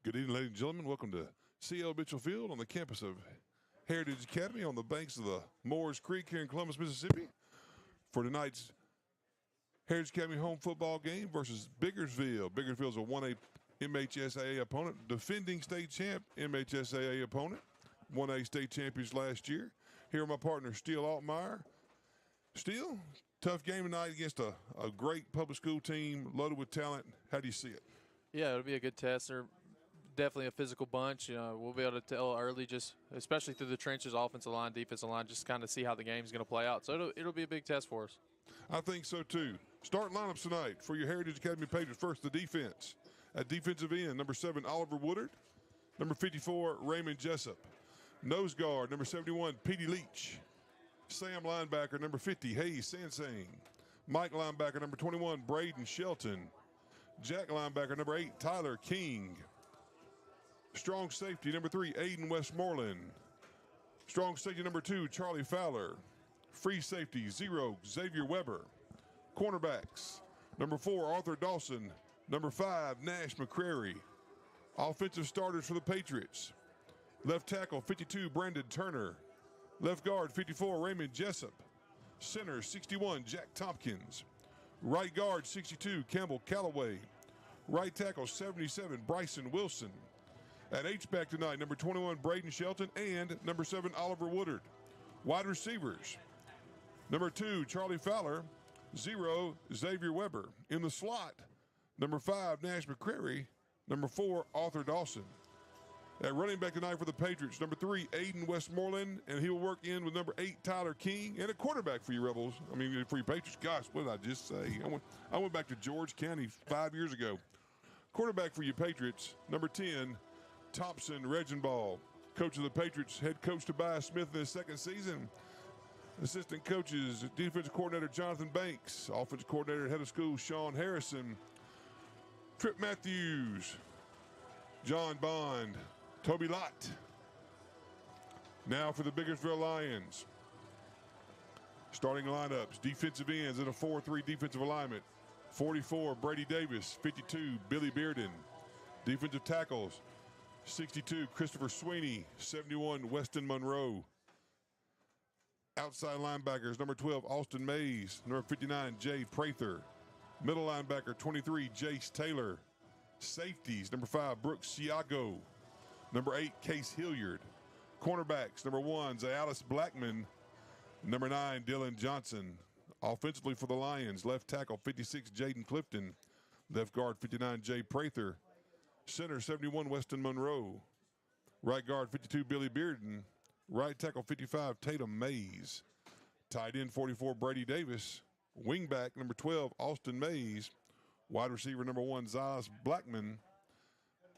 Good evening, ladies and gentlemen. Welcome to C.L. Mitchell Field on the campus of Heritage Academy on the banks of the Moores Creek here in Columbus, Mississippi for tonight's Heritage Academy home football game versus Biggersville. Biggersville is a 1A MHSAA opponent, defending state champ MHSAA opponent, 1A state champions last year. Here are my partner, Steele Altmeyer. Steele, tough game tonight against a great public school team loaded with talent. How do you see it? Yeah, it'll be a good test. They're definitely a physical bunch. We'll be able to tell early, just especially through the trenches, offensive line, defensive line, just kind of see how the game's going to play out. So it'll be a big test for us. I think so too. Starting lineups tonight for your Heritage Academy Patriots. First, the defense. At defensive end, number 7, Oliver Woodard. Number 54, Raymond Jessup. Nose guard, number 71, Petey Leach. Sam linebacker, number 50, Hayes Sansing. Mike linebacker, number 21, Braden Shelton. Jack linebacker, number 8, Tyler King. Strong safety, number 3, Aiden Westmoreland. Strong safety, number 2, Charlie Fowler. Free safety, 0, Xavier Weber. Cornerbacks, number 4, Arthur Dawson. Number 5, Nash McCrary. Offensive starters for the Patriots. Left tackle, 52, Brandon Turner. Left guard, 54, Raymond Jessup. Center, 61, Jack Tompkins. Right guard, 62, Campbell Callaway. Right tackle, 77, Bryson Wilson. At H-back tonight, number 21, Braden Shelton, and number 7, Oliver Woodard. Wide receivers, number 2, Charlie Fowler. 0, Xavier Weber. In the slot, number 5, Nash McCrary. Number 4, Arthur Dawson. At running back tonight for the Patriots, number 3, Aiden Westmoreland, and he will work in with number 8, Tyler King, and a quarterback for you Rebels. For your Patriots. Gosh, what did I just say? I went back to George County 5 years ago. Quarterback for you Patriots, number 10, Thompson Regenball. Coach of the Patriots, head coach Tobias Smith in his second season. Assistant coaches, defensive coordinator Jonathan Banks. Offensive coordinator, head of school Sean Harrison. Trip Matthews, John Bond, Toby Lott. Now for the Biggersville Lions. Starting lineups, defensive ends in a 4-3 defensive alignment. 44, Brady Davis. 52, Billy Bearden. Defensive tackles, 62, Christopher Sweeney. 71, Weston Monroe. Outside linebackers, number 12, Austin Mays. Number 59, Jay Prather. Middle linebacker, 23, Jace Taylor. Safeties, number 5, Brooks Siago. Number 8, Case Hilliard. Cornerbacks, number 1, Zayalis Blackman. Number 9, Dylan Johnson. Offensively for the Lions, left tackle, 56, Jaden Clifton. Left guard, 59, Jay Prather. Center, 71, Weston Monroe. Right guard, 52, Billy Bearden. Right tackle, 55, Tatum Mays. Tight end, 44, Brady Davis. Wingback, number 12, Austin Mays. Wide receiver, number 1, Zayalis Blackman.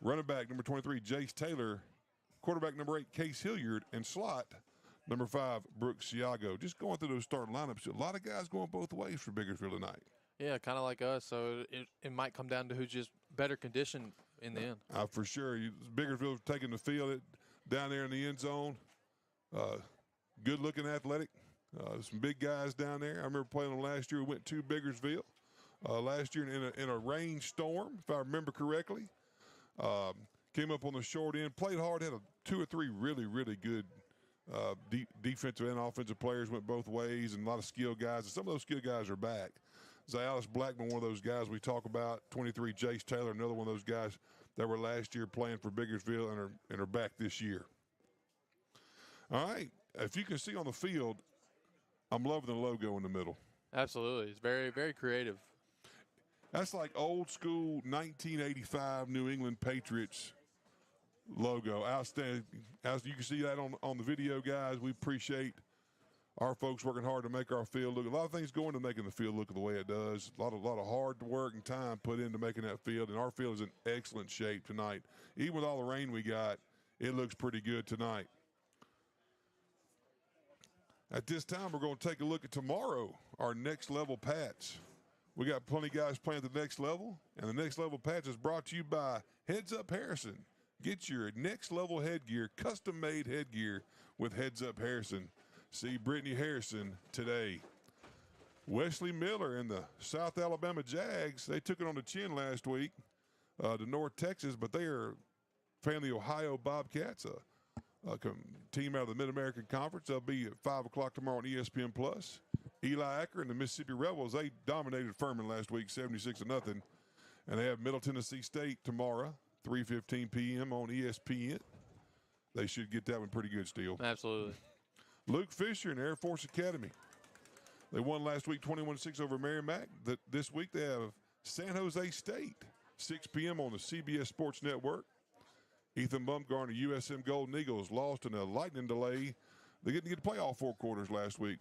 Running back, number 23, Jace Taylor. Quarterback, number 8, Case Hilliard. And slot, number 5, Brooks Siago. Just going through those starting lineups, a lot of guys going both ways for Biggersville tonight. Yeah, kind of like us. So it might come down to who's just better conditioned in the end. For sure. Biggersville taking the field down there in the end zone. Good-looking athletic. Some big guys down there. I remember playing them last year. We went to Biggersville last year in a rainstorm, if I remember correctly. Came up on the short end, played hard, had 2 or 3 really, really good defensive and offensive players, went both ways, and a lot of skilled guys. And some of those skilled guys are back. Zayalis Blackman, one of those guys we talk about. 23, Jace Taylor, another one of those guys that were last year playing for Biggersville and are back this year. All right. If you can see on the field, I'm loving the logo in the middle. Absolutely. It's very, very creative. That's like old school 1985 New England Patriots logo. Outstanding. As you can see that on the video, guys, we appreciate our folks working hard to make our field look. A lot of things go into making the field look the way it does. A lot of hard work and time put into making that field, and our field is in excellent shape tonight. Even with all the rain we got, it looks pretty good tonight. At this time, we're going to take a look at tomorrow, our next level patch. We got plenty of guys playing at the next level, and the next level patch is brought to you by Heads Up Harrison. Get your next level headgear, custom-made headgear with Heads Up Harrison. See Brittany Harrison today. Wesley Miller and the South Alabama Jags, they took it on the chin last week to North Texas, but they are playing the Ohio Bobcats, a team out of the Mid-American Conference. They'll be at 5 o'clock tomorrow on ESPN+. Eli Acker and the Mississippi Rebels, they dominated Furman last week, 76-0. And they have Middle Tennessee State tomorrow, 3:15 p.m. on ESPN. They should get that one pretty good, Steele. Absolutely. Luke Fisher and Air Force Academy. They won last week 21-6 over Merrimack. This week they have San Jose State, 6 p.m. on the CBS Sports Network. Ethan Bumgarner, USM Golden Eagles, lost in a lightning delay. They didn't get to play all 4 quarters last week.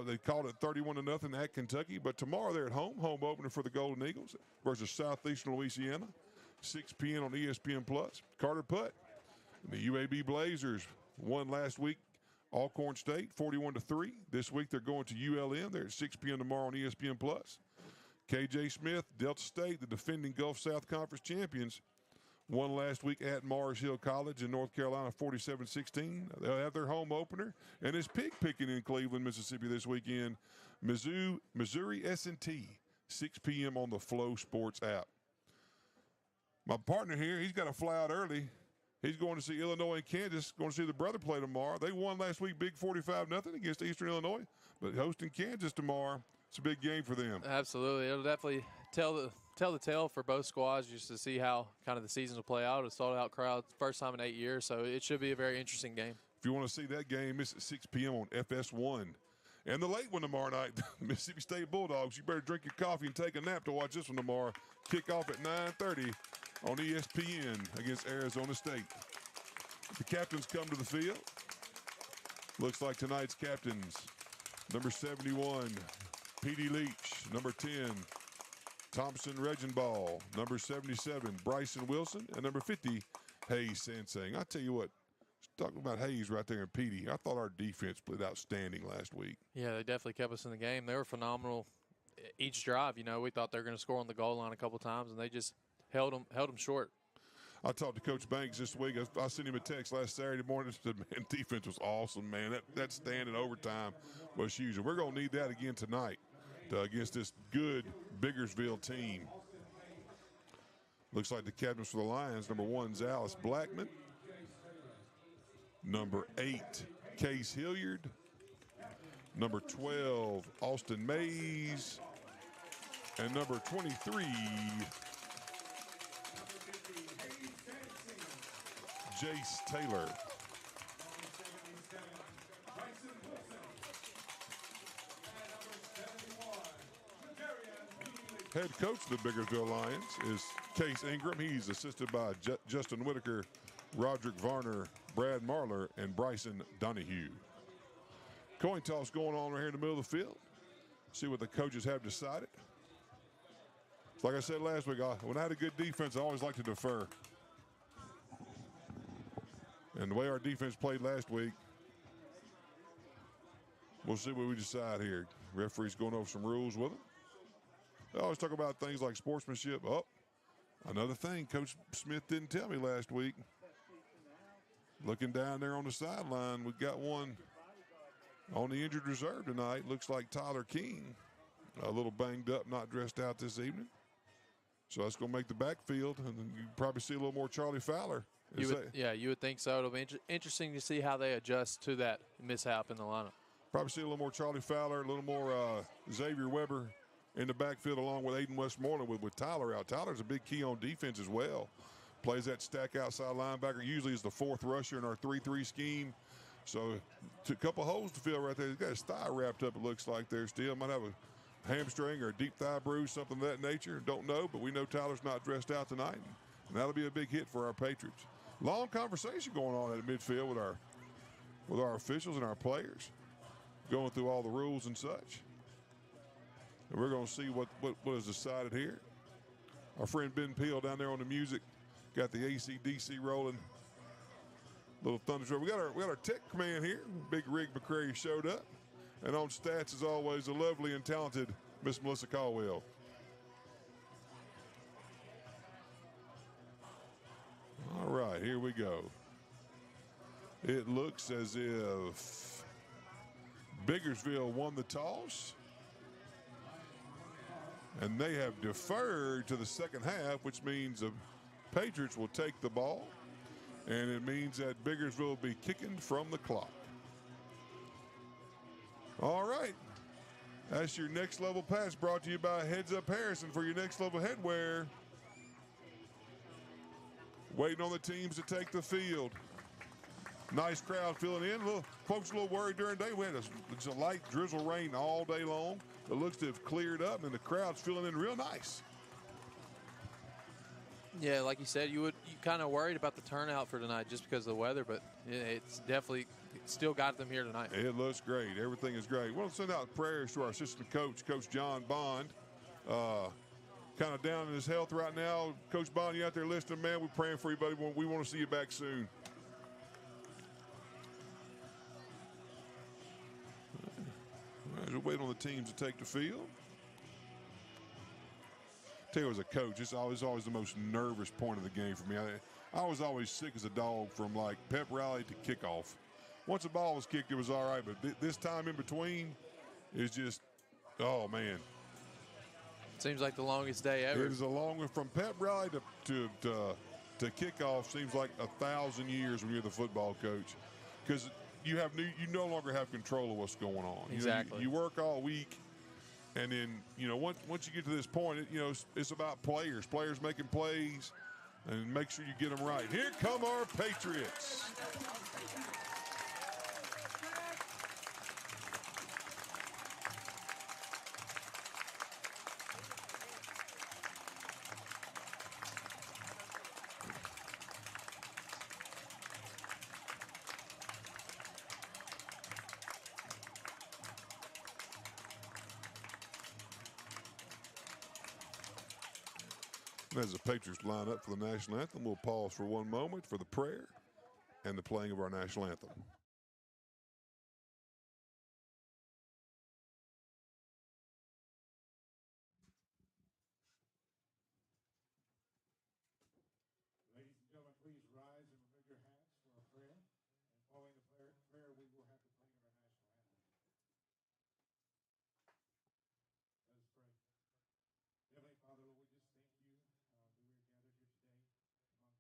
They called it 31-0 at Kentucky, but tomorrow they're at home opener for the Golden Eagles versus Southeastern Louisiana, 6 p.m. on ESPN+. Carter Putt, the UAB Blazers won last week, Alcorn State, 41-3. This week they're going to ULM. They're at 6 p.m. tomorrow on ESPN+. KJ Smith, Delta State, the defending Gulf South Conference champions, won last week at Mars Hill College in North Carolina, 47-16. They'll have their home opener. And it's pig picking in Cleveland, Mississippi this weekend. Missouri S&T, 6 p.m. on the Flow Sports app. My partner here, he's got to fly out early. He's going to see Illinois and Kansas, going to see the brother play tomorrow. They won last week big 45-0 against Eastern Illinois. But hosting Kansas tomorrow, it's a big game for them. Absolutely. It'll definitely tell the tale for both squads just to see how kind of the season will play out. A sold-out crowd, first time in 8 years, so it should be a very interesting game. If you want to see that game, it's at 6 p.m. on FS1. And the late one tomorrow night, Mississippi State Bulldogs. You better drink your coffee and take a nap to watch this one tomorrow. Kick off at 9:30 on ESPN against Arizona State. The captains come to the field. Looks like tonight's captains, number 71, P.D. Leach, number 10, Thompson Regenball, number 77, Bryson Wilson, and number 50, Hayes Sansing. I tell you what, talking about Hayes right there and Petey, I thought our defense played outstanding last week. Yeah, they definitely kept us in the game. They were phenomenal each drive. You know, we thought they were going to score on the goal line a couple times, and they just held them short. I talked to Coach Banks this week. I sent him a text last Saturday morning. Said, man, defense was awesome, man. That stand in overtime was huge. And we're going to need that again tonight against this good Biggersville team. Looks like the captains for the Lions, number 1, Zallis Blackman. Number 8, Case Hilliard. Number 12, Austin Mays. And number 23, Jace Taylor. Head coach of the Biggersville Lions is Case Ingram. He's assisted by Justin Whitaker, Roderick Varner, Brad Marler, and Bryson Donahue. Coin toss going on right here in the middle of the field. See what the coaches have decided. Like I said last week, when I had a good defense, I always like to defer. And the way our defense played last week, we'll see what we decide here. Referee's going over some rules with them. They always talk about things like sportsmanship. Oh, another thing Coach Smith didn't tell me last week. Looking down there on the sideline, we got one on the injured reserve tonight. Looks like Tyler King, a little banged up, not dressed out this evening. So that's going to make the backfield, and you probably see a little more Charlie Fowler. You would think so. It'll be interesting to see how they adjust to that mishap in the lineup. Probably see a little more Charlie Fowler, a little more Xavier Weber in the backfield, along with Aiden Westmoreland with Tyler out. Tyler's a big key on defense as well. Plays that stack outside linebacker. Usually is the 4th rusher in our 3-3 scheme. So a couple holes to fill right there. He's got his thigh wrapped up, it looks like there still. Might have a hamstring or a deep thigh bruise, something of that nature. Don't know, but we know Tyler's not dressed out tonight. And that'll be a big hit for our Patriots. Long conversation going on at midfield with our officials and our players, going through all the rules and such. And we're going to see what is decided here. Our friend Ben Peel down there on the music got the AC/DC rolling. Little thunderstorm. We got our tech command here. Big Rig McCrary showed up. And on stats, as always, the lovely and talented Miss Melissa Caldwell. All right, here we go. It looks as if Biggersville won the toss. And they have deferred to the second half, which means the Patriots will take the ball. And it means that Biggersville will be kicking from the clock. All right. That's your next level pass brought to you by Heads Up Harrison for your next level headwear. Waiting on the teams to take the field. Nice crowd filling in. Folks a little worried during the day. We had a light drizzle rain all day long. It looks to have cleared up, and the crowd's filling in real nice. Yeah, like you said, you kind of worried about the turnout for tonight just because of the weather, but it's definitely still got them here tonight. It looks great. Everything is great. We'll send out prayers to our assistant coach, Coach John Bond. Kind of down in his health right now. Coach Bond, you out there listening, man? We're praying for you, buddy. We want to see you back soon. We're waiting on the teams to take the field. Tell you, as a coach, it's always the most nervous point of the game for me. I was always sick as a dog from like pep rally to kickoff. Once the ball was kicked, it was all right, but this time in between is just, oh man. Seems like the longest day ever. It is a long one from pep rally to kickoff. Seems like 1,000 years when you're the football coach, because you no longer have control of what's going on. Exactly. You work all week. And then, once you get to this point, it's about players making plays, and make sure you get them right. Here come our Patriots. As the Patriots line up for the national anthem, we'll pause for one moment for the prayer and the playing of our national anthem. Ladies and gentlemen, please rise and remove your hats for our prayer. And following the prayer, we will have the playing of our national anthem. Let us pray. Heavenly Father, Lord, we just thank you that we are gathered here today among friends and family.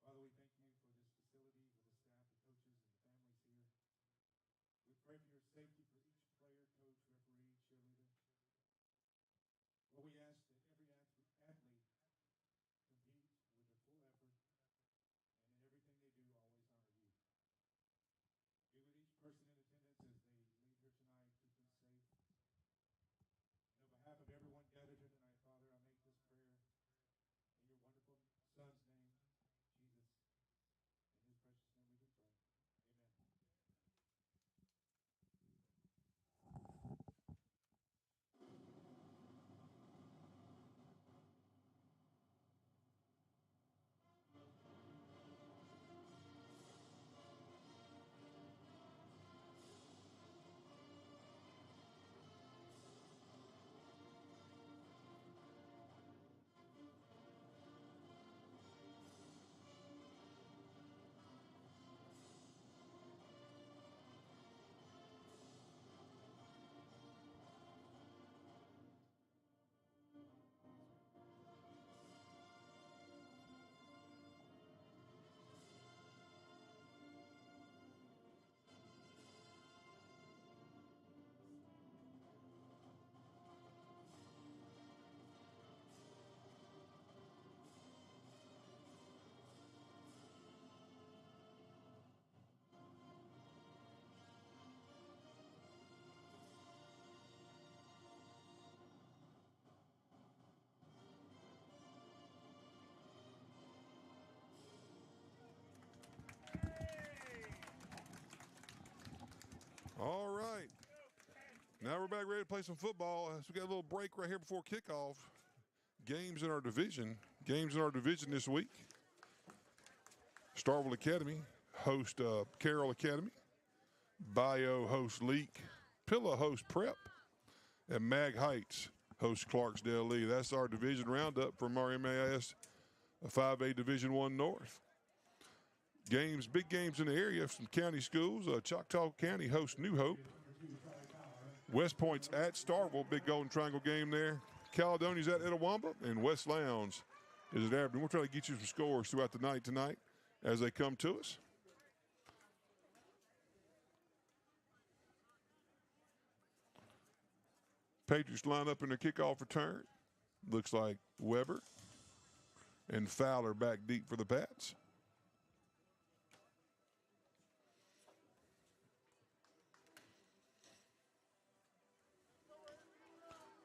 Father, we thank you for this facility, for the staff, the coaches, and the families here. We pray for your safety for each player, coach, referee, cheerleader. Lord, we ask that every athlete compete with a full effort, and in everything they do, always honor you. Be with each person in attendance as they leave here tonight. Keep them safe. And on behalf of everyone gathered here tonight, Father, I make this prayer in your wonderful Son's name, Jesus. In his precious name we do pray. Amen. All right. Now we're back ready to play some football. So we got a little break right here before kickoff. Games in our division this week. Starville Academy host Carroll Academy. Bio hosts Leak. Pilla hosts Prep. And Mag Heights hosts Clarksdale Lee. That's our division roundup from our MAIS 5A Division I North. Big games in the area, some county schools. Choctaw County hosts New Hope. West Point's at Starville, big Golden Triangle game there. Caledonia's at Etowamba, and West Lowndes is it averaging? We'll try to get you some scores throughout the night tonight as they come to us. Patriots line up in their kickoff return. Looks like Weber and Fowler back deep for the Pats.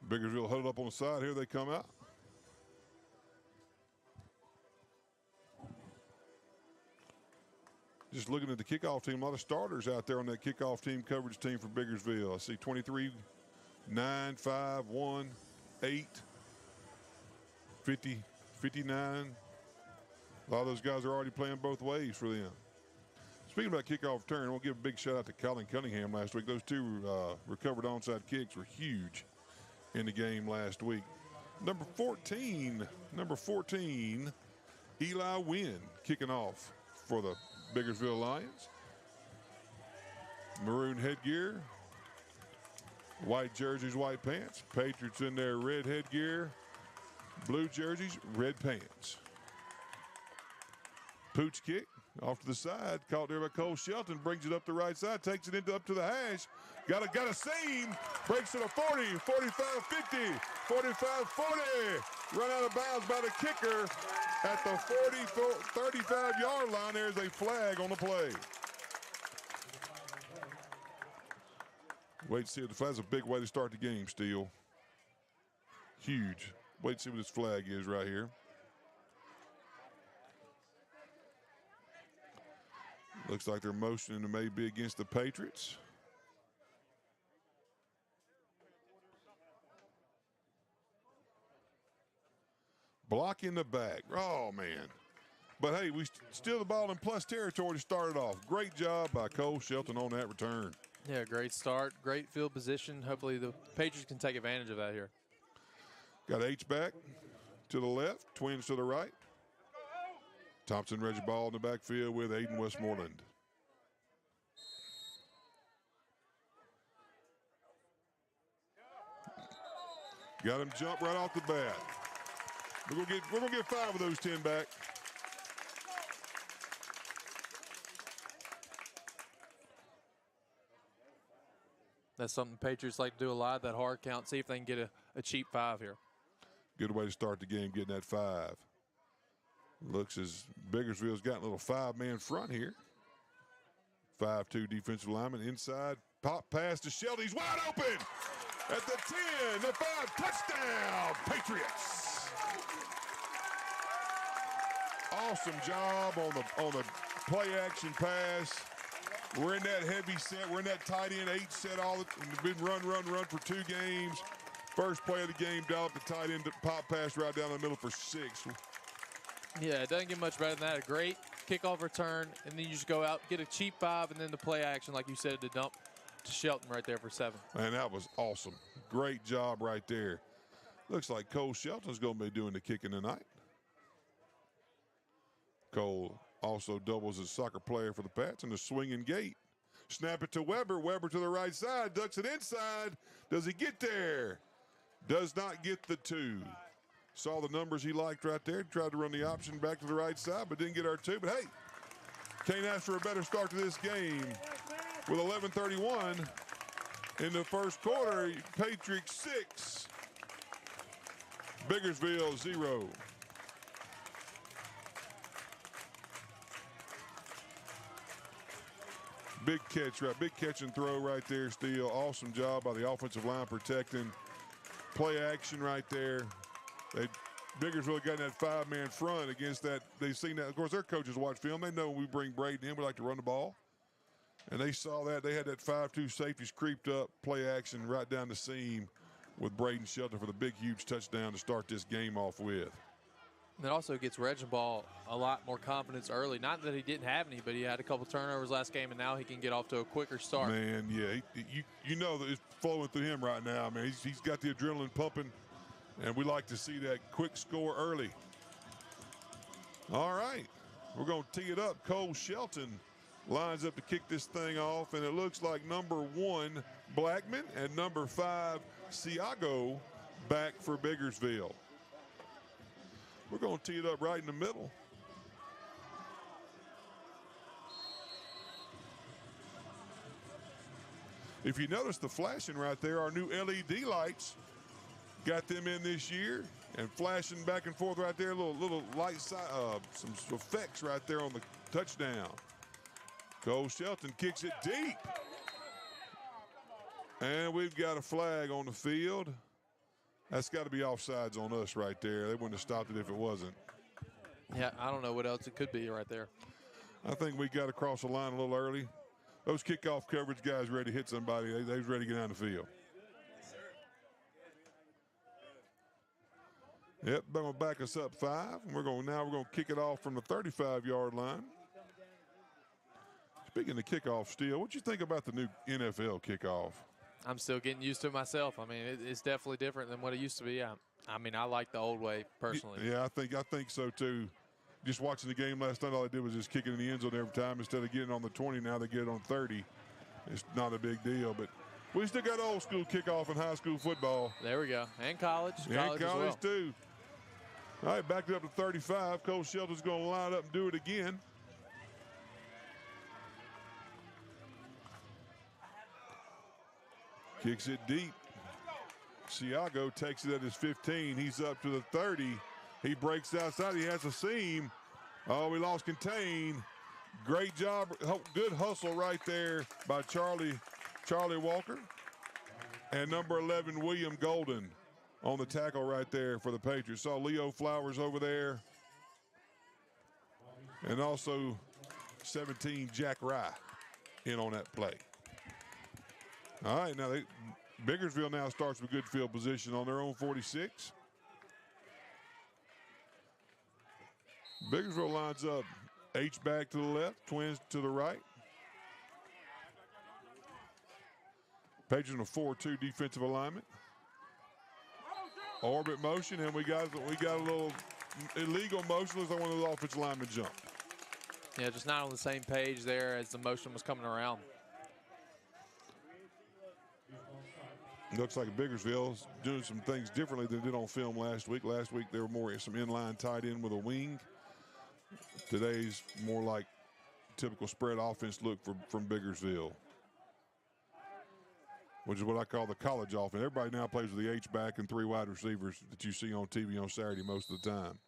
Biggersville huddled up on the side. Here they come out. Just looking at the kickoff team, a lot of starters out there on that kickoff team coverage team for Biggersville. I see 23, 9, 5, 1, 8, 50, 59. A lot of those guys are already playing both ways for them. Speaking about kickoff return, I want to give a big shout out to Colin Cunningham last week. Those two recovered onside kicks were huge in the game last week. Number 14, Eli Wynn kicking off for the Biggersville Lions. Maroon headgear, white jerseys, white pants. Patriots in their red headgear, blue jerseys, red pants. Pooch kick off to the side, caught there by Cole Shelton, brings it up the right side, takes it up to the hash. Got a seam, breaks to the 40, 45, 50, 45, 40. Run out of bounds by the kicker at the 35-yard line. There's a flag on the play. Wait to see if the flag's a big way to start the game, Steele. Huge. Wait to see what this flag is right here. Looks like they're motioning to maybe against the Patriots. Block in the back. Oh, man. But, hey, we steal the ball in plus territory to start it off. Great job by Cole Shelton on that return. Yeah, great start. Great field position. Hopefully the Patriots can take advantage of that here. Got H-back to the left, Twins to the right. Thompson Reggie ball in the backfield with Aiden Westmoreland. Got him jump right off the bat. We're gonna get 5 of those 10 back. That's something Patriots like to do a lot, that hard count, see if they can get a cheap 5 here. Good way to start the game, getting that 5. Looks as Biggersville's got a little 5-man front here. 5-2 defensive lineman inside. Pop pass to Shelton. He's wide open at the 10, the 5, touchdown, Patriots. Awesome job on the play action pass. We're in that heavy set. We're in that tight end 8 set. Been run for 2 games. First play of the game, down the tight end, pop pass right down the middle for 6. Yeah, it doesn't get much better than that. A great kickoff return, and then you just go out, get a cheap 5, and then the play action, like you said, to dump to Shelton right there for 7. Man, that was awesome. Great job right there. Looks like Cole Shelton's going to be doing the kicking tonight. Cole also doubles as soccer player for the Pats in the swinging gate. Snap it to Weber. Weber to the right side, ducks it inside. Does he get there? Does not get the 2. Saw the numbers he liked right there. Tried to run the option back to the right side, but didn't get our 2. But hey, can't ask for a better start to this game. With 11:31 in the first quarter, Patriots 6, Biggersville 0. Big catch and throw right there, Steele. Awesome job by the offensive line protecting. Play action right there. Biggersville got in that 5-man front against that. They've seen that. Of course, their coaches watch film. They know when we bring Braden in, we like to run the ball. And they saw that. They had that 5-2 safeties creeped up, play action right down the seam with Braden Shelton for the big, huge touchdown to start this game off with. And it also gets Reginball a lot more confidence early. Not that he didn't have any, but he had a couple turnovers last game, and now he can get off to a quicker start. Man, yeah, you know that it's flowing through him right now. Man, he's got the adrenaline pumping, and we like to see that quick score early. All right, we're going to tee it up. Cole Shelton lines up to kick this thing off, and it looks like number 1, Blackman, and number 5, Siago, back for Biggersville. We're going to tee it up right in the middle. If you notice the flashing right there, our new LED lights, got them in this year, and flashing back and forth right there, little light side, some effects right there on the touchdown. Cole Shelton kicks it deep. And we've got a flag on the field. That's got to be offsides on us right there. They wouldn't have stopped it if it wasn't. Yeah, I don't know what else it could be right there. I think we got across the line a little early. Those kickoff coverage guys ready to hit somebody. They was ready to get down the field. Yep, they're going to back us up 5. And we're going to kick it off from the 35-yard line. Speaking of kickoff, Steele, what you think about the new NFL kickoff? I'm still getting used to it myself. I mean, it's definitely different than what it used to be. I mean, I like the old way personally. Yeah, I think so too. Just watching the game last night, all they did was just kick it in the end zone every time. Instead of getting it on the 20, now they get it on 30. It's not a big deal, but we still got old school kickoff in high school football. There we go. And college. And college as well. too. All right, back it up to 35. Cole Shelton's going to line up and do it again. Kicks it deep. Siago takes it at his 15. He's up to the 30. He breaks outside. He has a seam. Oh, we lost contain. Great job. Good hustle right there by Charlie Walker. And number 11, William Golden, on the tackle right there for the Patriots. Saw Leo Flowers over there. And also 17, Jack Rye, in on that play. All right, now Biggersville now starts with good field position on their own 46. Biggersville lines up H-back to the left, Twins to the right. Patriots in a 4-2 defensive alignment. Orbit motion, and we got a little illegal motion. Looks like one of the offensive linemen jumped. Yeah, just not on the same page there as the motion was coming around. Looks like Biggersville's doing some things differently than they did on film last week. Last week, they were more some inline tight end with a wing. Today's more like typical spread offense look from Biggersville, which is what I call the college offense. Everybody now plays with the H-back and 3 wide receivers that you see on TV on Saturday most of the time.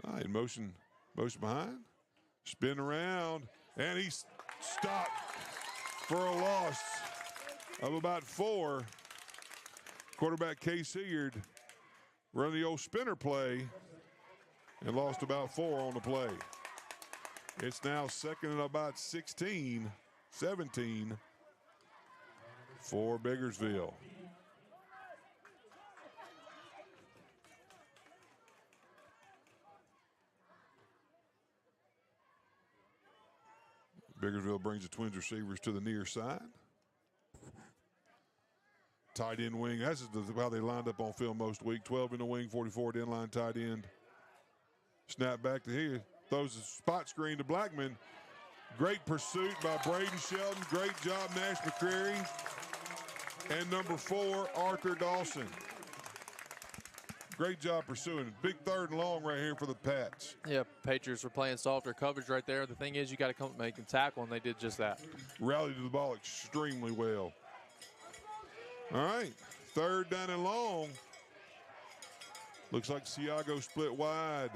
All right, motion behind, spin around, and he's stopped for a loss of about 4. Quarterback Case Hilliard run the old spinner play and lost about 4 on the play. It's now second and about 16, 17 for Biggersville. Biggersville brings the Twins receivers to the near side. Tight end wing. That's how they lined up on film most week. 12 in the wing, 44 at inline tight end. Snap back to here. Throws a spot screen to Blackman. Great pursuit by Braden Shelton. Great job, Nash McCreary. And number 4, Arthur Dawson. Great job pursuing. Big 3rd and long right here for the Pats. Yeah, Patriots were playing softer coverage right there. The thing is, you got to come make a tackle, and they did just that. Rallied to the ball extremely well. All right, 3rd down and long. Looks like Siago split wide.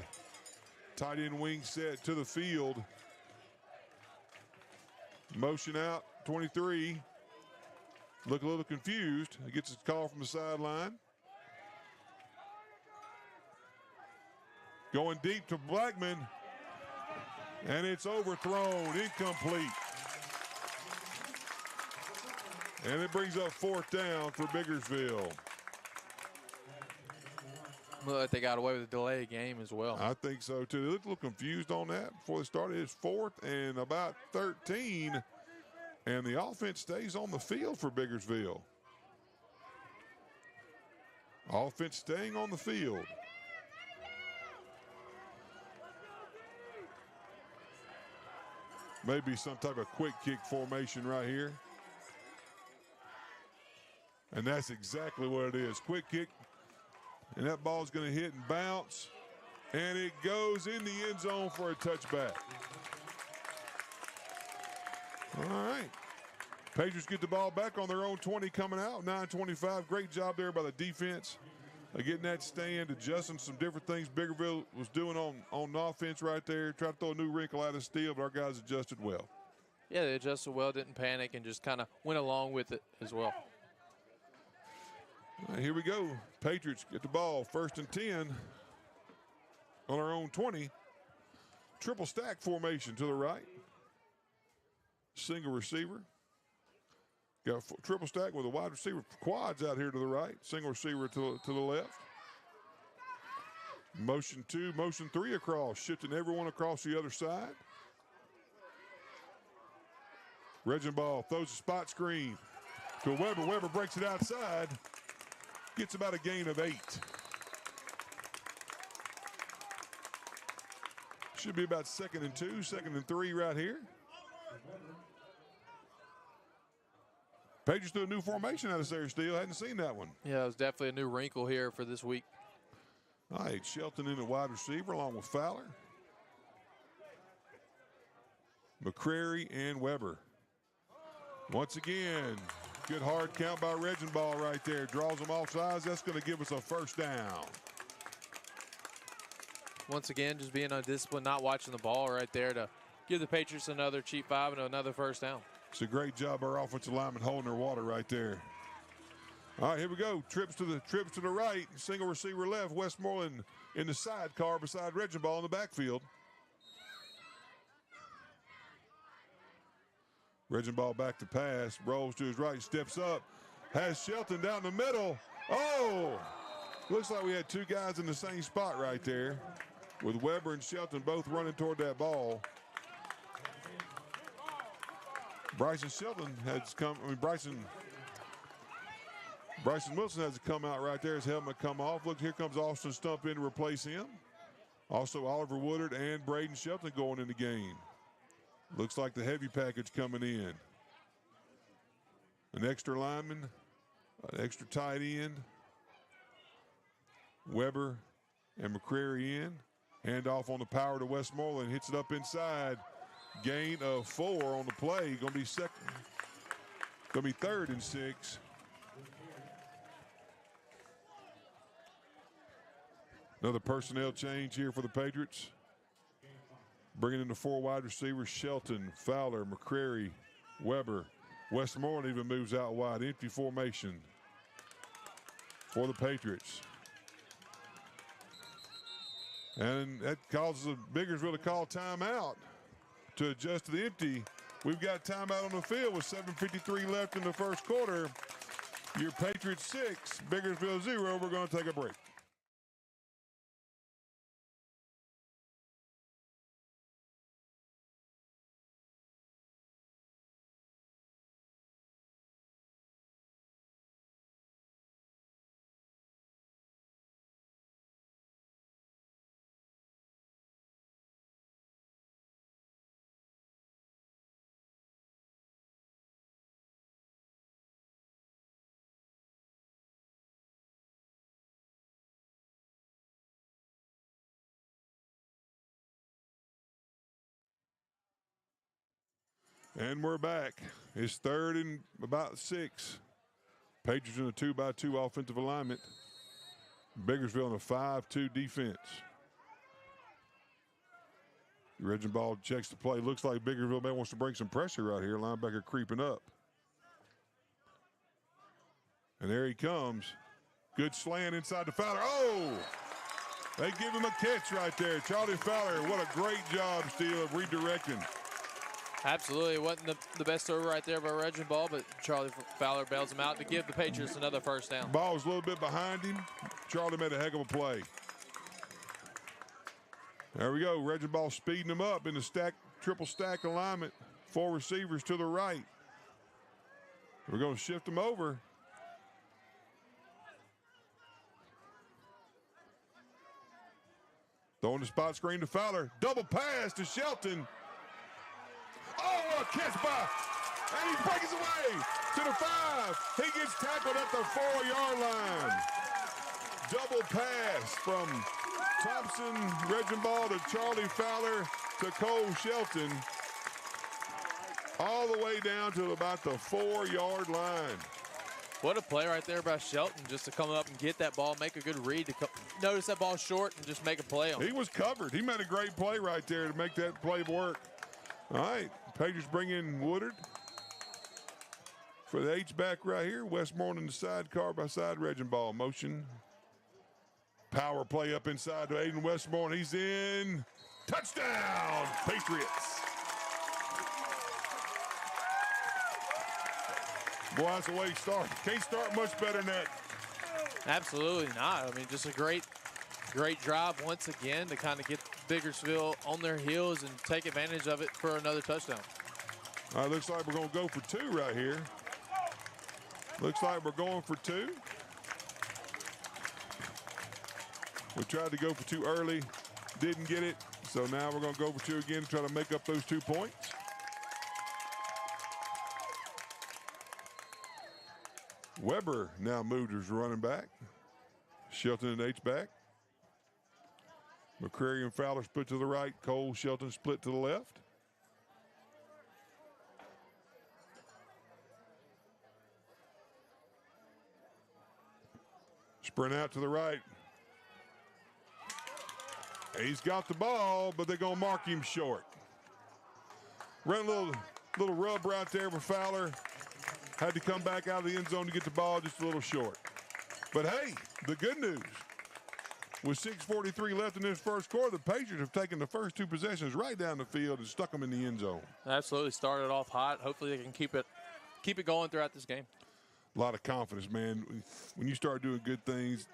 Tight end wing set to the field. Motion out, 23. Look a little confused. He gets his call from the sideline. Going deep to Blackman. And it's overthrown, incomplete. And it brings up 4th down for Biggersville. Look like they got away with a delay game as well. I think so too. They looked a little confused on that before they started. It's 4th and about 13. And the offense stays on the field for Biggersville. Offense staying on the field. Maybe some type of quick kick formation right here. And that's exactly what it is. Quick kick. And that ball's going to hit and bounce. And it goes in the end zone for a touchback. All right. Patriots get the ball back on their own 20 coming out. 9:25. Great job there by the defense. Getting that stand, adjusting some different things Biggersville was doing on offense right there. Tried to throw a new wrinkle out of steel, but our guys adjusted well. Yeah, they adjusted well, didn't panic, and just kind of went along with it as well. All right, here we go. Patriots get the ball, 1st and 10 on our own 20. Triple stack formation to the right. Single receiver. Got a triple stack with a wide receiver. Quads out here to the right. Single receiver to the left. Motion 2, motion 3 across. Shifting everyone across the other side. Reginball throws a spot screen to Weber. Weber breaks it outside. Gets about a gain of 8. Should be about 2nd and 2, 2nd and 3 right here. Patriots do a new formation out of Sarah Steele. Hadn't seen that one. Yeah, it was definitely a new wrinkle here for this week. All right, Shelton in at wide receiver along with Fowler. McCrary and Weber. Once again, good hard count by Reginball right there. Draws them off sides. That's going to give us a 1st down. Once again, just being undisciplined, not watching the ball right there to give the Patriots another cheap 5 and another 1st down. It's a great job our offensive lineman holding their water right there. All right, here we go. Trips to the right. Single receiver left. Westmoreland in the sidecar beside Reginball in the backfield. Reginball back to pass. Rolls to his right. Steps up. Has Shelton down the middle. Oh! Looks like we had 2 guys in the same spot right there, with Weber and Shelton both running toward that ball. Bryson Wilson has to come out right there. His helmet come off. Look, here comes Austin Stump in to replace him. Also, Oliver Woodard and Braden Shelton going in the game. Looks like the heavy package coming in. An extra lineman, an extra tight end. Weber and McCrary in. Hand off on the power to Westmoreland. Hits it up inside. Gain of 4 on the play. Going to be 3rd and 6. Another personnel change here for the Patriots. Bringing in the 4 wide receivers, Shelton, Fowler, McCrary, Weber. Westmoreland even moves out wide. Empty formation for the Patriots. And that causes Biggersville to call timeout to adjust to the empty. We've got timeout on the field with 7:53 left in the 1st quarter. Your Patriots 6, Biggersville 0. We're going to take a break. And we're back. It's 3rd and about 6. Patriots in a 2-by-2 offensive alignment. Biggersville in a 5-2 defense. Reginball checks the play. Looks like Biggersville may wants to bring some pressure out here. Linebacker creeping up. And there he comes. Good slant inside the Fowler. Oh! They give him a catch right there. Charlie Fowler, what a great job, Steele, of redirecting. Absolutely. It wasn't the best throw right there by Reginball, but Charlie Fowler bails him out to give the Patriots another 1st down. Ball was a little bit behind him. Charlie made a heck of a play. There we go. Reginball speeding him up in the triple stack alignment. 4 receivers to the right. We're going to shift them over. Throwing the spot screen to Fowler. Double pass to Shelton. Oh, a catch by, and he breaks away to the 5. He gets tackled at the 4-yard line. double pass from Thompson Regenball to Charlie Fowler to Cole Shelton, all the way down to about the 4-yard line. What a play right there by Shelton, just to come up and get that ball, make a good read, to notice that ball short and just make a play on it. He was covered. He made a great play right there to make that play work. All right, Patriots bring in Woodard for the H-back right here. Westmoreland in the sidecar by side. Regenball motion. Power play up inside to Aiden Westmoreland. He's in. Touchdown, Patriots. Boy, that's the way he started. Can't start much better than that. Absolutely not. I mean, just a great drive once again to kind of get Biggersville on their heels and take advantage of it for another touchdown. All right, looks like we're going to go for 2 right here. Looks like we're going for 2. We tried to go for 2 early, didn't get it. So now we're going to go for 2 again to try to make up those 2 points. Weber now moved as running back. Shelton and H-back. McCreary and Fowler split to the right. Cole Shelton split to the left. Sprint out to the right. He's got the ball, but they're going to mark him short. Ran a little rub right there with Fowler. Had to come back out of the end zone to get the ball just a little short. But hey, the good news, with 6:43 left in this first quarter, the Patriots have taken the first 2 possessions right down the field and stuck them in the end zone. Absolutely, started off hot. Hopefully they can keep it going throughout this game. A lot of confidence, man. When you start doing good things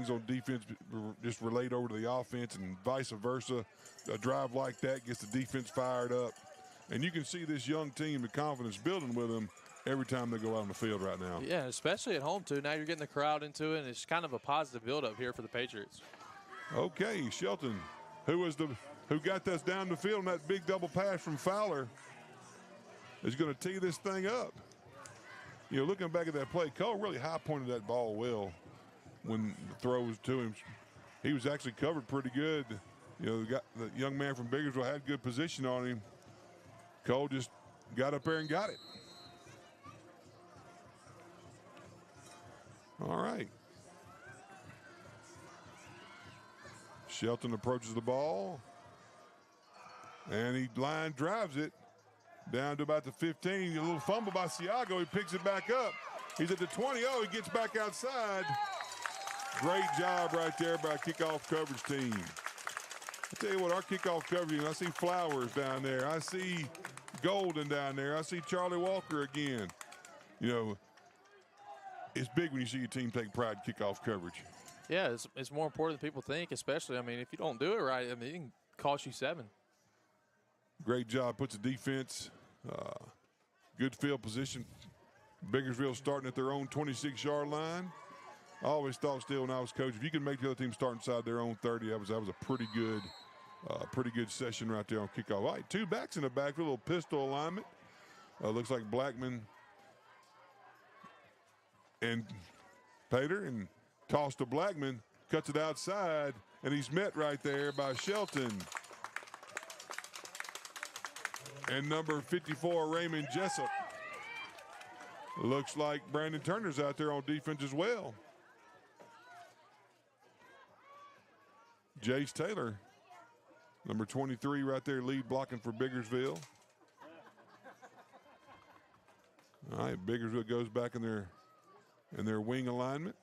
on defense just relate over to the offense and vice versa. A drive like that gets the defense fired up. And you can see this young team, the confidence building with them every time they go out on the field right now. Yeah, especially at home, too. Now you're getting the crowd into it, and it's kind of a positive build-up here for the Patriots. Okay, Shelton, who got us down the field on that big double pass from Fowler, is going to tee this thing up. You know, looking back at that play, Cole really high-pointed that ball well when the throw was to him. He was actually covered pretty good. You know, the young man from Biggersville had good position on him. Cole just got up there and got it. All right. Shelton approaches the ball. And he line drives it down to about the 15. A little fumble by Siago. He picks it back up. He's at the 20. Oh, he gets back outside. Great job right there by kickoff coverage team. I tell you what, our kickoff coverage team, I see Flowers down there. I see Golden down there. I see Charlie Walker again. You know, it's big when you see your team take pride in kickoff coverage. Yeah, it's more important than people think, especially, I mean, if you don't do it right, I mean, it can cost you 7. Great job. Puts the defense, good field position. Biggersville starting at their own 26-yard line. I always thought still when I was coach, if you can make the other team start inside their own 30, that was a pretty good session right there on kickoff. All right, 2 backs in the back, a little pistol alignment. Looks like Blackman and Pater, and toss to Blackman, cuts it outside, and he's met right there by Shelton. And number 54, Raymond Jessup. Looks like Brandon Turner's out there on defense as well. Jace Taylor, number 23 right there, lead blocking for Biggersville. All right, Biggersville goes back in their wing alignment.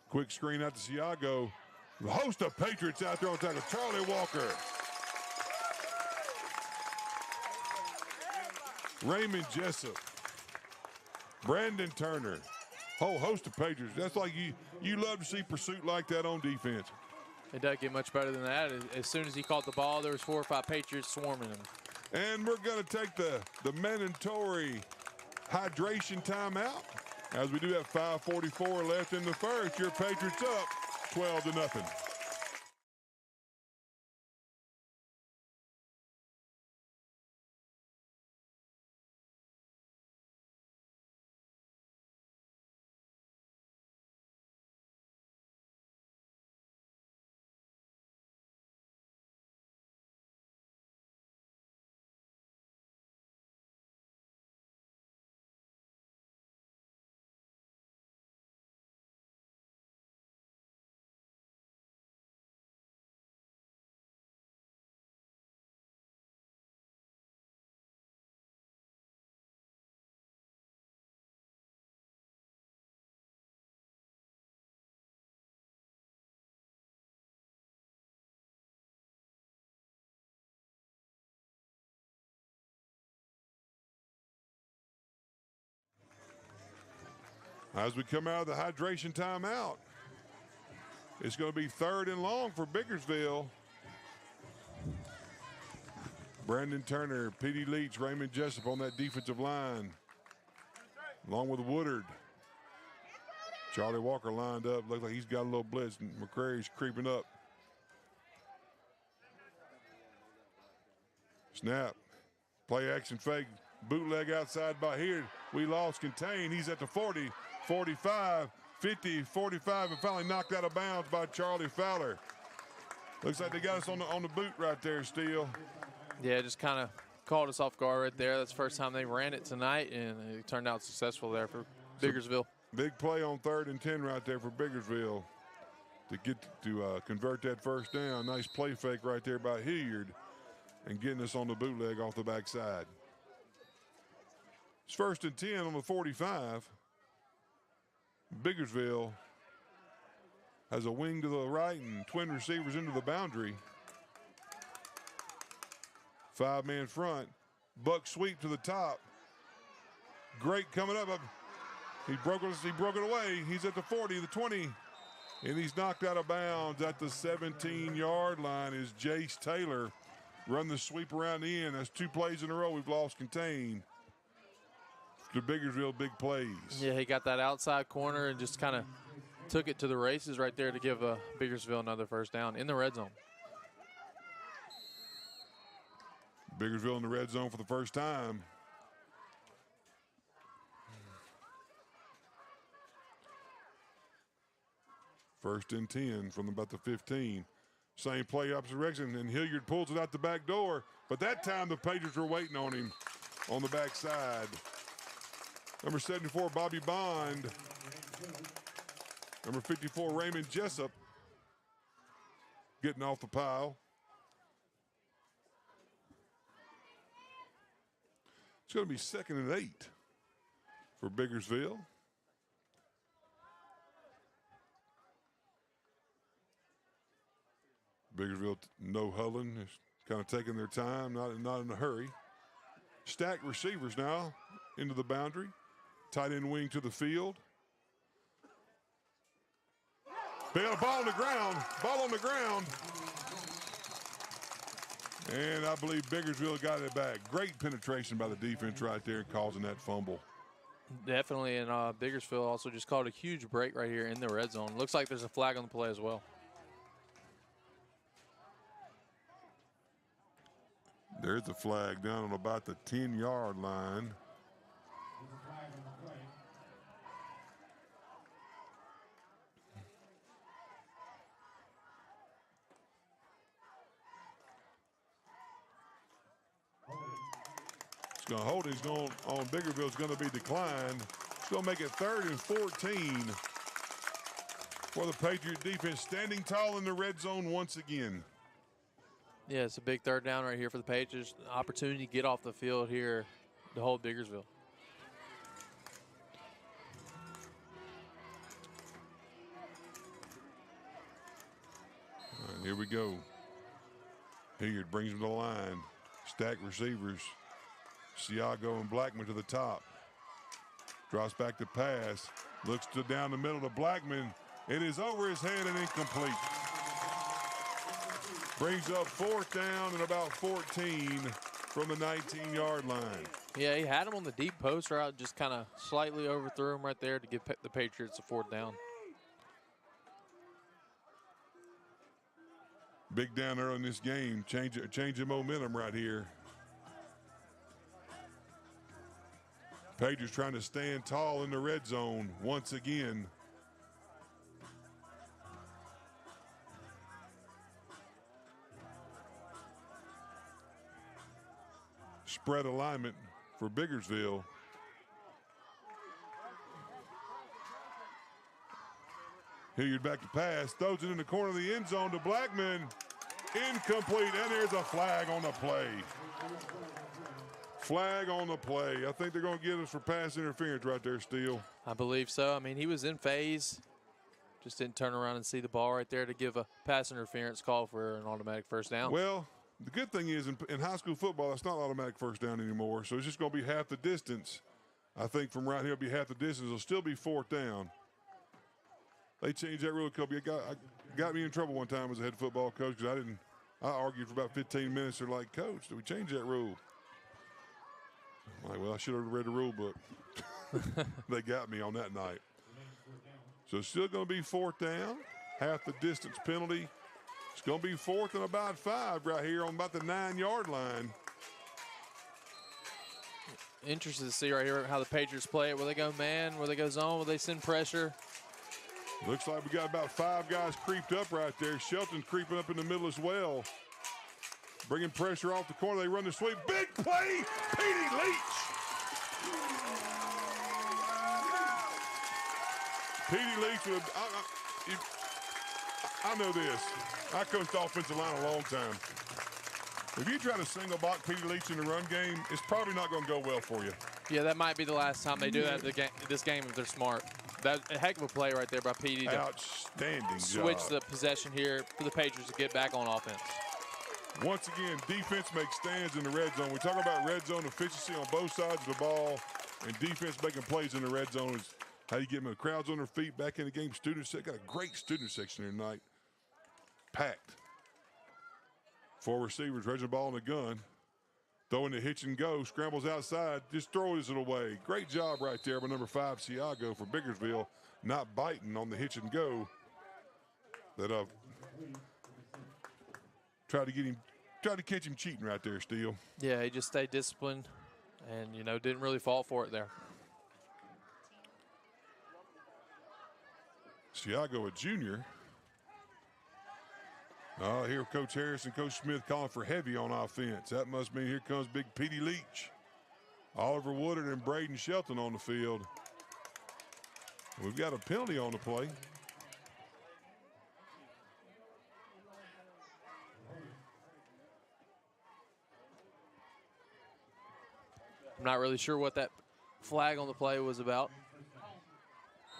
Quick screen out to Siago. The host of Patriots out there on tackle, Charlie Walker. Raymond Jessup. Brandon Turner. Whole host of Patriots. That's like you love to see pursuit like that on defense. It doesn't get much better than that. As soon as he caught the ball, there was 4 or 5 Patriots swarming him. And we're going to take the mandatory hydration timeout, as we do have 5:44 left in the first. Your Patriots up 12-0. As we come out of the hydration timeout, it's going to be 3rd and long for Biggersville. Brandon Turner, P.D. Leach, Raymond Jessup on that defensive line, along with Woodard. Charlie Walker lined up. Looks like he's got a little blitz. McCrary's creeping up. Snap. Play action fake. Bootleg outside by here. We lost contain. He's at the 40, 45, 50, 45, and finally knocked out of bounds by Charlie Fowler. Looks like they got us on the boot right there, Steele. Yeah, just kind of caught us off guard right there. That's the first time they ran it tonight, and it turned out successful there for Biggersville. Big play on 3rd and 10 right there for Biggersville to convert that first down. Nice play fake right there by Hilliard and getting us on the bootleg off the backside. It's 1st and 10 on the 45. Biggersville has a wing to the right and twin receivers into the boundary. 5-man front. Buck sweep to the top. Great coming up. He broke it away. He's at the 40, the 20, and he's knocked out of bounds at the 17-yard line. Is Jace Taylor run the sweep around the end? That's 2 plays in a row we've lost contain. The Biggersville big plays. Yeah, he got that outside corner and just kind of took it to the races right there to give Biggersville another first down in the red zone. Biggersville in the red zone for the first time. First and 10 from about the 15. Same play, opposite direction, and Hilliard pulls it out the back door. But that time the Patriots were waiting on him on the backside. Number 74, Bobby Bond. Number 54, Raymond Jessup getting off the pile. It's going to be 2nd and 8 for Biggersville. Biggersville no huddling, just kind of taking their time, not in a hurry. Stacked receivers now into the boundary. Tight end wing to the field. They got a ball on the ground. Ball on the ground. And I believe Biggersville got it back. Great penetration by the defense right there, causing that fumble. Definitely, and Biggersville also just called a huge break right here in the red zone. Looks like there's a flag on the play as well. There's the flag down on about the 10-yard line. It's going to hold. He's going on Biggersville. It's going to be declined. It's going to make it 3rd and 14 for the Patriot defense, standing tall in the red zone once again. Yeah, it's a big 3rd down right here for the Patriots. Opportunity to get off the field here to hold Biggersville. All right, here we go. Hilliard brings him to the line. Stacked receivers. Siago and Blackman to the top. Drops back to pass. Looks to down the middle to Blackman. It is over his head and incomplete. Brings up 4th down and about 14 from the 19-yard line. Yeah, he had him on the deep post route, just kind of slightly overthrew him right there to give the Patriots a 4th down. Big down early in this game. Change of momentum right here. Patriots trying to stand tall in the red zone once again. Spread alignment for Biggersville. Hilliard back to pass, throws it in the corner of the end zone to Blackman. Incomplete, and there's a flag on the play. Flag on the play. I think they're going to get us for pass interference right there, Steele. I believe so. I mean, he was in phase. Just didn't turn around and see the ball right there to give a pass interference call for an automatic first down. Well, the good thing is in high school football, it's not automatic first down anymore, so it's just going to be half the distance. I think from right here it'll be half the distance. It'll still be 4th down. They changed that rule a couple. It got me in trouble one time as a head football coach because I argued for about 15 minutes. They're like, Coach, did we change that rule? I'm like, well, I should have read the rule book. They got me on that night. So it's still going to be 4th down, half the distance penalty. It's going to be 4th and about 5 right here on about the 9-yard line. Interested to see right here how the Patriots play it. Will they go man? Will they go zone? Will they send pressure? Looks like we got about 5 guys creeped up right there. Shelton's creeping up in the middle as well. Bringing pressure off the corner. They run the sweep. Big play, Petey Leach. Petey Leach, I know this. I coached offensive line a long time. If you try to single block Petey Leach in the run game, it's probably not going to go well for you. Yeah, that might be the last time they do that this game if they're smart. That's a heck of a play right there by Petey to outstanding switch job. the possession here for the Patriots to get back on offense. Once again, defense makes stands in the red zone. We talk about red zone efficiency on both sides of the ball, and defense making plays in the red zone is how you get them. The crowds on their feet back in the game. Students got a great student section here tonight. Packed. 4 receivers, Reginald Ball in the gun. Throwing the hitch and go, scrambles outside, just throws it away. Great job right there by number 5, Siago for Biggersville, not biting on the hitch and go. That tried to catch him cheating right there, Steele. Yeah, he just stayed disciplined and, didn't really fall for it there. Siago, a junior. Here Coach Harris and Coach Smith calling for heavy on offense. That must mean here comes big Petey Leach. Oliver Woodard and Braden Shelton on the field. We've got a penalty on the play. I'm not really sure what that flag on the play was about.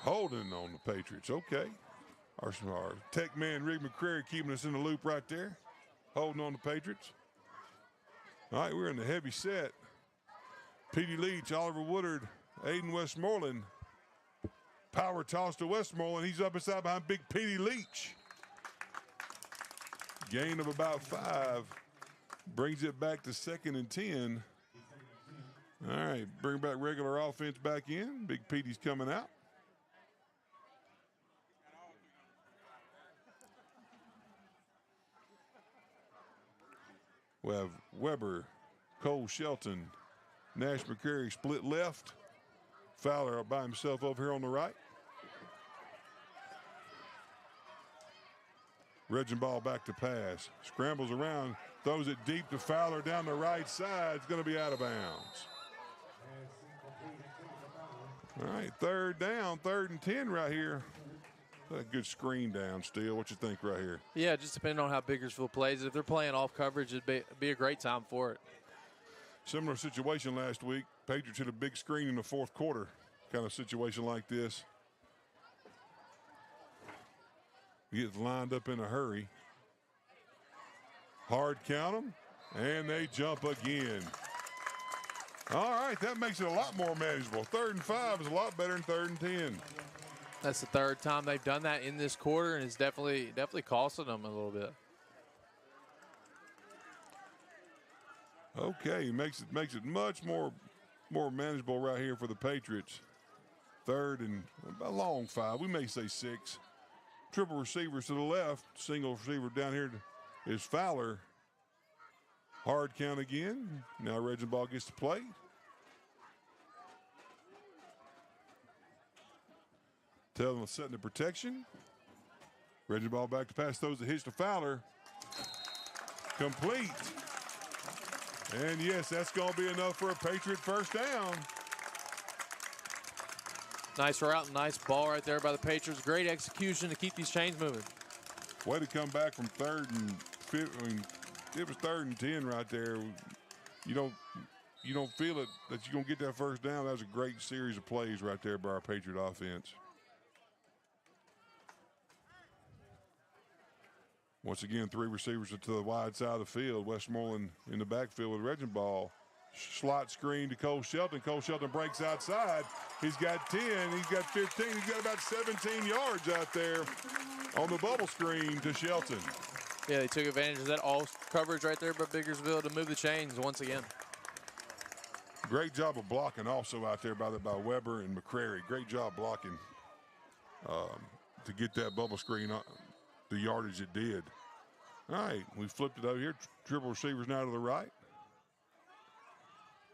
Holding on the Patriots, okay. Our tech man, Rick McCrary, keeping us in the loop right there. Holding on the Patriots. All right, we're in the heavy set. Petey Leach, Oliver Woodard, Aiden Westmoreland. Power toss to Westmoreland. He's up inside behind big Petey Leach. Gain of about 5. Brings it back to 2nd and 10. All right, bring back regular offense back in. Big Petey's coming out. We have Weber, Cole Shelton, Nash McCurry split left. Fowler by himself over here on the right. Reginald Ball back to pass. Scrambles around, throws it deep to Fowler down the right side. It's going to be out of bounds. All right, 3rd down, 3rd and 10 right here. A good screen down, Steele. What you think right here? Yeah, just depending on how Biggersville plays. If they're playing off coverage, it'd be a great time for it. Similar situation last week. Patriots hit a big screen in the 4th quarter. Kind of situation like this. Gets lined up in a hurry. Hard count them, and they jump again. All right, that makes it a lot more manageable. 3rd and 5 is a lot better than 3rd and 10. That's the 3rd time they've done that in this quarter, and it's definitely costing them a little bit. Okay, makes it much more manageable right here for the Patriots. 3rd and a long 5. We may say 6. Triple receivers to the left. Single receiver down here is Fowler. Hard count again. Now Reginald Ball gets to play. Tell them setting the protection. Reginald Ball back to pass, throws the hitch to Fowler. Complete. And yes, that's going to be enough for a Patriot 1st down. Nice route and nice ball right there by the Patriots. Great execution to keep these chains moving. Way to come back from 3rd and 5. I mean, it was 3rd and 10 right there. You don't feel it that you're going to get that 1st down. That was a great series of plays right there by our Patriot offense. Once again, 3 receivers to the wide side of the field. Westmoreland in the backfield with Reginald Ball. Slot screen to Cole Shelton. Cole Shelton breaks outside. He's got 10. He's got 15. He's got about 17 yards out there on the bubble screen to Shelton. Yeah, they took advantage of that all coverage right there by Biggersville to move the chains once again. Great job of blocking also out there by Weber and McCrary. Great job blocking to get that bubble screen the yardage it did. All right, we flipped it over here. Triple receivers now to the right.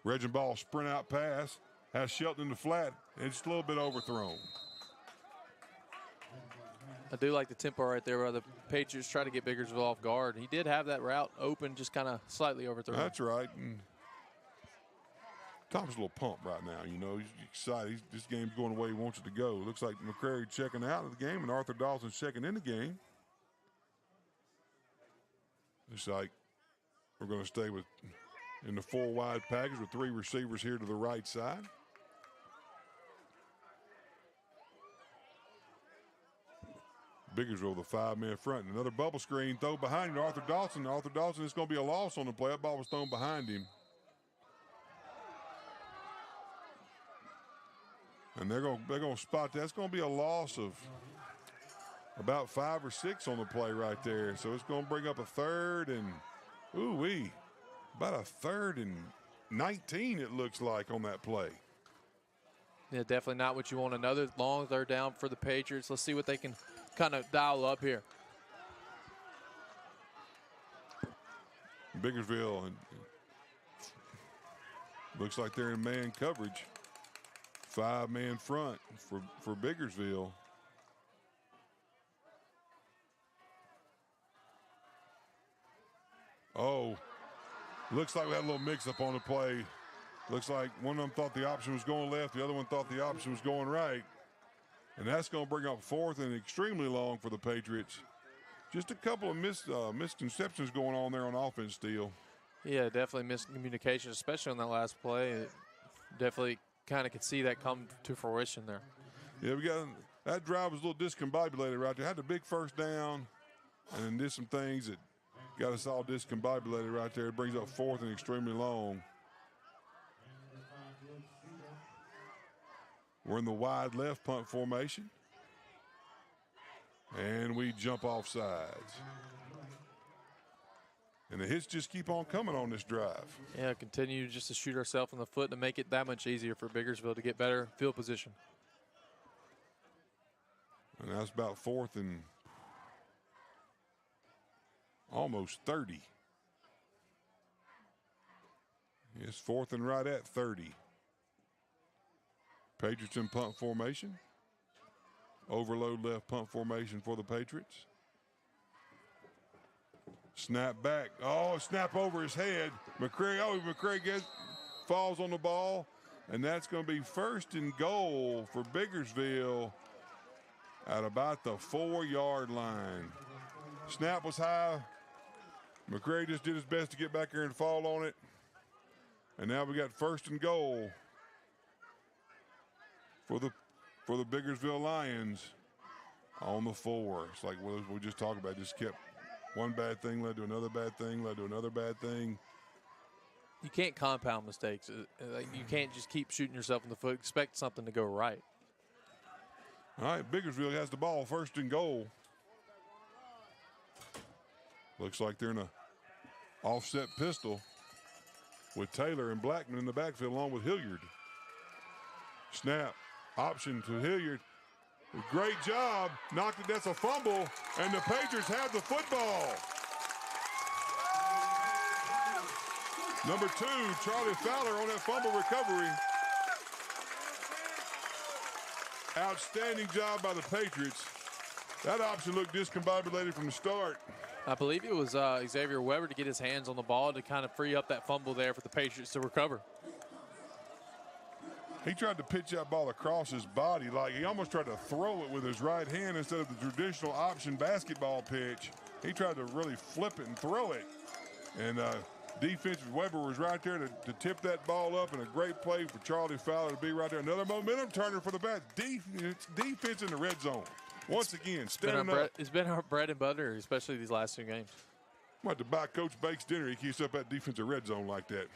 Reginball sprint out pass. Has Shelton in the flat. And it's a little bit overthrown. I do like the tempo right there where the Patriots try to get Biggersville off guard. He did have that route open, just kind of slightly overthrown. That's right. And Tom's a little pumped right now. You know, he's excited. This game's going the way he wants it to go. Looks like McCrary checking out of the game and Arthur Dawson's checking in the game. Looks like we're going to stay in the 4 wide package with 3 receivers here to the right side. Biggersville with a 5-man front. Another bubble screen throw behind him to Arthur Dawson. Arthur Dawson, it's going to be a loss on the play. That ball was thrown behind him. And they're going to spot that. It's going to be a loss of about 5 or 6 on the play right there. So it's going to bring up a 3rd and, ooh-wee, about a 3rd and 19 it looks like on that play. Yeah, definitely not what you want. Another long 3rd down for the Patriots. Let's see what they can kind of dial up here. Biggersville, and looks like they're in man coverage. 5-man front for Biggersville. Oh, looks like we had a little mix-up on the play. Looks like one of them thought the option was going left, the other one thought the option was going right. And that's going to bring up 4th and extremely long for the Patriots. Just a couple of misconceptions going on there on offense, Steele. Yeah, definitely miscommunication, especially on that last play. It definitely kind of could see that come to fruition there. Yeah, that drive was a little discombobulated right there. Had the big first down and then did some things that got us all discombobulated right there. It brings up 4th and extremely long. We're in the wide left punt formation. And we jump off sides. And the hits just keep on coming on this drive. Yeah, continue just to shoot ourselves in the foot to make it that much easier for Biggersville to get better field position. And that's about 4th and almost 30. It's 4th and right at 30. Patriots in punt formation. Overload left punt formation for the Patriots. Snap back. Oh, snap over his head. McCrary falls on the ball. And that's going to be 1st and goal for Biggersville at about the 4-yard line. Snap was high. McCrary just did his best to get back here and fall on it. And now we got 1st and goal for the Biggersville Lions on the 4. It's like we just talked about. Just kept one bad thing led to another bad thing, led to another bad thing. You can't compound mistakes. You can't just keep shooting yourself in the foot, expect something to go right. All right, Biggersville has the ball, 1st and goal. Looks like they're in a offset pistol with Taylor and Blackman in the backfield along with Hilliard. Snap, option to Hilliard. Great job, knocked it, that's a fumble, and the Patriots have the football. Number 2, Charlie Fowler on that fumble recovery. Outstanding job by the Patriots. That option looked discombobulated from the start. I believe it was Xavier Weber to get his hands on the ball to kind of free up that fumble there for the Patriots to recover. He tried to pitch that ball across his body, like he almost tried to throw it with his right hand instead of the traditional option basketball pitch. He tried to really flip it and throw it. And defensive Weber was right there to tip that ball up, and a great play for Charlie Fowler to be right there. Another momentum turner for the bat. Defense in the red zone. Once again, standing up. It's been our bread and butter, especially these last 2 games. I'm about to buy Coach Bake's dinner. He keeps up that defensive red zone like that.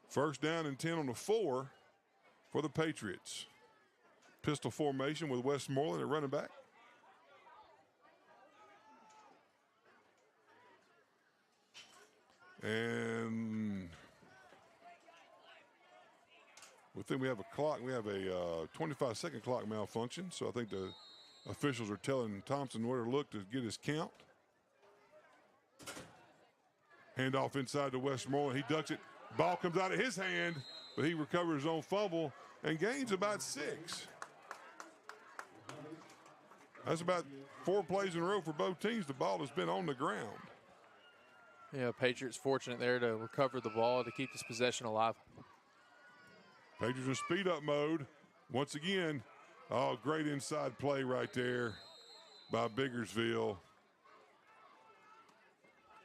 First down and 10 on the 4 for the Patriots. Pistol formation with Westmoreland at running back. And we think we have a clock. We have a 25-second clock malfunction. So I think the officials are telling Thompson where to look to get his count. Handoff inside to Westmoreland. He ducks it. Ball comes out of his hand, but he recovers his own fumble and gains about 6. That's about 4 plays in a row for both teams. The ball has been on the ground. Yeah, Patriots fortunate there to recover the ball to keep this possession alive. Patriots in speed up mode. Once again, oh, great inside play right there by Biggersville.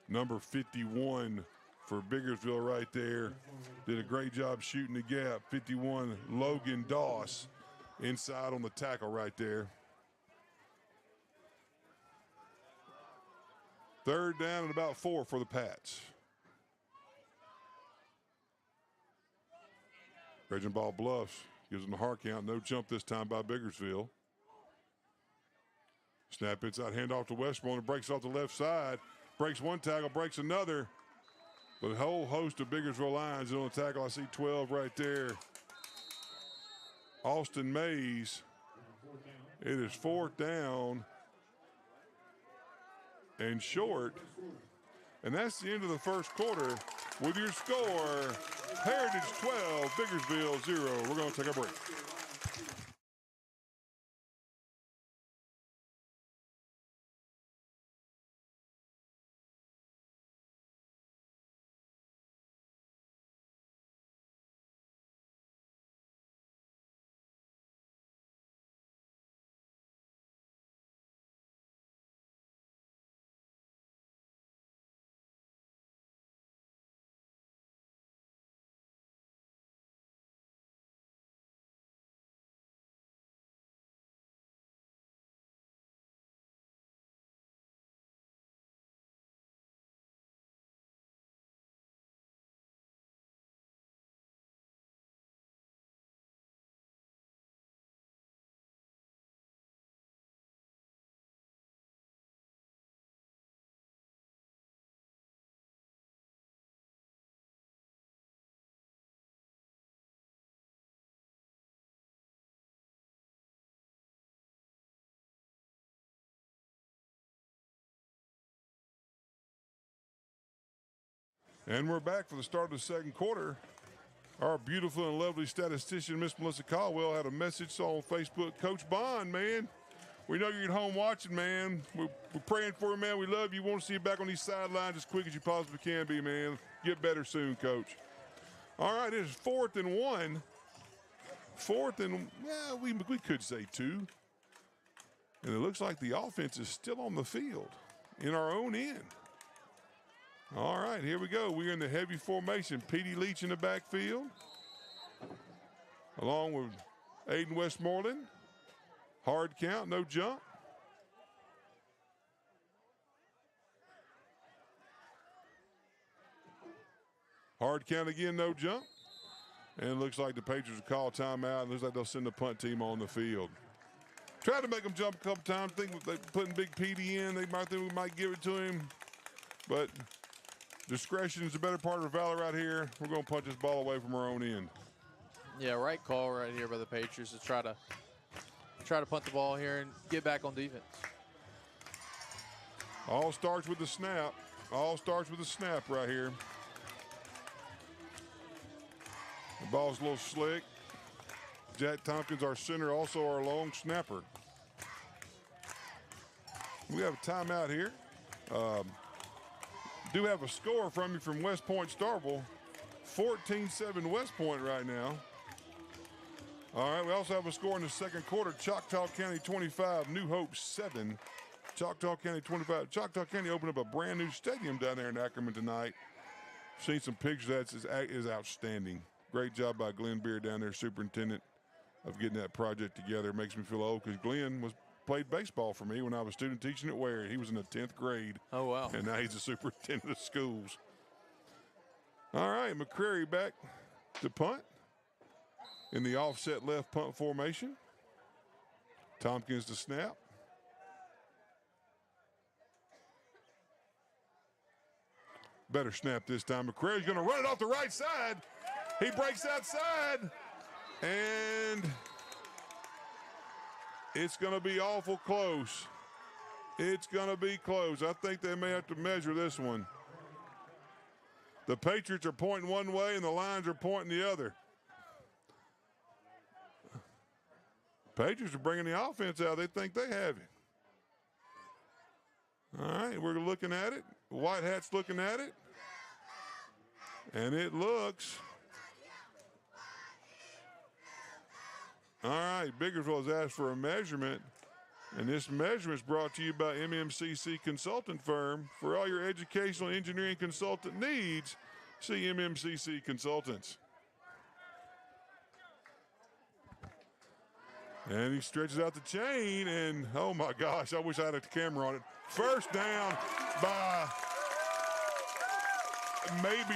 Number 51 for Biggersville right there. Did a great job shooting the gap. 51, Logan Doss, inside on the tackle right there. Third down and about 4 for the Pats. Raging Ball Bluffs gives them the hard count. No jump this time by Biggersville. Snap inside, handoff to Westmoreland. Breaks off the left side. Breaks one tackle, breaks another. But a whole host of Biggersville lines on the tackle. I see 12 right there. Austin MAIS. It is 4th down and short. And that's the end of the first quarter with your score, Heritage 12, Biggersville 0. We're going to take a break. And we're back for the start of the second quarter. Our beautiful and lovely statistician, Miss Melissa Caldwell, had a message on Facebook. Coach Bond, man, we know you're at home watching, man. We're praying for you, man. We love you. We want to see you back on these sidelines as quick as you possibly can be, man. Get better soon, Coach. All right, it's 4th and 1. 4th and, yeah, we could say 2. And it looks like the offense is still on the field in our own end. All right, here we go. We're in the heavy formation. Petey Leach in the backfield, along with Aiden Westmoreland. Hard count, no jump. Hard count again, no jump. And it looks like the Patriots will call timeout. It looks like they'll send the punt team on the field. Tried to make them jump a couple times. Think they're putting Big Petey in. They might think we might give it to him. But discretion is the better part of valor right here. We're going to punch this ball away from our own end. Yeah, right call right here by the Patriots to try to punt the ball here and get back on defense. All starts with the snap. All starts with the snap right here. The ball's a little slick. Jack Tompkins, our center, also our long snapper. We have a timeout here. Do have a score from you from West Point Starkville. 14-7 West Point right now. All right, we also have a score in the second quarter. Choctaw County 25, New Hope 7. Choctaw County 25. Choctaw County opened up a brand new stadium down there in Ackerman tonight. Seen some pictures. That is outstanding. Great job by Glenn Beer down there, superintendent, of getting that project together. Makes me feel old because Glenn played baseball for me when I was student teaching at Ware. He was in the 10th grade. Oh, wow. And now he's the superintendent of schools. All right, McCreary back to punt in the offset left punt formation. Tompkins to snap. Better snap this time. McCrary's going to run it off the right side. He breaks outside, and it's going to be awful close. It's going to be close. I think they may have to measure this one. The Patriots are pointing one way, and the Lions are pointing the other. Patriots are bringing the offense out. They think they have it. All right, we're looking at it. White Hat's looking at it. And it looks. All right, Biggersville has asked for a measurement. And this measurement is brought to you by MMCC Consultant Firm. For all your educational engineering consultant needs, see MMCC Consultants. And he stretches out the chain, and oh my gosh, I wish I had a camera on it. First down by maybe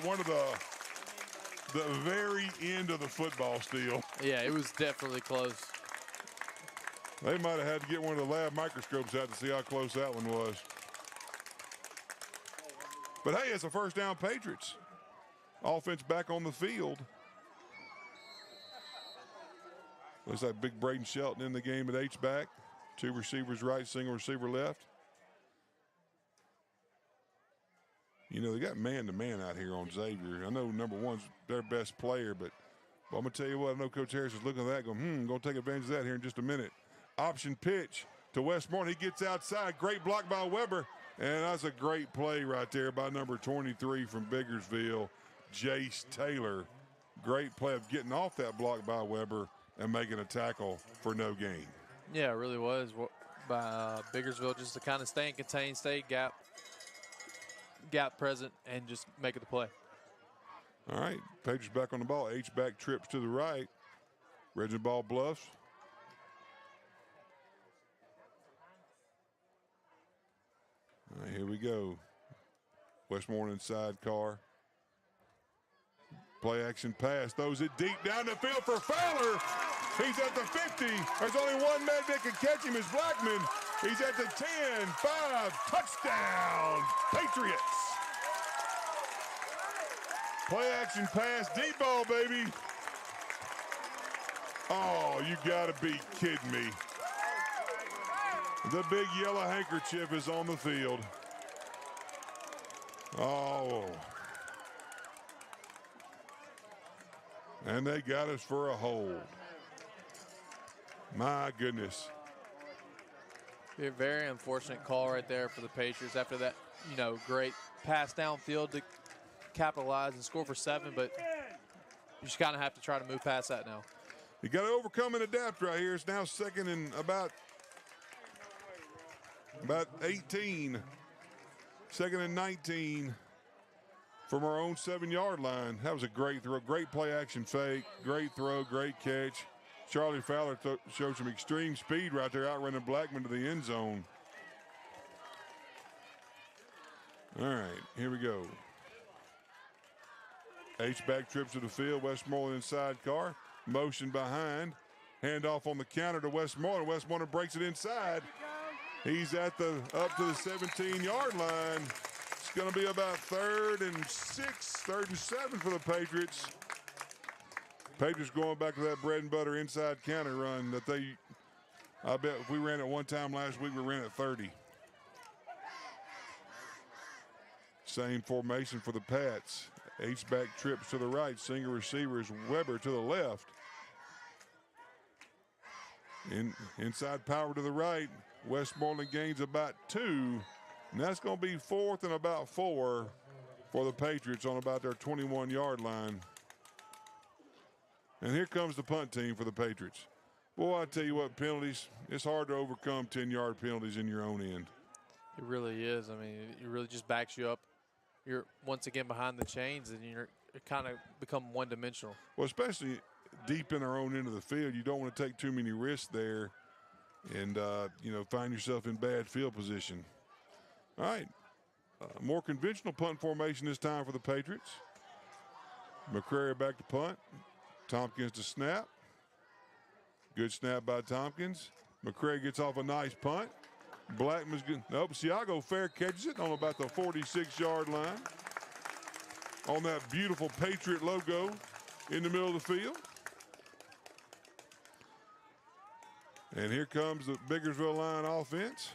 one of the very end of the football still. Yeah, it was definitely close. They might have had to get one of the lab microscopes out to see how close that one was. But hey, it's a first down Patriots. Offense back on the field. Looks like big Braden Shelton in the game at H-back. Two receivers right, single receiver left. You know, they got man-to-man out here on Xavier. I know number one's their best player, but I'm going to tell you what, I know Coach Harris is looking at that going, going to take advantage of that here in just a minute. Option pitch to Westmoreland. He gets outside. Great block by Weber. And that's a great play right there by number 23 from Biggersville, Jace Taylor. Great play of getting off that block by Weber and making a tackle for no gain. Yeah, it really was by Biggersville, just to kind of stay contained, stay gap present, and just make it the play. All right, Patriots back on the ball. H-back trips to the right. Regent Ball bluffs. All right, here we go. Westmoreland inside car. Play action pass. Throws it deep down the field for Fowler. He's at the 50. There's only one man that can catch him is Blackman. He's at the 10, 5, touchdown, Patriots. Play action pass, deep ball, baby. Oh, you gotta be kidding me. The big yellow handkerchief is on the field. Oh. And they got us for a hold. My goodness. A very unfortunate call right there for the Patriots after that, great pass downfield to capitalize and score for 7, but you just kind of have to try to move past that now. You got to overcome and adapt right here. It's now second and about 18. Second and 19 from our own 7-yard line. That was a great throw, great play action fake, great throw, great catch. Charlie Fowler showed some extreme speed right there, outrunning Blackman to the end zone. All right, here we go. H-back trips to the field. Westmoreland inside car. Motion behind. Handoff on the counter to Westmoreland. Westmoreland breaks it inside. He's at up to the 17-yard line. It's going to be about 3rd and 7 for the Patriots. Patriots going back to that bread and butter inside counter run that I bet if we ran it one time last week, we ran it 30. Same formation for the Pats. H-back trips to the right. Single receivers, Weber to the left. Inside power to the right. Westmoreland gains about 2. And that's going to be 4th and about 4 for the Patriots on about their 21-yard line. And here comes the punt team for the Patriots. Boy, I tell you what, penalties, it's hard to overcome 10-yard penalties in your own end. It really is. I mean, it really just backs you up. You're once again behind the chains, and you're kind of become one-dimensional. Well, especially deep in our own end of the field, you don't want to take too many risks there and, find yourself in bad field position. All right, more conventional punt formation this time for the Patriots. McCrary back to punt. Tompkins to snap. Good snap by Tompkins. McCrary gets off a nice punt. Blackman's good. Nope, Siago fair catches it on about the 46-yard line. On that beautiful Patriot logo in the middle of the field. And here comes the Biggersville line offense.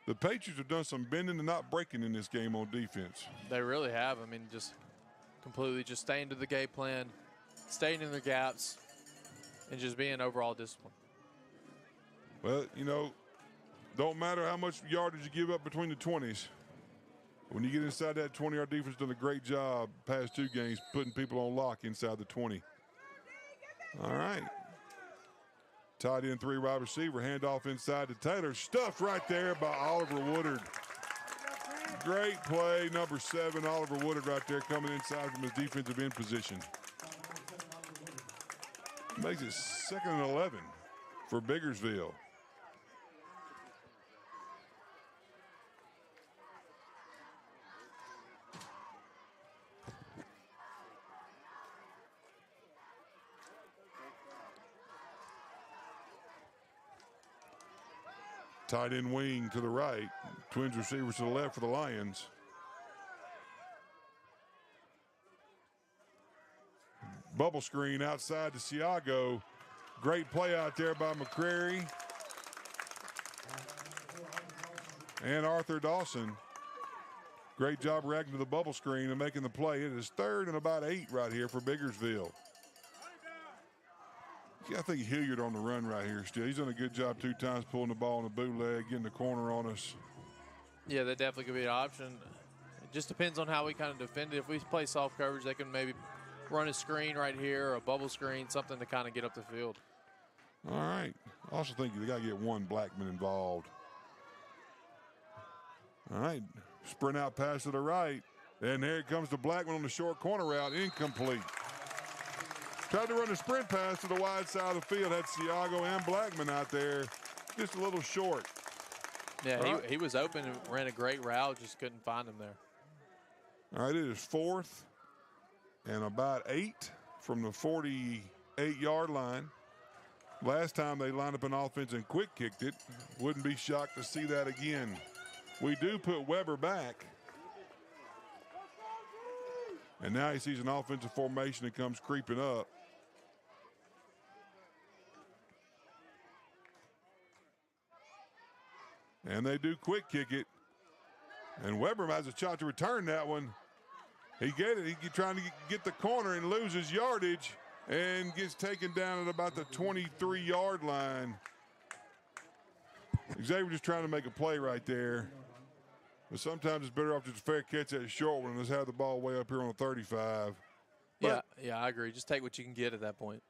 The Patriots have done some bending and not breaking in this game on defense. They really have. I mean, just completely just staying to the game plan, staying in their gaps, and just being overall disciplined. Well, you know, don't matter how much yardage you give up between the 20s. When you get inside that 20, our defense done a great job past 2 games putting people on lock inside the 20. All right. Tight end 3 wide receiver, handoff inside to Taylor. Stuffed right there by Oliver Woodard. Great play, number 7, Oliver Woodard right there coming inside from his defensive end position. Makes it 2nd and 11 for Biggersville. Tight end wing to the right. Twins receivers to the left for the Lions. Bubble screen outside to Siago. Great play out there by McCrary. And Arthur Dawson. Great job reacting to the bubble screen and making the play. It is 3rd and about 8 right here for Biggersville. Yeah, I think Hilliard on the run right here still. He's done a good job 2 times pulling the ball in the bootleg, getting the corner on us. Yeah, that definitely could be an option. It just depends on how we kind of defend it. If we play soft coverage, they can maybe run a screen right here or a bubble screen, something to kind of get up the field. All right. I also think they got to get one Blackman involved. All right. Sprint out pass to the right. And there it comes to Blackman on the short corner route. Incomplete. Tried to run a sprint pass to the wide side of the field. Had Siago and Blackman out there. Just a little short. Yeah, he was open and ran a great route. Just couldn't find him there. All right, it is 4th and about 8 from the 48-yard line. Last time they lined up an offense and quick kicked it. Wouldn't be shocked to see that again. We do put Weber back. And now he sees an offensive formation that comes creeping up. And they do quick kick it. And Weber has a shot to return that one. He get it. He's trying to get the corner and loses yardage and gets taken down at about the 23-yard line. Xavier just trying to make a play right there. But sometimes it's better off just a fair catch that short one and just have the ball way up here on the 35. Yeah, I agree. Just take what you can get at that point.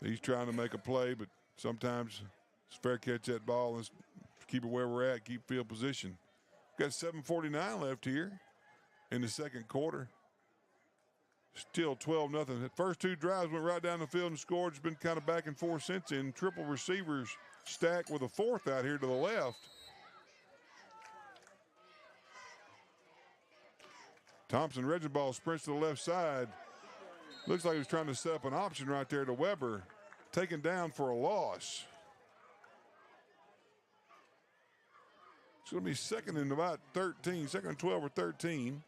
He's trying to make a play, but sometimes it's fair catch that ball and keep it where we're at, keep field position. Got 7:49 left here in the 2nd quarter. Still 12-0. The first 2 drives went right down the field and scored. It's been kind of back and forth since then. Triple receivers stacked with a 4th out here to the left. Thompson Reginball sprints to the left side. Looks like he was trying to set up an option right there to Weber. Taken down for a loss. It's going to be 2nd and about 13, 2nd and 12 or 13.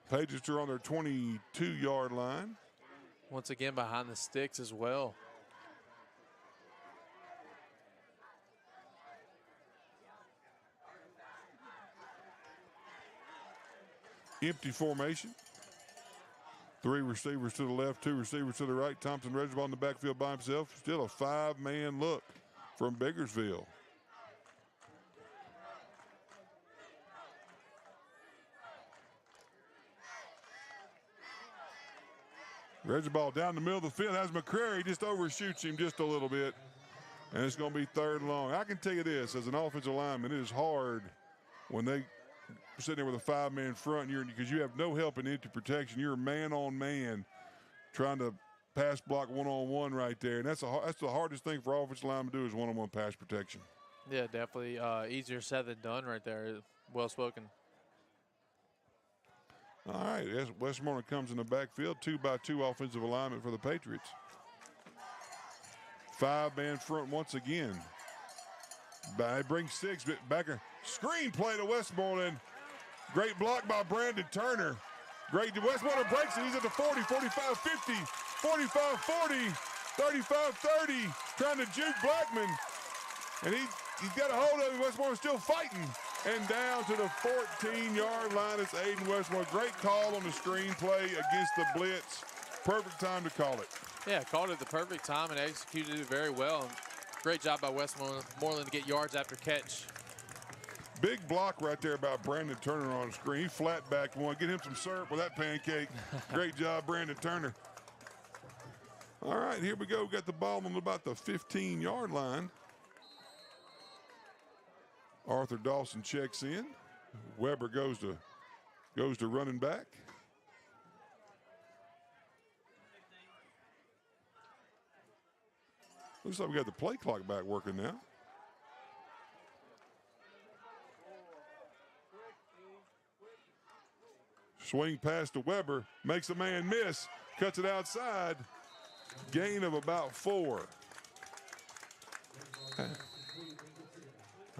Patriots are on their 22-yard line. Once again, behind the sticks as well. Empty formation. 3 receivers to the left, 2 receivers to the right. Thompson Reginball in the backfield by himself. Still a 5-man look from Biggersville. Reginball down the middle of the field has McCrary, just overshoots him just a little bit. And it's going to be 3rd and long. I can tell you this, as an offensive lineman, it is hard when they sitting there with a 5-man front because you have no help in empty protection. You're man on man trying to pass block one-on-one right there. And that's the hardest thing for offensive linemen to do is one-on-one pass protection. Yeah, definitely easier said than done right there. Well spoken. All right, Westmoreland comes in the backfield, 2-by-2 offensive alignment for the Patriots. 5-man front once again. Brings 6, but backer. Screen play to Westmoreland. Great block by Brandon Turner. Great. Westmoreland breaks it. He's at the 40, 45, 50, 45, 40, 35, 30. Trying to juke Blackman. And he's got a hold of him. Westmoreland still fighting. And down to the 14-yard line. It's Aiden Westmoreland. Great call on the screen play against the blitz. Perfect time to call it. Yeah, called it the perfect time and executed it very well. And great job by Westmoreland to get yards after catch. Big block right there by Brandon Turner on the screen. He flat back one. Get him some syrup with that pancake. Great job, Brandon Turner. All right, here we go. We got the ball on about the 15-yard line. Arthur Dawson checks in. Weber goes to running back. Looks like we got the play clock back working now. Swing pass to Weber, makes a man miss, cuts it outside. Gain of about 4.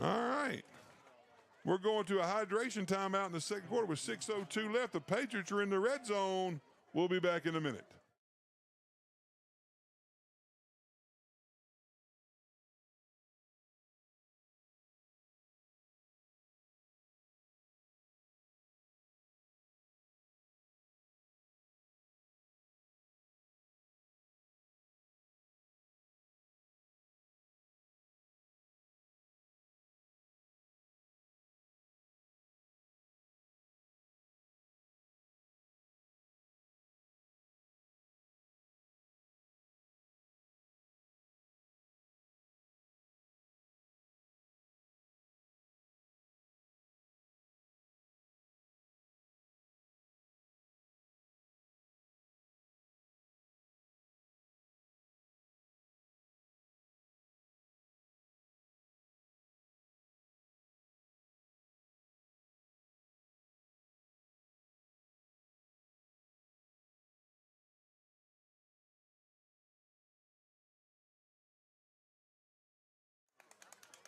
All right. We're going to a hydration timeout in the second quarter with 6:02 left. The Patriots are in the red zone. We'll be back in a minute.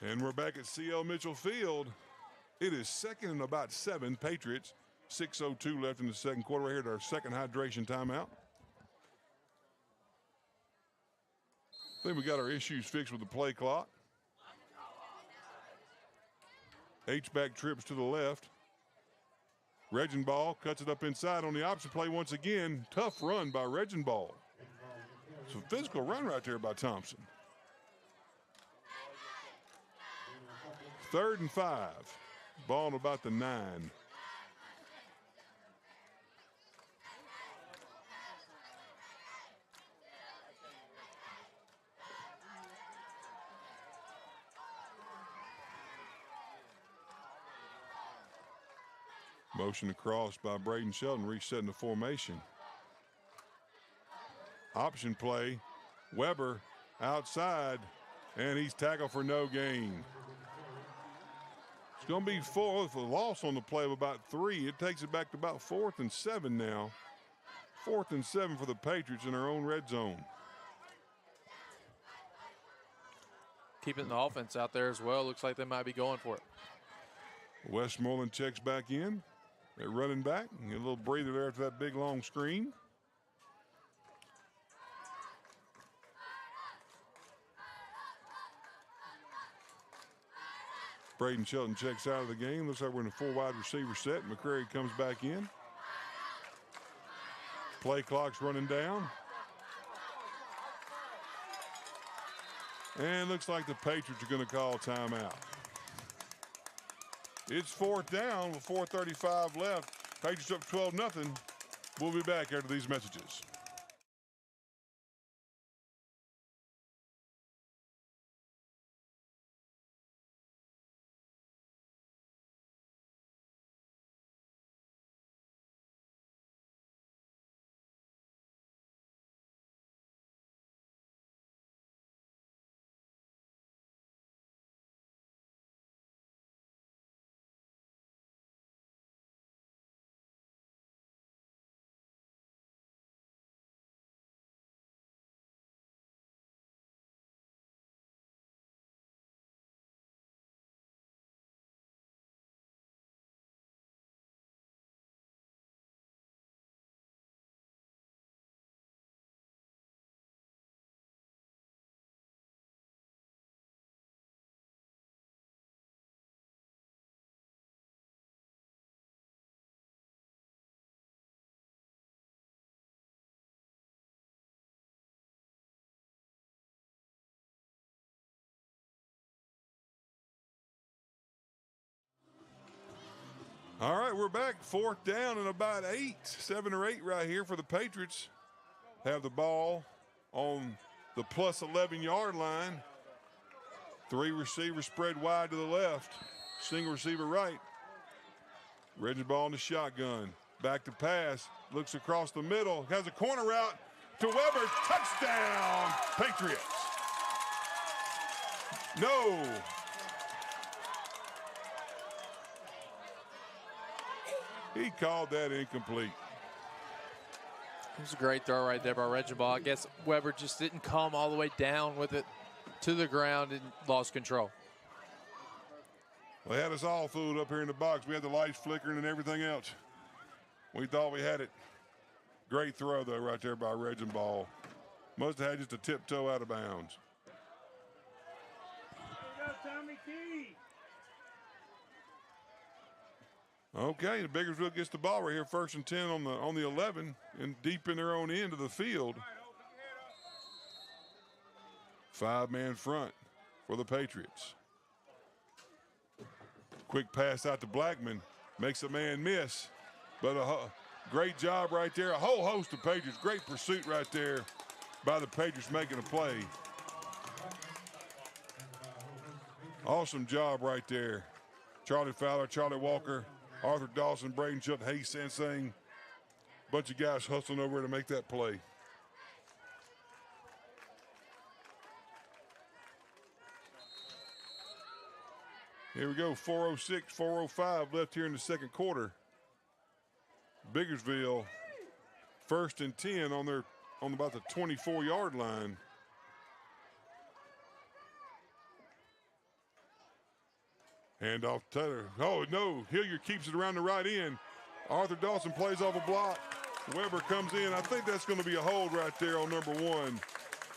And we're back at CL Mitchell Field. It is second and about 7, Patriots. 6:02 left in the second quarter. We're here at our second hydration timeout. I think we got our issues fixed with the play clock. H-back trips to the left. Regenball cuts it up inside on the option play once again. Tough run by Regenball. It's a physical run right there by Thompson. 3rd and 5. Ball on about the 9. Motion across by Braden Shelton, resetting the formation. Option play. Weber outside, and he's tackled for no gain. It's going to be 4 with a loss on the play of about 3. It takes it back to about 4th and 7 now. 4th and 7 for the Patriots in their own red zone. Keeping the offense out there as well. Looks like they might be going for it. Westmoreland checks back in. They're running back. Get a little breather there after that big long screen. Braden Shelton checks out of the game. Looks like we're in a full wide receiver set. McCrary comes back in. Play clock's running down. And looks like the Patriots are going to call timeout. It's 4th down with 4:35 left. Patriots up 12-0. We'll be back after these messages. All right, we're back. 4th down and about 8, 7 or 8 right here for the Patriots. Have the ball on the plus 11-yard line. 3 receivers spread wide to the left. Single receiver right. Reggie ball in the shotgun. Back to pass. Looks across the middle. Has a corner route to Weber. Touchdown, Patriots. No. He called that incomplete. It was a great throw right there by Reggie Ball. I guess Weber just didn't come all the way down with it to the ground and lost control. Well, they had us all fooled up here in the box. We had the lights flickering and everything else. We thought we had it. Great throw, though, right there by Reggie Ball. Must have had just a tiptoe out of bounds. Okay, the Biggersville gets the ball right here, 1st and 10 on the 11, and deep in their own end of the field. 5-man front for the Patriots. Quick pass out to Blackman, makes a man miss, but a great job right there. A whole host of Patriots, great pursuit right there by the Patriots making a play. Awesome job right there. Charlie Fowler, Charlie Walker, Arthur Dawson, Braden Schutt, Hayes Sansing. Bunch of guys hustling over to make that play. Here we go, 4:06, 4:05 left here in the 2nd quarter. Biggersville, 1st and 10 on about the 24-yard line. Handoff to Taylor. Oh, no. Hilliard keeps it around the right end. Arthur Dawson plays off a block. Weber comes in. I think that's going to be a hold right there on number 1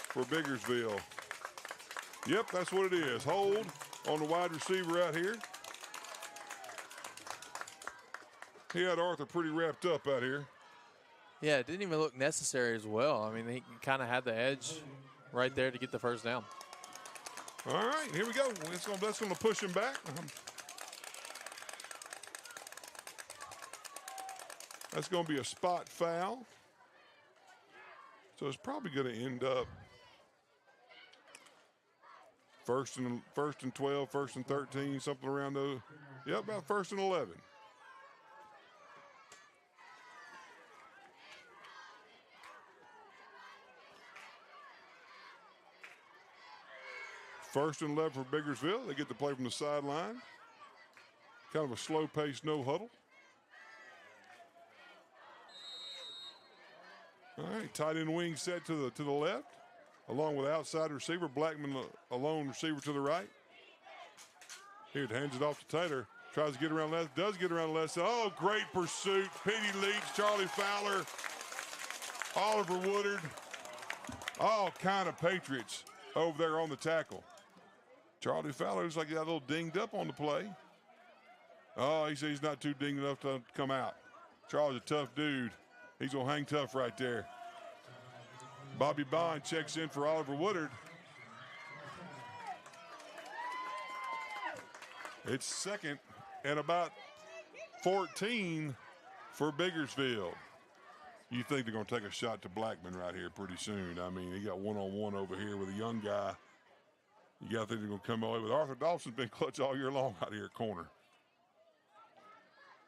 for Biggersville. Yep, that's what it is. Hold on the wide receiver out here. He had Arthur pretty wrapped up out here. Yeah, it didn't even look necessary as well. I mean, he kind of had the edge right there to get the 1st down. All right, here we go. That's going to push him back. That's going to be a spot foul. So it's probably going to end up first and 12, 1st and 13, something around those. Yep, about 1st and 11. First and 11 for Biggersville. They get to play from the sideline. Kind of a slow pace, no huddle. All right, tight end wing set to the left, along with outside receiver. Blackman alone receiver to the right. Here, hands it off to Taylor. Tries to get around left, does get around the left side. Oh, great pursuit. Petey Leach, Charlie Fowler, Oliver Woodard. All kind of Patriots over there on the tackle. Charlie Fowler looks like he got a little dinged up on the play. Oh, he said he's not too dinged enough to come out. Charlie's a tough dude. He's going to hang tough right there. Bobby Bond checks in for Oliver Woodard. It's 2nd and about 14 for Biggersville. You think they're going to take a shot to Blackman right here pretty soon. I mean, he got one-on-one over here with a young guy. You got to think they're going to come away with Arthur Dawson's been clutch all year long out here corner.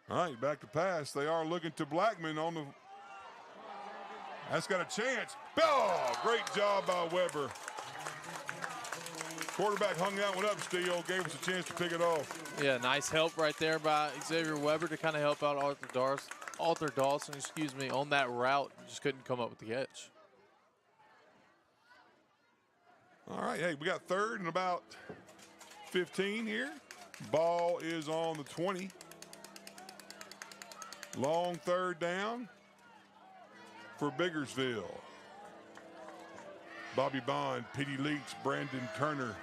All right, back to pass. They are looking to Blackman on the. That's got a chance. Oh, great job by Weber. Quarterback hung that one up, Steele. Gave us a chance to pick it off. Yeah, nice help right there by Xavier Weber to kind of help out Arthur Dawson, on that route. Just couldn't come up with the catch. All right, hey, we got 3rd and about 15 here. Ball is on the 20. Long 3rd down for Biggersville. Bobby Bond, Petey Leach, Brandon Turner,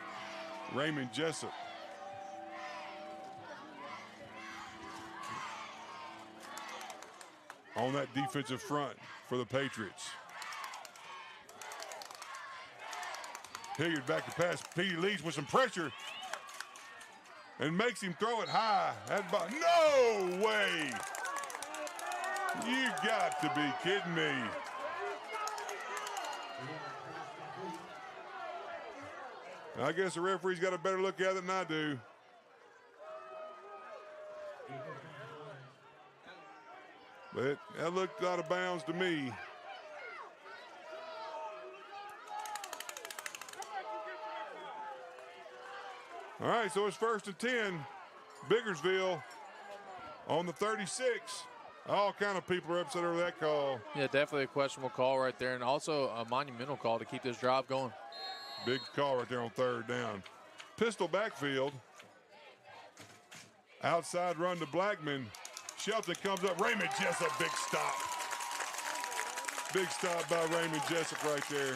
Raymond Jessup. On that defensive front for the Patriots. Hilliard back to pass. Petey Leach with some pressure. and makes him throw it high. No way! You got to be kidding me. I guess the referee's got a better look at it than I do. But that looked out of bounds to me. All right, so it's 1st and 10. Biggersville on the 36. All kind of people are upset over that call. Yeah, definitely a questionable call right there, and also a monumental call to keep this drive going. Big call right there on 3rd down. Pistol backfield. Outside run to Blackman. Shelton comes up. Raymond Jessup, big stop. Big stop by Raymond Jessup right there.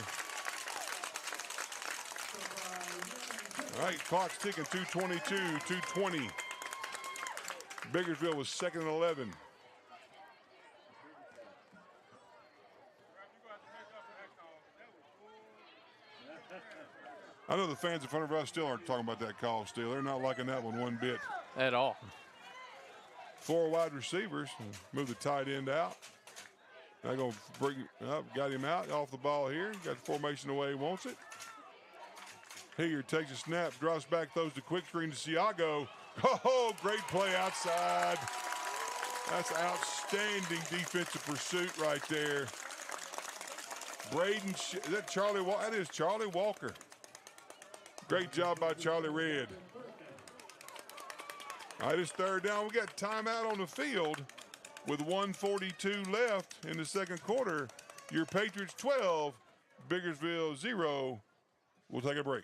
All right, clock's ticking, 2:22, 2:20. Biggersville was 2nd and 11. I know the fans in front of us still aren't talking about that call still. They're not liking that one bit. At all. 4 wide receivers. Move the tight end out. They're going to bring up, got him out off the ball here. Got the formation the way he wants it. Hilliard takes a snap, drops back, throws the quick screen to Siago. Oh, great play outside. That's outstanding defensive pursuit right there. Braden, is that Charlie? That is Charlie Walker. Great job by Charlie Red. All right, it's 3rd down. We got timeout on the field with 1:42 left in the 2nd quarter. Your Patriots 12, Biggersville 0. We'll take a break.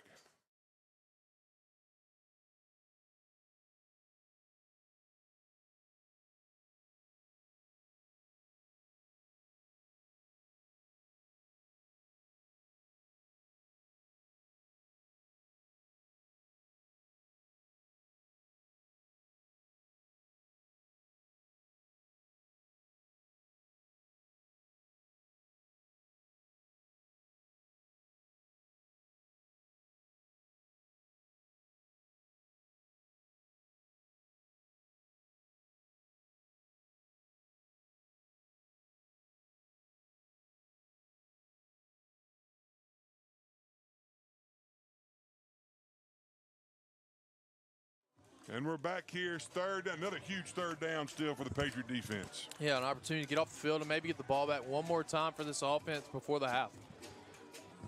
And we're back here. It's 3rd down. Another huge 3rd down still for the Patriot defense. Yeah, an opportunity to get off the field and maybe get the ball back one more time for this offense before the half.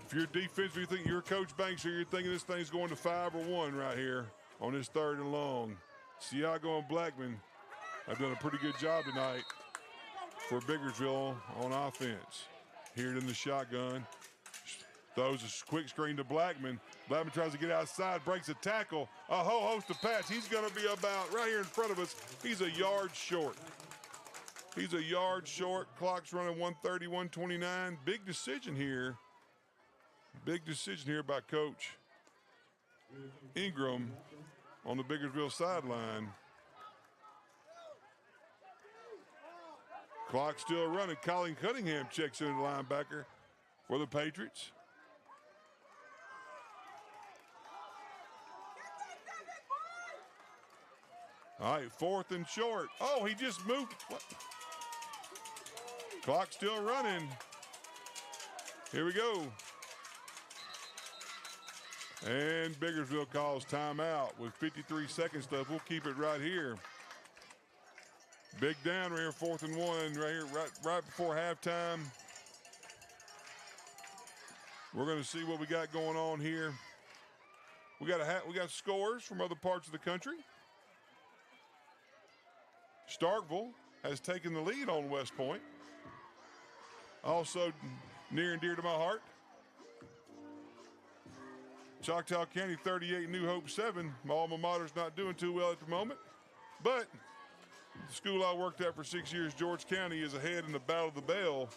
If you're defensive, you think you're Coach Banks, or you're thinking this thing's going to 5 or 1 right here on this 3rd and long. Siago and Blackman have done a pretty good job tonight for Biggersville on offense. Here in the shotgun. Throws a quick screen to Blackman. Blackman tries to get outside, breaks a tackle. A whole host of pass. He's going to be about right here in front of us. He's a yard short. He's a yard short. Clock's running 1:30, 1:29. Big decision here. Big decision here by Coach Ingram on the Biggersville sideline. Clock still running. Colin Cunningham checks in the linebacker for the Patriots. All right, 4th and short. Oh, he just moved. What? Clock still running. Here we go. And Biggersville calls timeout with 53 seconds left. We'll keep it right here. Big down right here, 4th and 1, right here, right before halftime. We're going to see what we got going on here. We got scores from other parts of the country. Starkville has taken the lead on West Point. Also near and dear to my heart. Choctaw County 38, New Hope 7. My alma mater's not doing too well at the moment. But the school I worked at for 6 years, George County, is ahead in the Battle of the Bell.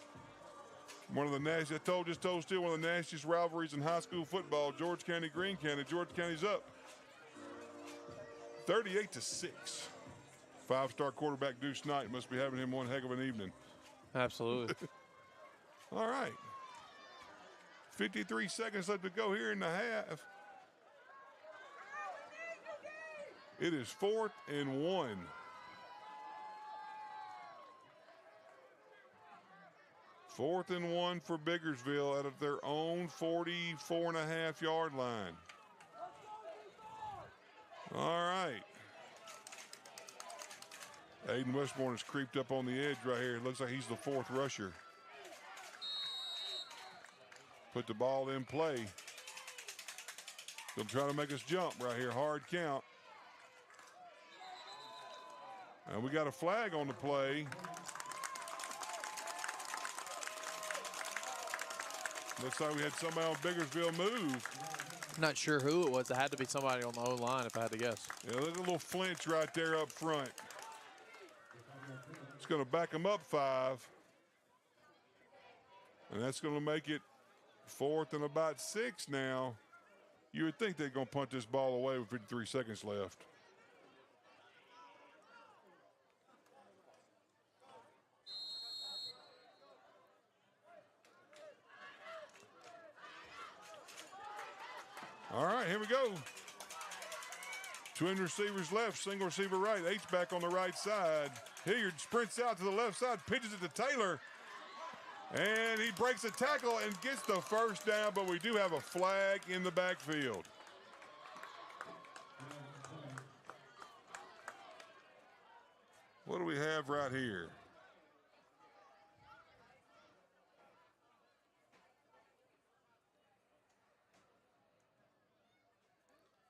One of the nastiest, one of the nastiest rivalries in high school football. George County, Greene County. George County's up 38-6. 5-star quarterback Deuce Knight must be having him one heck of an evening. Absolutely. All right. 53 seconds left to go here in the half. It is 4th and 1. Fourth and 1 for Biggersville out of their own 44.5-yard line. All right. Aiden Westmore has creeped up on the edge right here. It looks like he's the 4th rusher. Put the ball in play. They'll try to make us jump right here. Hard count. And we got a flag on the play. Looks like we had somebody on Biggersville move. Not sure who it was. It had to be somebody on the O-line if I had to guess. Yeah, there's a little flinch right there up front. It's going to back them up 5. And that's going to make it 4th and about 6 now. You would think they're going to punt this ball away with 53 seconds left. All right, here we go. Twin receivers left, single receiver right. H-back on the right side. Hilliard sprints out to the left side, pitches it to Taylor. And he breaks a tackle and gets the first down, but we do have a flag in the backfield. What do we have right here?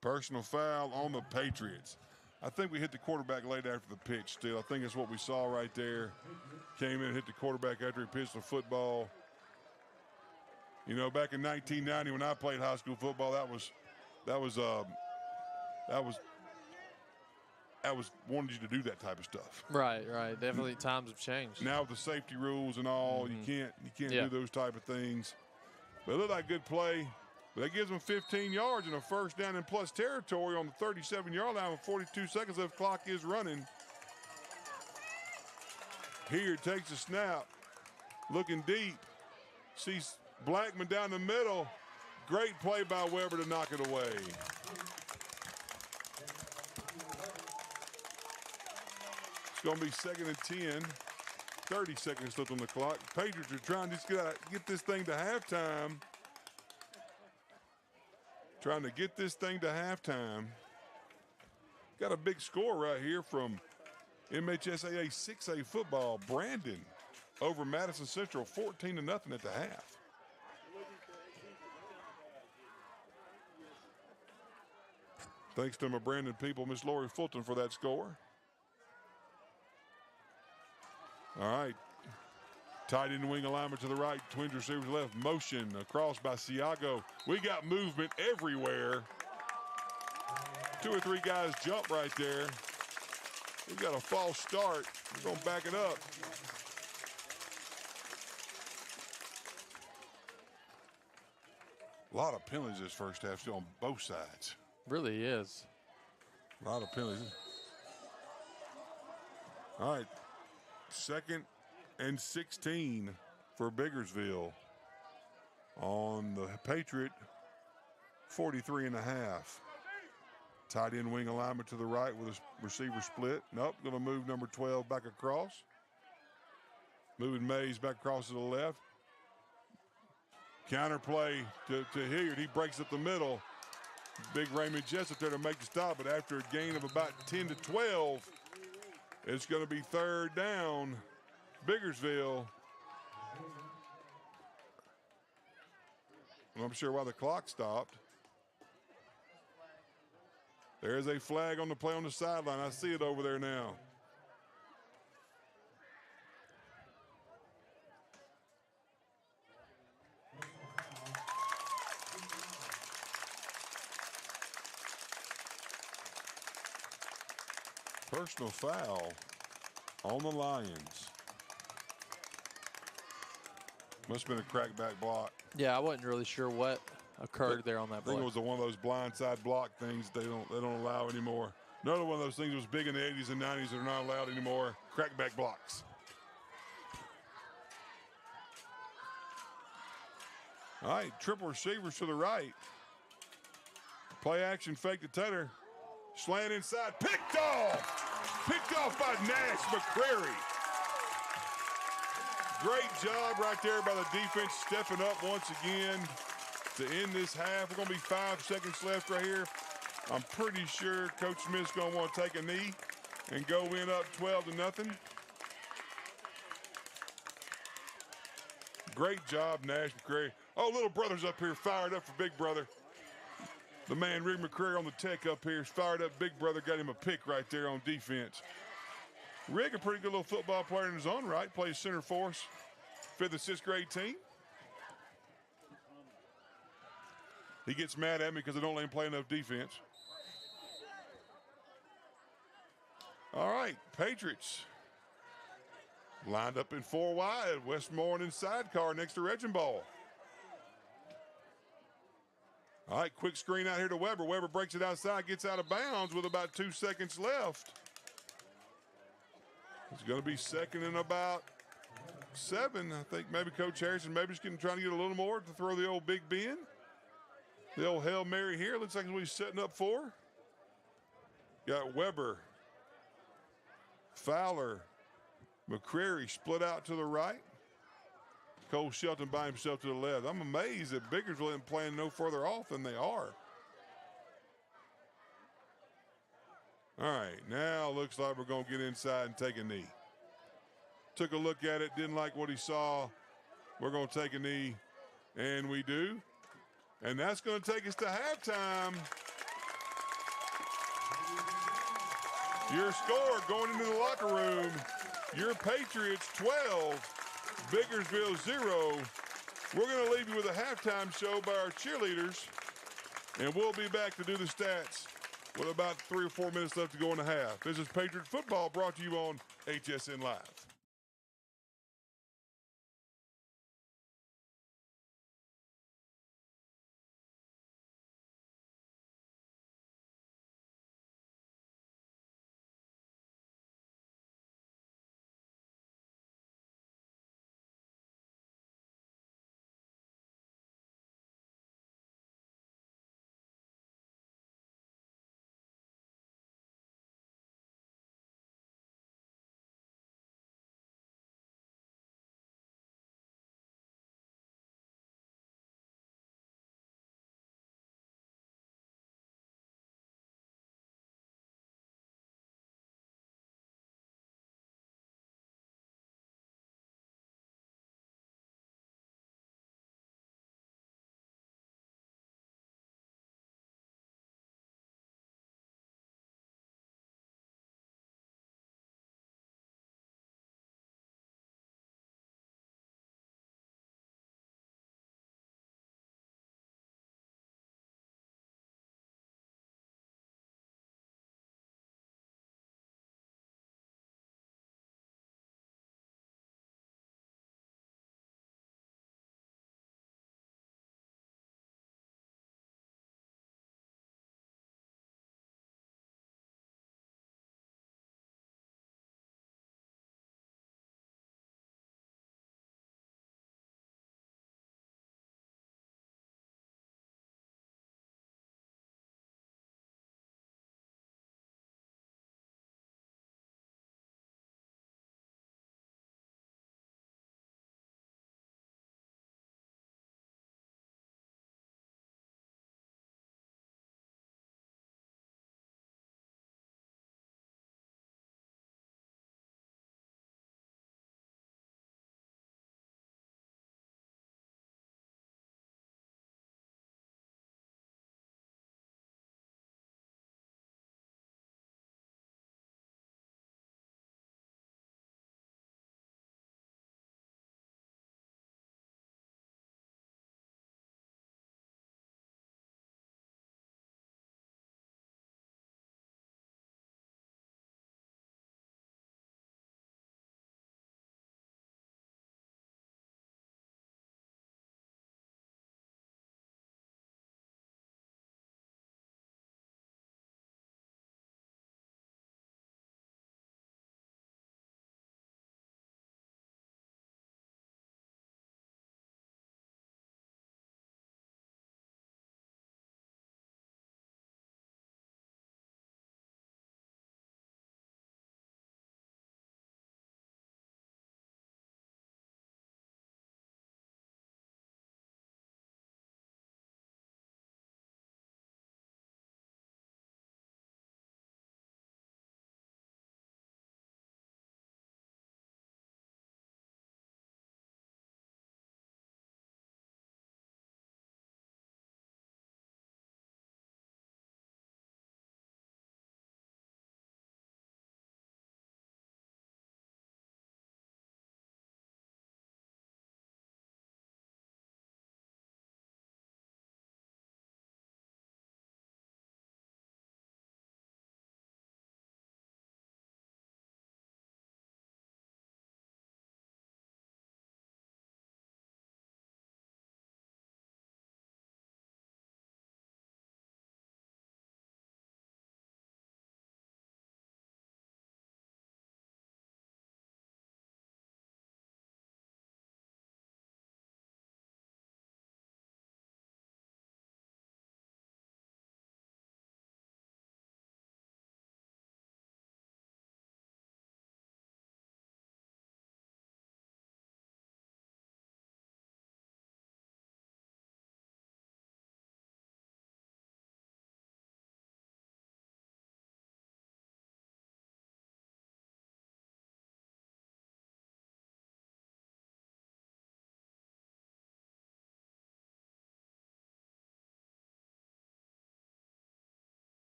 Personal foul on the Patriots. I think we hit the quarterback late after the pitch still. I think that's what we saw right there. Came in and hit the quarterback after he pitched the football. You know, back in 1990 when I played high school football, that was wanted you to do that type of stuff. Right. Definitely times have changed. Now with the safety rules and all, you can't do those type of things. But it looked like a good play. But that gives them 15 yards and a first down in plus territory on the 37-yard line with 42 seconds left. Clock is running. Here takes a snap, looking deep. Sees Blackman down the middle. Great play by Weber to knock it away. It's going to be 2nd and 10. 30 seconds left on the clock. Patriots are trying to just get this thing to halftime. Trying to get this thing to halftime. Got a big score right here from MHSAA 6A football. Brandon over Madison Central, 14-0 at the half. Thanks to my Brandon people, Miss Lori Fulton for that score. All right. Tight end wing alignment to the right, Twins receivers left, motion across by Siago. We got movement everywhere. 2 or 3 guys jump right there. We got a false start. We're going to back it up. A lot of penalties this first half still on both sides. Really is. A lot of penalties. All right. 2nd and 16 for Biggersville on the Patriot 43.5. Tight end wing alignment to the right with a receiver split. Nope, going to move number 12 back across. Moving MAIS back across to the left. Counter play to Hilliard. He breaks up the middle. Big Raymond Jessup there to make the stop, but after a gain of about 10 to 12, it's going to be 3rd down. Biggersville. I'm not sure why the clock stopped. There is a flag on the play on the sideline. I see it over there now. Personal foul on the Lions. Must have been a crackback block. Yeah, I wasn't really sure what occurred there on that play. I think it was one of those blindside block things they don't allow anymore. Another one of those things that was big in the 80s and 90s that are not allowed anymore. Crackback blocks. All right, triple receivers to the right. Play action fake to Taylor. Slant inside, picked off. Picked off by Nash McCrary. Great job right there by the defense, stepping up once again to end this half. We're going to be 5 seconds left right here. I'm pretty sure Coach Smith's going to want to take a knee and go in up 12-0. Great job, Nash McCrary. Oh, little brother's up here fired up for big brother. The man, Rick McCrary, on the tech up here is fired up. Big brother got him a pick right there on defense. Rick, a pretty good little football player in his own right, plays center for us, 5th and 6th grade team. He gets mad at me because I don't let him play enough defense. All right, Patriots lined up in 4 wide. Westmoreland in sidecar next to Reginball. All right, quick screen out here to Weber. Weber breaks it outside, gets out of bounds with about 2 seconds left. It's going to be second and about 7. I think maybe Coach Harrison maybe just trying to get a little more to throw the old Big Ben. The old Hail Mary here. Looks like what he's setting up for. Got Weber, Fowler, McCrary split out to the right. Cole Shelton by himself to the left. I'm amazed that Biggersville isn't playing no further off than they are. All right, now looks like we're going to get inside and take a knee. Took a look at it, didn't like what he saw. We're going to take a knee, and we do. And that's going to take us to halftime. Your score going into the locker room, your Patriots 12, Biggersville 0. We're going to leave you with a halftime show by our cheerleaders, and we'll be back to do the stats with about 3 or 4 minutes left to go in the half. This is Patriot Football brought to you on HSN Live.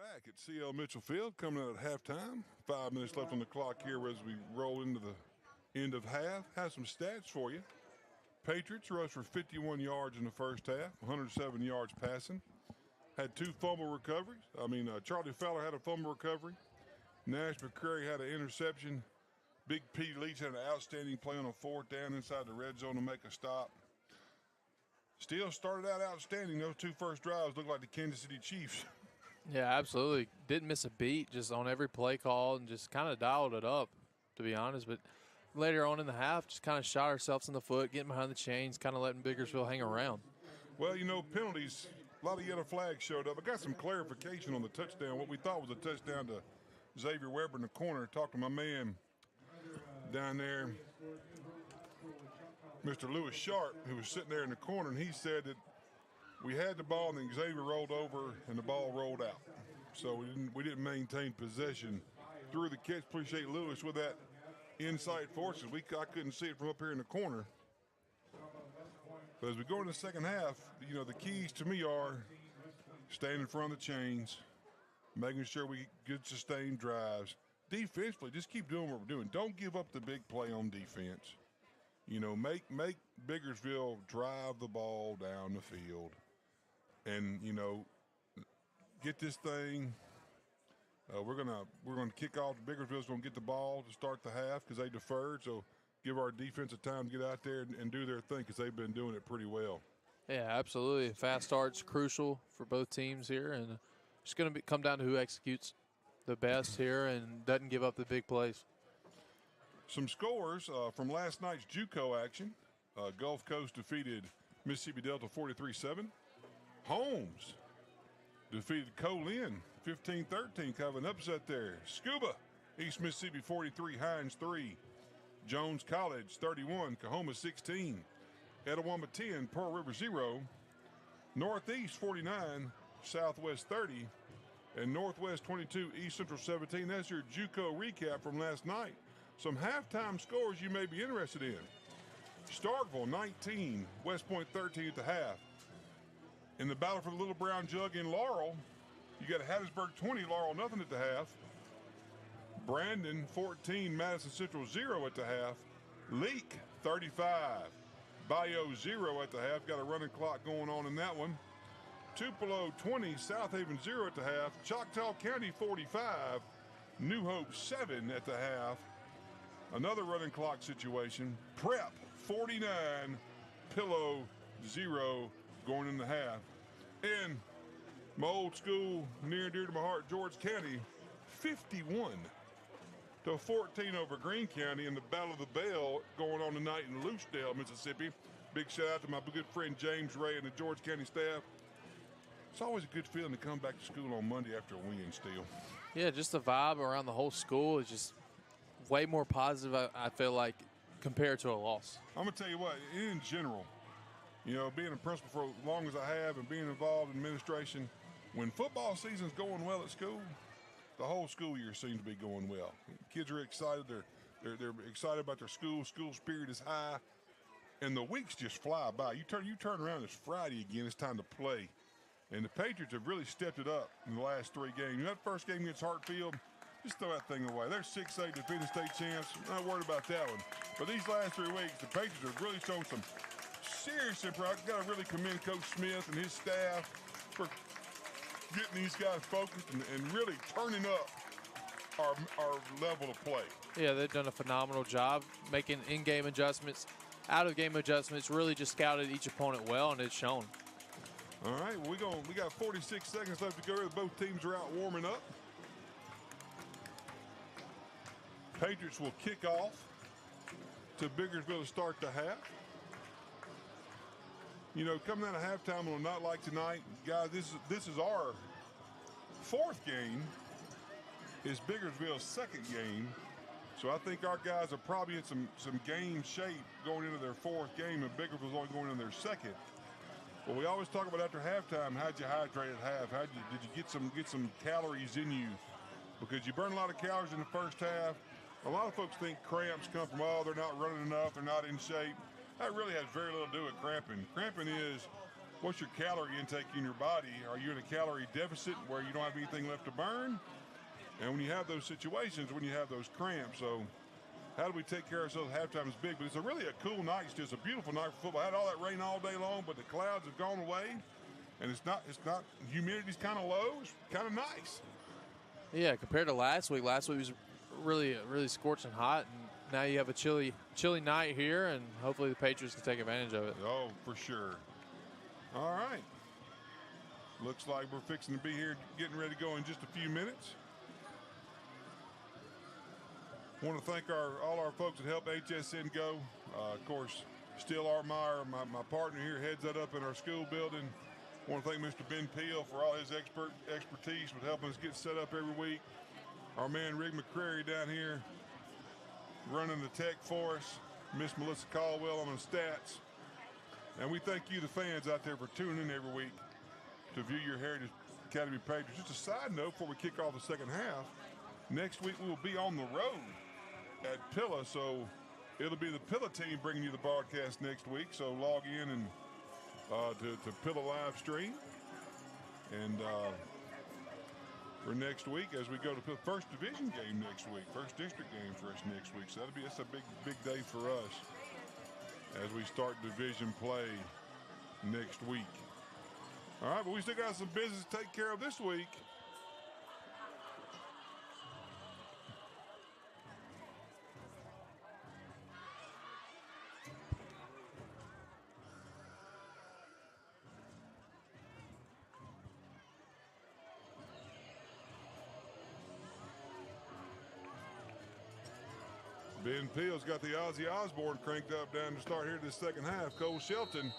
Back at CL Mitchell Field, coming out at halftime. 5 minutes left on the clock here as we roll into the end of half. Have some stats for you. Patriots rushed for 51 yards in the first half, 107 yards passing. Had 2 fumble recoveries. Charlie Fowler had a fumble recovery. Nash McCrary had an interception. Big P. Leach had an outstanding play on a 4th down inside the red zone to make a stop. Still started out outstanding. Those 2 first drives looked like the Kansas City Chiefs. Yeah, absolutely. Didn't miss a beat just on every play call and just kind of dialed it up, to be honest. But later on in the half, just kind of shot ourselves in the foot, getting behind the chains, kind of letting Biggersville hang around. Well, penalties, a lot of yellow flags showed up. I got some clarification on the touchdown. What we thought was a touchdown to Xavier Weber in the corner. Talked to my man down there, Mr. Lewis Sharp, who was sitting there in the corner, and he said that we had the ball and then Xavier rolled over and the ball rolled out. So we didn't maintain possession through the catch. Appreciate Lewis with that insight for us. I couldn't see it from up here in the corner. But as we go into the second half, the keys to me are staying in front of the chains, making sure we get sustained drives. Defensively, just keep doing what we're doing. Don't give up the big play on defense. Make Biggersville drive the ball down the field. And get this thing. We're gonna kick off. Biggersville's gonna get the ball to start the half because they deferred. So give our defense a time to get out there and do their thing because they've been doing it pretty well. Yeah, absolutely. Fast start's crucial for both teams here, and it's going to come down to who executes the best here and doesn't give up the big plays. Some scores from last night's JUCO action. Gulf Coast defeated Mississippi Delta 43-7. Holmes defeated Colin 15-13, kind of an upset there. Scuba, East Mississippi 43, Hines 3. Jones College 31, Coahoma 16. Etowama 10, Pearl River 0. Northeast 49, Southwest 30. And Northwest 22, East Central 17. That's your JUCO recap from last night. Some halftime scores you may be interested in. Starkville 19, West Point 13 at the half. In the battle for the Little Brown Jug in Laurel, you got Hattiesburg 20, Laurel nothing at the half. Brandon 14, Madison Central 0 at the half. Leak 35, Bayou 0 at the half. Got a running clock going on in that one. Tupelo 20, South Haven 0 at the half. Choctaw County 45, New Hope 7 at the half. Another running clock situation. Prep 49, Pillow 0 going in the half. And my old school, near and dear to my heart, George County, 51-14 over Greene County in the Battle of the Bell going on tonight in Lucedale, Mississippi. Big shout out to my good friend James Ray and the George County staff. It's always a good feeling to come back to school on Monday after a win, still. Yeah, just the vibe around the whole school is just way more positive, I feel like, compared to a loss. I'm going to tell you what, in general, being a principal for as long as I have and being involved in administration, when football season's going well at school, the whole school year seems to be going well. Kids are excited. They're excited about their school. School spirit is high. And the weeks just fly by. You turn around, it's Friday again. It's time to play. And the Patriots have really stepped it up in the last 3 games. That first game against Hartfield, just throw that thing away. They're 6-8 defeating state champs. Not worried about that one. But these last 3 weeks, the Patriots have really shown some serious improvement. I've got to really commend Coach Smith and his staff for getting these guys focused and really turning up our level of play. Yeah, they've done a phenomenal job making in-game adjustments, out-of-game adjustments, really just scouted each opponent well, and it's shown. All right, well, we got 46 seconds left to go. Both teams are out warming up. Patriots will kick off to Biggersville to start the half. Coming out of halftime on a night like tonight, guys, this is our 4th game. It's Biggersville's 2nd game. So I think our guys are probably in some game shape going into their 4th game, and Biggersville's only going in their 2nd. But we always talk about after halftime, how'd you hydrate at half? Did you get some calories in you? Because you burn a lot of calories in the first half. A lot of folks think cramps come from, they're not running enough, they're not in shape. That really has very little to do with cramping. Cramping is what's your calorie intake in your body? Are you in a calorie deficit where you don't have anything left to burn? And when you have those situations, when you have those cramps, so how do we take care of ourselves? Halftime is big, but it's really a cool night. It's just a beautiful night for football. I had all that rain all day long, but the clouds have gone away, and it's not. Humidity's kind of low. It's kind of nice. Yeah, compared to last week was really scorching hot, and now you have a chilly night here, and hopefully the Patriots can take advantage of it. Oh, for sure. All right. Looks like we're fixing to be here, getting ready to go in just a few minutes. I want to thank all our folks that helped HSN go. Of course, Steele Artmeyer, my partner here, heads that up in our school building. I want to thank Mr. Ben Peel for all his expertise with helping us get set up every week. Our man Rick McCrary down here running the tech for us. Miss Melissa Caldwell on the stats. And we thank you, the fans out there, for tuning in every week to view your Heritage Academy Patriots. Just a side note before we kick off the second half, next week we will be on the road at Pilla, so it'll be the Pilla team bringing you the broadcast next week. So log in and to Pilla live stream, and for next week as we go to Pilla, first division game next week, first district game for us next week. So that's a big day for us as we start division play next week. All right, but we still got some business to take care of this week. Ben Peel's got the Ozzy Osbourne cranked up down to start here this second half. Cole Shelton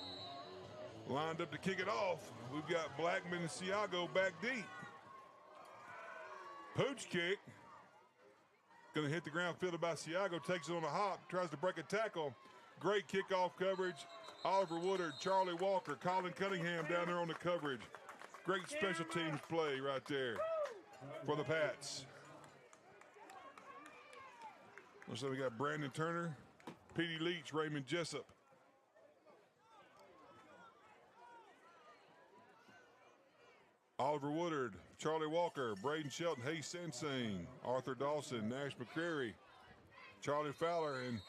lined up to kick it off. We've got Blackman and Siago back deep. Pooch kick. Going to hit the ground, fielded by Siago, takes it on a hop, tries to break a tackle. Great kickoff coverage. Oliver Woodard, Charlie Walker, Colin Cunningham down there on the coverage. Great special teams play right there for the Pats. So we got Brandon Turner, Petey Leach, Raymond Jessup. Oliver Woodard, Charlie Walker, Braden Shelton, Hayes Sensane, Arthur Dawson, Nash McCrary, Charlie Fowler, and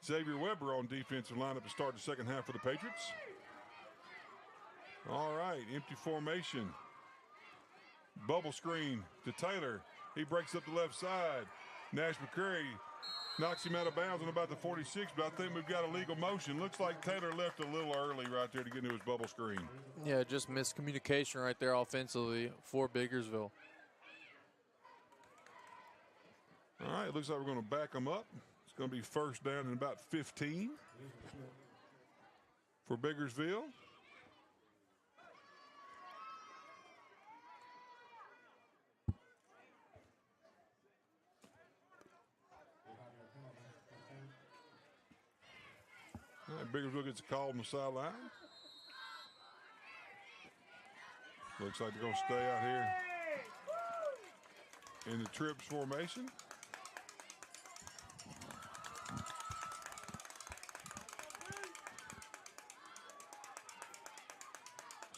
Xavier Weber on defensive lineup to start the second half for the Patriots. All right, empty formation. Bubble screen to Taylor. He breaks up the left side. Nash McCrary knocks him out of bounds on about the 46, but I think we've got a legal motion. Looks like Taylor left a little early right there to get into his bubble screen. Yeah, just miscommunication right there offensively for Biggersville. All right, it looks like we're going to back them up. It's going to be first down in about 15 for Biggersville. All right, Biggersville gets a call on the sideline. Looks like they're going to stay out here in the trips formation.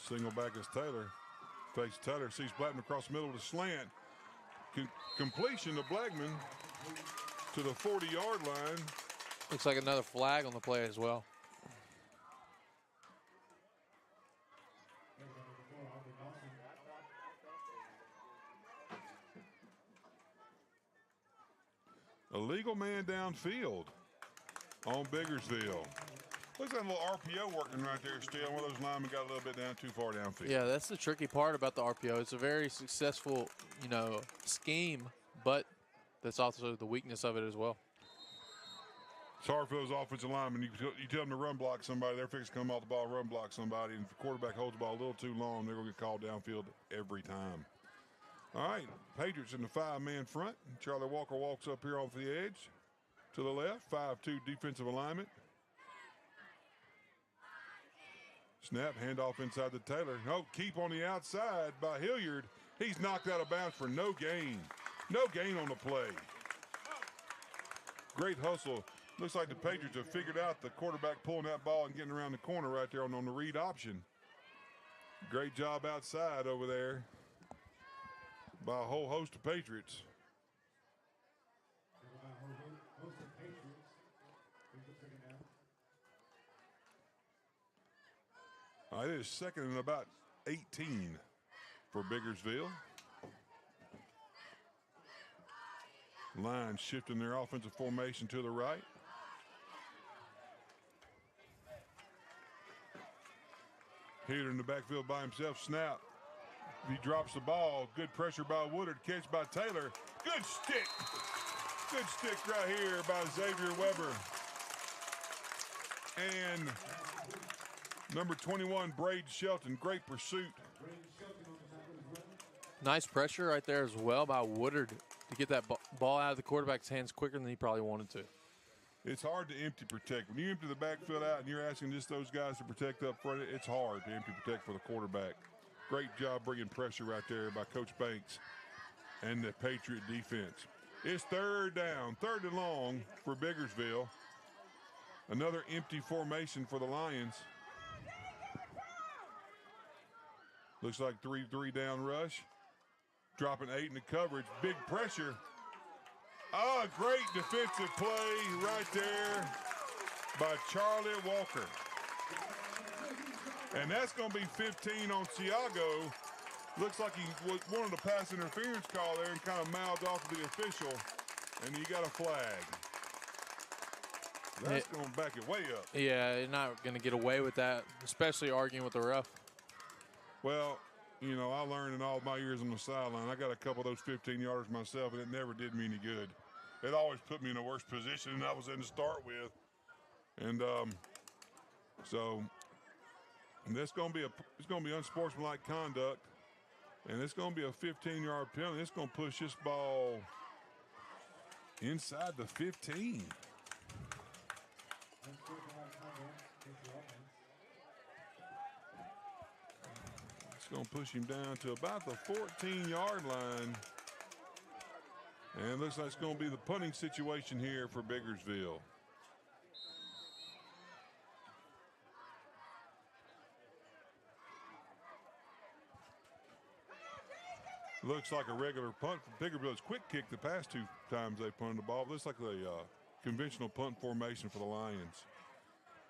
Single back is Taylor. Fakes Taylor, sees Blackman across the middle of the slant. Completion to Blackman to the 40-yard line. Looks like another flag on the play as well. A legal man downfield on Biggersville. Looks like a little RPO working right there still. One of those linemen got a little bit down too far downfield. Yeah, that's the tricky part about the RPO. It's a very successful, scheme, but that's also the weakness of it as well. It's hard for those offensive linemen. You tell them to run block somebody, they're fixing to come off the ball, run block somebody, and if the quarterback holds the ball a little too long, they're going to get called downfield every time. All right, Patriots in the 5-man front. Charlie Walker walks up here off the edge to the left, 5-2 defensive alignment. Snap, handoff inside to Taylor. No, keep on the outside by Hilliard. He's knocked out of bounds for no gain. No gain on the play. Great hustle. Looks like the Patriots have figured out the quarterback pulling that ball and getting around the corner right there on the read option. Great job outside over there by a whole host of Patriots. It is second and about 18 for Biggersville. Lions shifting their offensive formation to the right. Heater in the backfield by himself. Snap. He drops the ball. Good pressure by Woodard. Catch by Taylor. Good stick. Good stick right here by Xavier Weber. And number 21, Braden Shelton. Great pursuit. Nice pressure right there as well by Woodard to get that ball out of the quarterback's hands quicker than he probably wanted to. It's hard to empty protect. When you empty the backfield out and you're asking just those guys to protect up front, it's hard to empty protect for the quarterback. Great job bringing pressure right there by Coach Banks and the Patriot defense. It's third down, third and long for Biggersville. Another empty formation for the Lions. Looks like 3-3 down rush. Dropping 8 in the coverage. Big pressure. Oh, great defensive play right there by Charlie Walker. And that's going to be 15 on Siago. Looks like he wanted a pass interference call there and kind of mouthed off to the official, and he got a flag. That's going to back it way up. Yeah, you're not going to get away with that, especially arguing with the ref. Well, you know, I learned in all my years on the sideline, I got a couple of those 15-yarders myself, and it never did me any good. It always put me in a worse position than I was in to start with. And and it's going to be unsportsmanlike conduct, and it's going to be a 15-yard penalty. It's going to push this ball inside the 15. It's going to push him down to about the 14-yard line. And it looks like it's going to be the punting situation here for Biggersville. Looks like a regular punt for Biggersville's quick kick the past 2 times they punted the ball. Looks like a conventional punt formation for the Lions.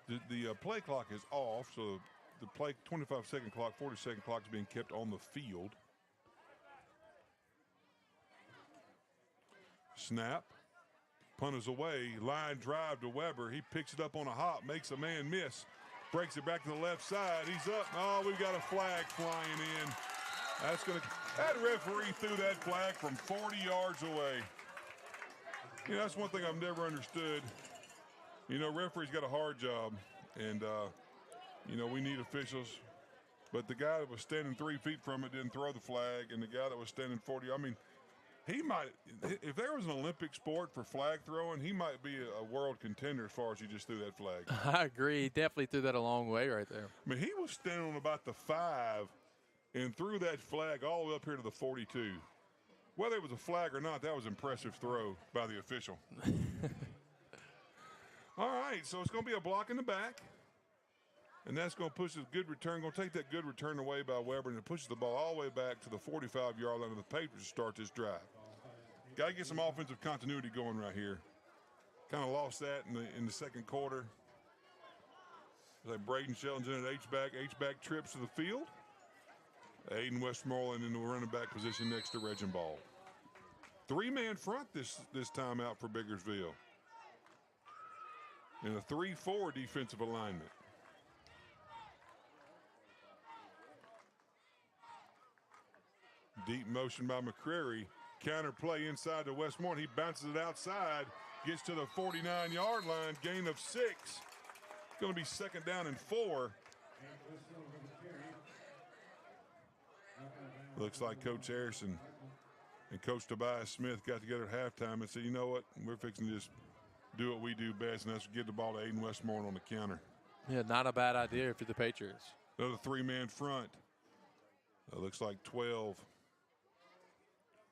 The play clock is off, so the play 25-second clock, 40-second clock is being kept on the field. Snap. Punt is away. Line drive to Weber. He picks it up on a hop, makes a man miss. Breaks it back to the left side. He's up. Oh, we've got a flag flying in. That referee threw that flag from 40 yards away. You know, that's one thing I've never understood. You know, referees got a hard job, and, you know, we need officials. But the guy that was standing 3 feet from it didn't throw the flag, and the guy that was standing 40, I mean, he might, if there was an Olympic sport for flag throwing, he might be a world contender as far as he just threw that flag. I agree. He definitely threw that a long way right there. I mean, he was standing on about the 5 and threw that flag all the way up here to the 42. Whether it was a flag or not, that was an impressive throw by the official. All right, so it's going to be a block in the back. And that's going to push a good return. Going to take that good return away by Weber, and it pushes the ball all the way back to the 45-yard line of the Patriots to start this drive. Got to get some offensive continuity going right here. Kind of lost that in the second quarter. Like Braden Shelton's in at H-back. H-back trips to the field. Aiden Westmoreland in the running back position next to Reginbald. 3-man front this time out for Biggersville. In a 3-4 defensive alignment. Deep motion by McCrary. Counter play inside to Westmoreland. He bounces it outside. Gets to the 49-yard line. Gain of 6. It's going to be second down and 4. Looks like Coach Harrison and Coach Tobias Smith got together at halftime and said, you know what, we're fixing to just do what we do best, and that's get the ball to Aiden Westmoreland on the counter. Yeah, not a bad idea if you're the Patriots. Another 3-man front. Looks like 12.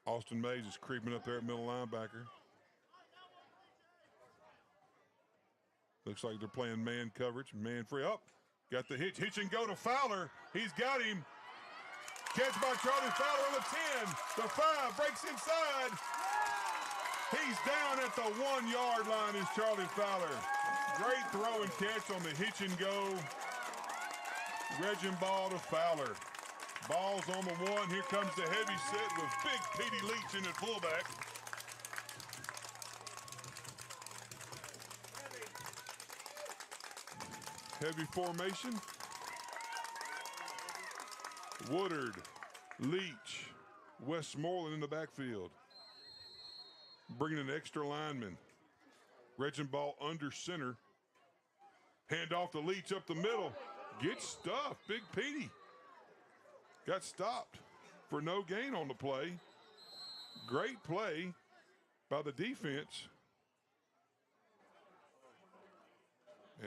Austin MAIS is creeping up there at middle linebacker. Looks like they're playing man coverage, man free. Up. Got the hitch and go to Fowler. He's got him. Catch by Charlie Fowler on the 10. The 5 breaks inside. He's down at the 1-yard line is Charlie Fowler. Great throw and catch on the hitch and go. Wedging ball to Fowler. Ball's on the 1. Here comes the heavy set with big Petey Leach in at fullback. Heavy formation. Woodard, Leach, Westmoreland in the backfield. Bringing an extra lineman. Ball under center. Hand off to Leach up the middle. Get stuffed. Big Petey. Got stopped for no gain on the play. Great play by the defense.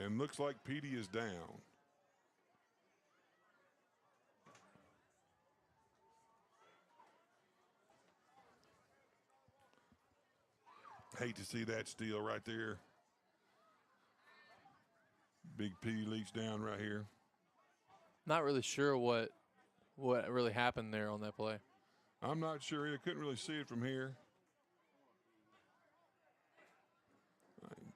And looks like Petey is down. Hate to see that steal right there. Big Petey Leach down right here. Not really sure what really happened there on that play. I'm not sure either. Couldn't really see it from here.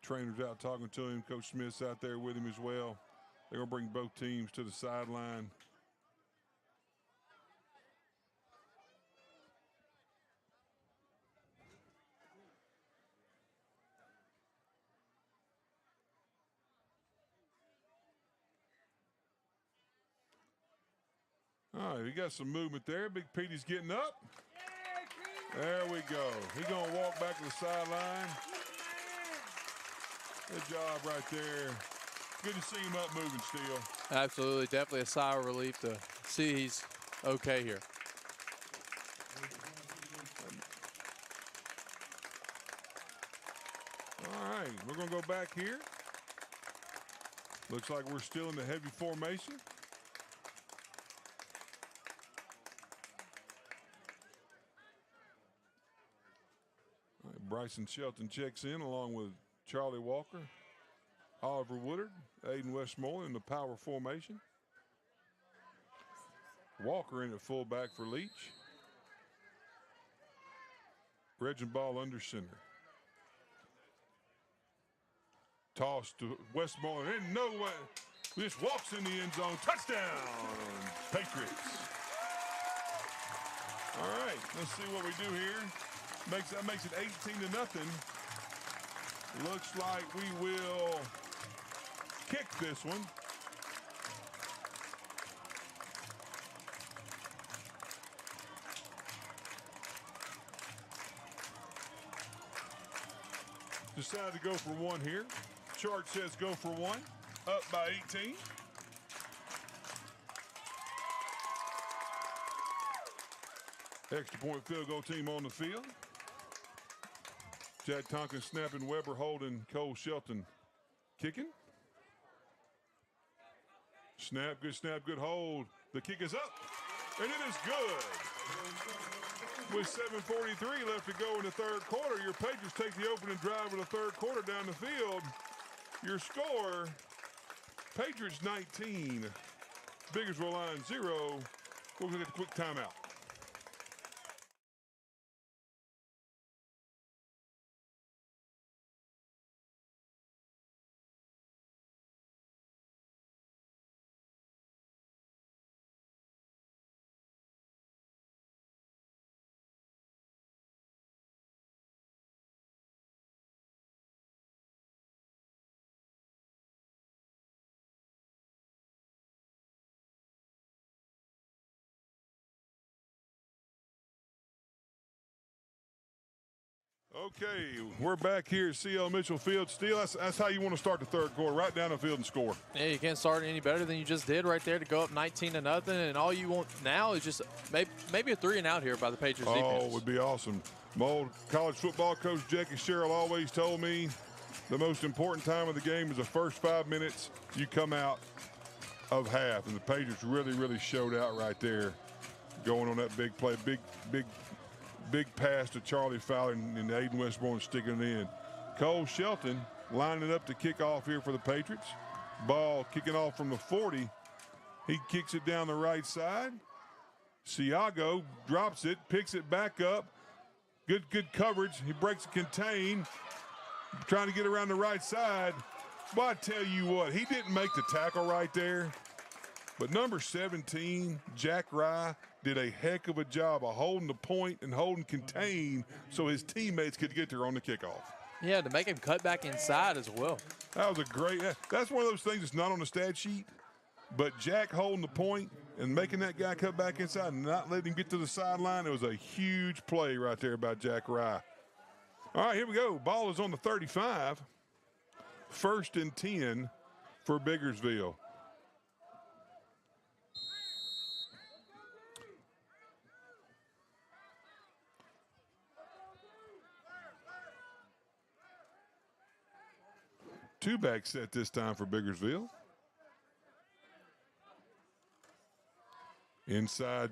Trainer's out talking to him. Coach Smith's out there with him as well. They're going to bring both teams to the sideline. All right, we got some movement there. Big Petey's getting up. There we go. He's going to walk back to the sideline. Good job right there. Good to see him up moving still. Absolutely. Definitely a sigh of relief to see he's okay here. All right, we're going to go back here. Looks like we're still in the heavy formation. All right, Bryson Shelton checks in along with Charlie Walker, Oliver Woodard, Aiden Westmoreland in the power formation. Walker in at fullback for Leach. Ball under center. Toss to Westmoreland. And no way. Just walks in the end zone. Touchdown, Patriots. All right, let's see what we do here. That makes it 18-0. Looks like we will kick this one. Decided to go for one here. Chart says go for one. Up by 18. Extra point field goal team on the field. Chad Tompkins snapping, Weber holding, Cole Shelton kicking. Snap, good hold. The kick is up, and it is good. With 7:43 left to go in the third quarter, your Patriots take the opening drive of the third quarter down the field. Your score, Patriots 19, Biggersville line 0. We'll get a quick timeout. Okay, we're back here at CL Mitchell Field. Steele, that's how you want to start the third quarter, right down the field and score. Yeah, you can't start any better than you just did right there to go up 19-0, and all you want now is just maybe a 3-and-out here by the Patriots defense. Oh, it would be awesome. My old college football coach, Jackie Sherrill, always told me the most important time of the game is the first 5 minutes you come out of half, and the Patriots really showed out right there, going on that big play, big pass to Charlie Fowler and Aiden Westmoreland sticking it in. Cole Shelton lining up to kick off here for the Patriots. Ball kicking off from the 40. He kicks it down the right side. Siago drops it, picks it back up. Good coverage. He breaks the contain, trying to get around the right side. But I tell you what, he didn't make the tackle right there. But number 17, Jack Rye, did a heck of a job of holding the point and holding contain so his teammates could get there on the kickoff. Yeah, to make him cut back inside as well. That was a great, that's one of those things that's not on the stat sheet. But Jack holding the point and making that guy cut back inside and not letting him get to the sideline, it was a huge play right there by Jack Rye. All right, here we go. Ball is on the 35. 1st and 10 for Biggersville. Two-back set this time for Biggersville. Inside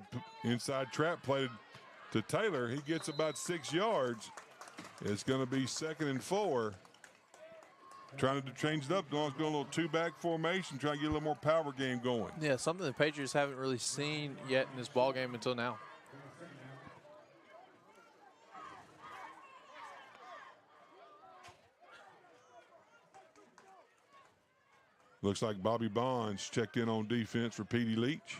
trap played to Taylor. He gets about 6 yards. It's going to be 2nd and 4. Trying to change it up. Going a little two-back formation, trying to get a little more power game going. Yeah, something the Patriots haven't really seen yet in this ball game until now. Looks like Bobby Bonds checked in on defense for Petey Leach.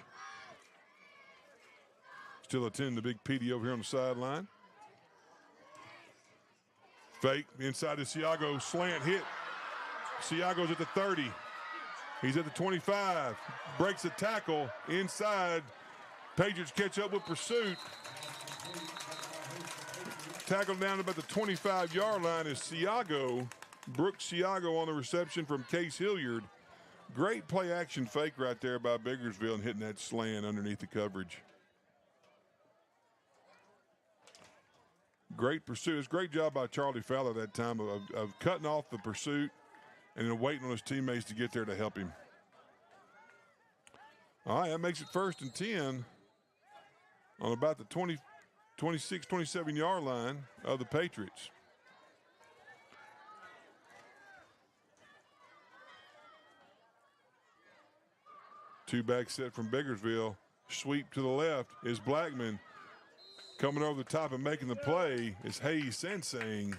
Still attending the big Petey over here on the sideline. Fake inside to Siago, slant hit. Siago's at the 30. He's at the 25. Breaks the tackle inside. Patriots catch up with pursuit. Tackled down about the 25-yard line is Siago. Brooks Siago on the reception from Case Hilliard. Great play action fake right there by Biggersville and hitting that slant underneath the coverage. Great pursuit. It's a great job by Charlie Fowler that time of cutting off the pursuit and then waiting on his teammates to get there to help him. All right, that makes it 1st and 10 on about the 26, 27-yard line of the Patriots. Two-back set from Biggersville. Sweep to the left is Blackman. Coming over the top and making the play is Hayes Sensing.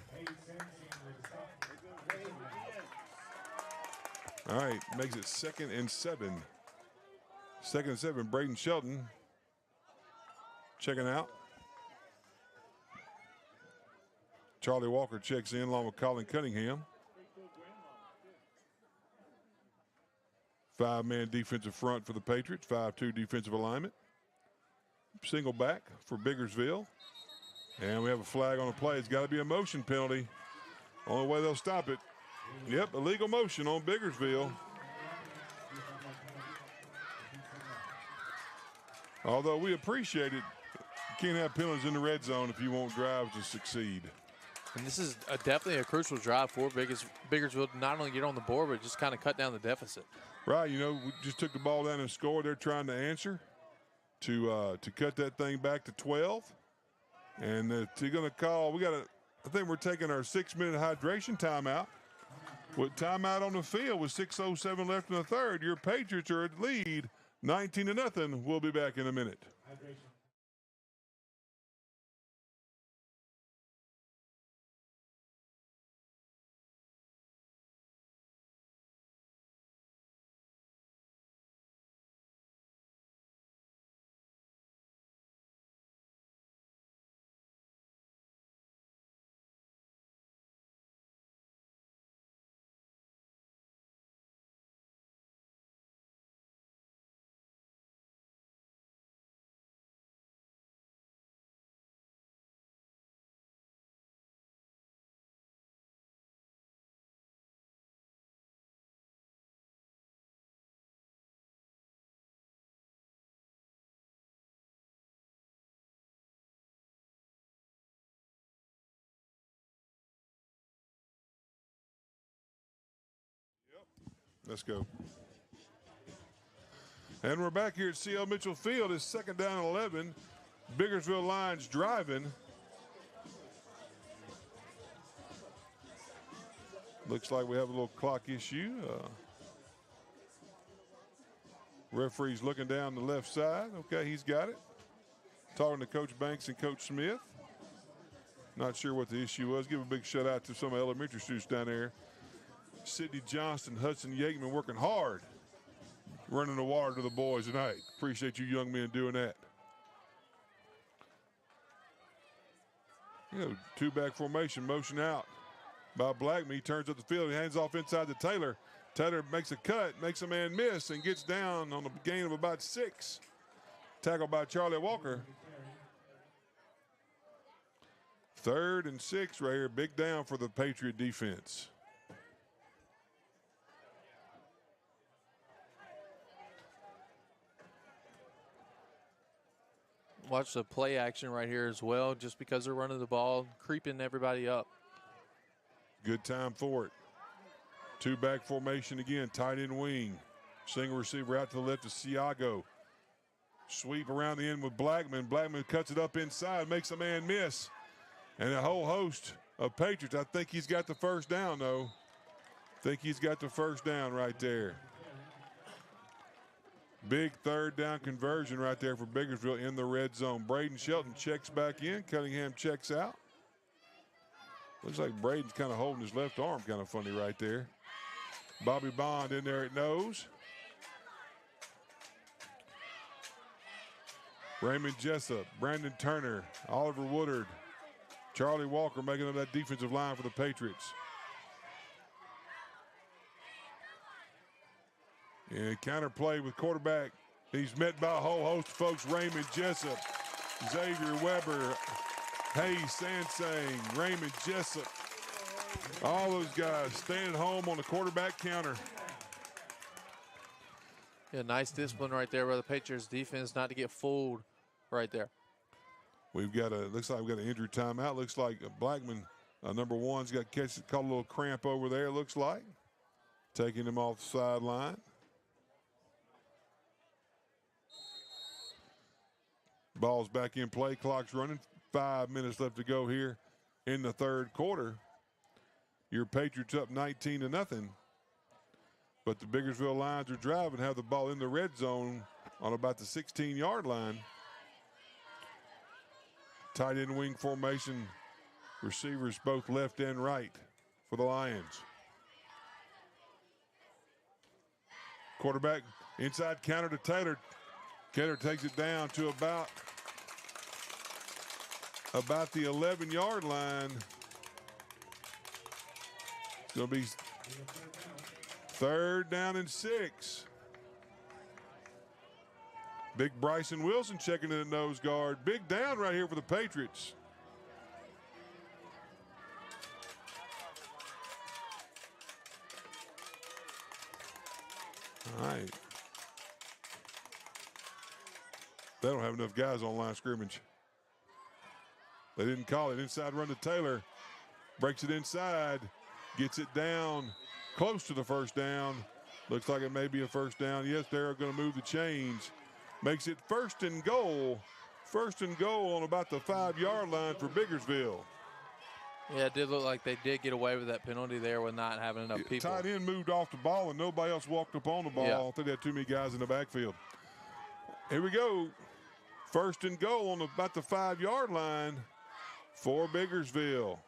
All right, makes it 2nd and 7. 2nd and 7, Braden Shelton checking out. Charlie Walker checks in along with Colin Cunningham. 5-man defensive front for the Patriots, 5-2 defensive alignment. Single back for Biggersville. And we have a flag on the play. It's got to be a motion penalty. Only way they'll stop it. Yep, illegal motion on Biggersville. Although we appreciate it, you can't have penalties in the red zone if you want drives to succeed. And this is definitely a crucial drive for Biggersville to not only get on the board, but just kind of cut down the deficit. Right, you know, we just took the ball down and scored. They're trying to answer to cut that thing back to 12. And they're going to call, I think we're taking our 6-minute hydration timeout. With timeout on the field with 6:07 left in the third, your Patriots are at lead 19-0. We'll be back in a minute. Let's go. And we're back here at C.L. Mitchell Field. It's 2nd down and 11. Biggersville Lions driving. Looks like we have a little clock issue. Referee's looking down the left side. Okay, he's got it. Talking to Coach Banks and Coach Smith. Not sure what the issue was. Give a big shout out to some elementary students down there. Sidney Johnston, Hudson Yateman working hard, running the water to the boys tonight. Appreciate you young men doing that. Two-back formation, motion out by Blackman. He turns up the field. He hands off inside to Taylor. Taylor makes a cut, makes a man miss, and gets down on a gain of about 6. Tackled by Charlie Walker. 3rd and 6 right here. Big down for the Patriot defense. Watch the play action right here as well, just because they're running the ball, creeping everybody up. Good time for it. Two-back formation again, tight end wing. Single receiver out to the left of Siago. Sweep around the end with Blackman. Blackman cuts it up inside, makes a man miss. And a whole host of Patriots. I think he's got the first down, though. Think he's got the first down right there. Big 3rd down conversion right there for Biggersville in the red zone. Braden Shelton checks back in. Cunningham checks out. Looks like Braden's kind of holding his left arm kind of funny right there. Bobby Bond in there at nose. Raymond Jessup, Brandon Turner, Oliver Woodard, Charlie Walker making up that defensive line for the Patriots. And counter play with quarterback. He's met by a whole host of folks. Raymond Jessup, Xavier Weber, Hayes Sansang, Raymond Jessup. All those guys staying home on the quarterback counter. Yeah, nice discipline right there by the Patriots defense not to get fooled right there. We've got looks like we've got an injury timeout. Looks like Blackman, number 1's got caught a little cramp over there, it looks like. Taking him off the sideline. Ball's back in play, clock's running. 5 minutes left to go here in the 3rd quarter. Your Patriots up 19-0. But the Biggersville Lions are driving, have the ball in the red zone on about the 16-yard line. Tight end wing formation, receivers both left and right for the Lions. Quarterback inside counter to Taylor. Taylor takes it down to about the 11-yard line. It's going to be 3rd down and 6. Big Bryson Wilson checking in the nose guard. Big down right here for the Patriots. All right. They don't have enough guys on line scrimmage. They didn't call it. Inside run to Taylor. Breaks it inside. Gets it down close to the first down. Looks like it may be a first down. Yes, they're going to move the chains. Makes it 1st and goal. 1st and goal on about the 5-yard line for Biggersville. Yeah, it did look like they did get away with that penalty there with not having enough people. Tight end moved off the ball and nobody else walked up on the ball. Yeah. I think they had too many guys in the backfield. Here we go. 1st and goal on about the 5-yard line for Biggersville.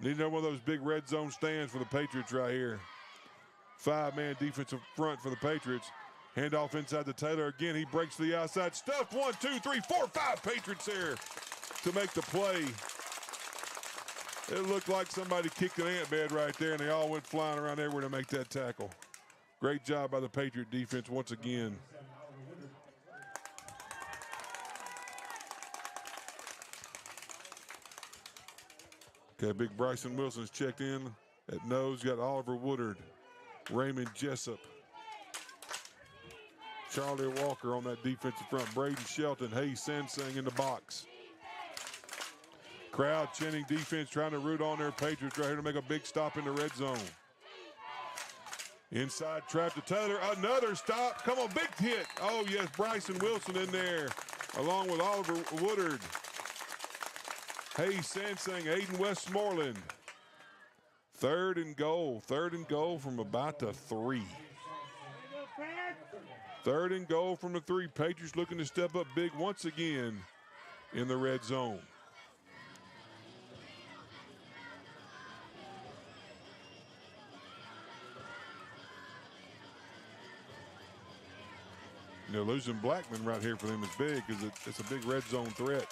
Need another one of those big red zone stands for the Patriots right here. 5-man defensive front for the Patriots. Handoff inside to Taylor again. He breaks to the outside. Stuffed 1, 2, 3, 4, 5 Patriots there to make the play. It looked like somebody kicked an ant bed right there, and they all went flying around everywhere to make that tackle. Great job by the Patriot defense once again. Okay, big Bryson Wilson's checked in at nose. Got Oliver Woodard, Raymond Jessup, Charlie Walker on that defensive front. Braden Shelton, Hayes Sansang in the box. Crowd chanting defense, trying to root on their Patriots right here to make a big stop in the red zone. Inside trap to Taylor, another stop. Come on, big hit. Oh yes, Bryson Wilson in there, along with Oliver Woodard. Hayes Sansang, Aiden Westmoreland. 3rd and goal. 3rd and goal from about the 3. 3rd and goal from the 3. Patriots looking to step up big once again in the red zone. You know, losing Blackman right here for them is big because it's a big red zone threat.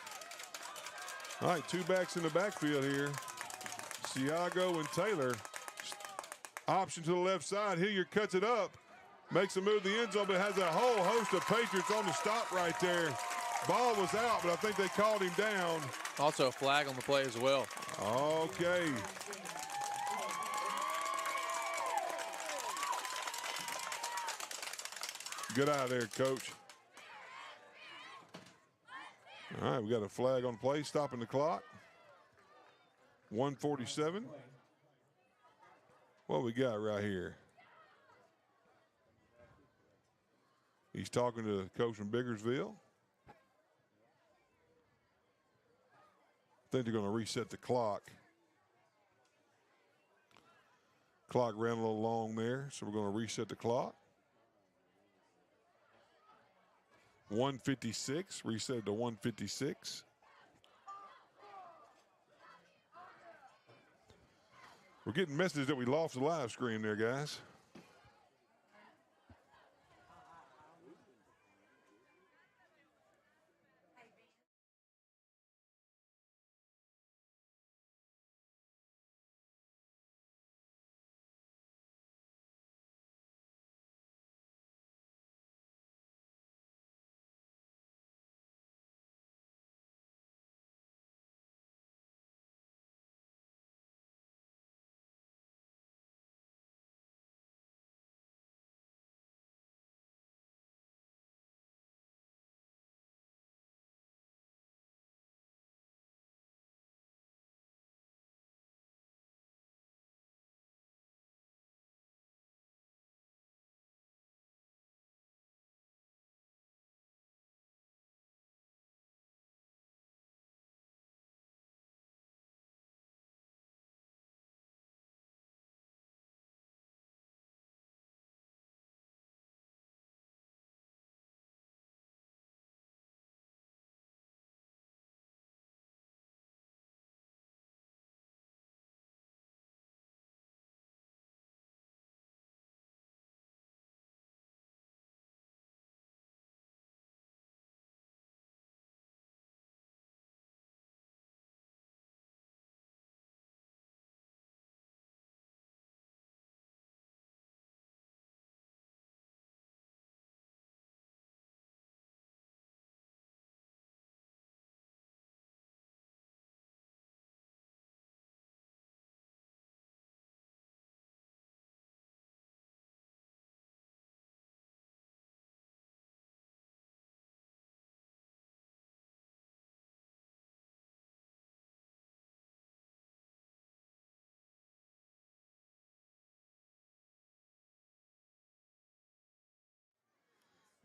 All right, 2 backs in the backfield here. Siago and Taylor. Option to the left side. Hilliard cuts it up. Makes a move to the end zone, but has a whole host of Patriots on the stop right there. Ball was out, but I think they called him down. Also a flag on the play as well. Okay. Good eye there, Coach. All right, we got a flag on play, stopping the clock. 1:47. What we got right here? He's talking to the coach from Biggersville. I think they're going to reset the clock. Clock ran a little long there, so we're going to reset the clock. 1:56, reset to 1:56. We're getting messages that we lost the live screen there, guys.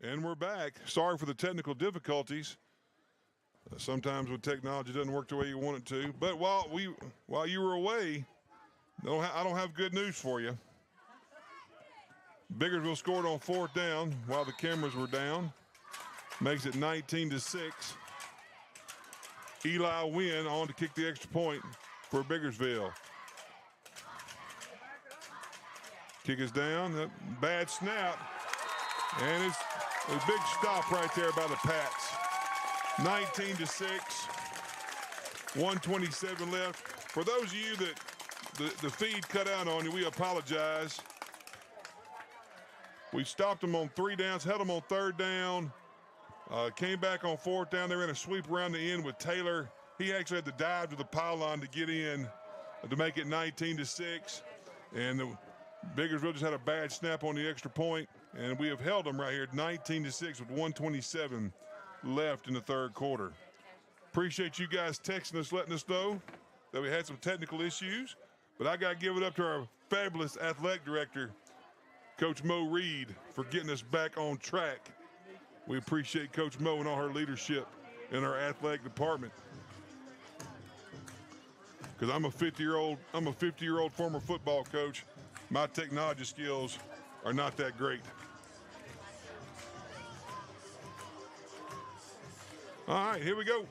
And we're back. Sorry for the technical difficulties. Sometimes when technology doesn't work the way you want it to. But while you were away, I don't have good news for you. Biggersville scored on 4th down while the cameras were down. Makes it 19-6. Eli Wynn on to kick the extra point for Biggersville. Kick is down. Bad snap. And it's a big stop right there by the Pats. 19-6. 1:27 left. For those of you that the feed cut out on you, we apologize. We stopped them on 3 downs, held them on 3rd down. Came back on 4th down. They ran a sweep around the end with Taylor. He actually had to dive to the pylon to get in to make it 19-6. And Biggersville just had a bad snap on the extra point. And we have held them right here at 19-6 with 1:27 left in the 3rd quarter. Appreciate you guys texting us, letting us know that we had some technical issues. But I got to give it up to our fabulous athletic director, Coach Mo Reed, for getting us back on track. We appreciate Coach Mo and all her leadership in our athletic department. Because I'm a 50-year-old former football coach. My technology skills are not that great. All right, here we go.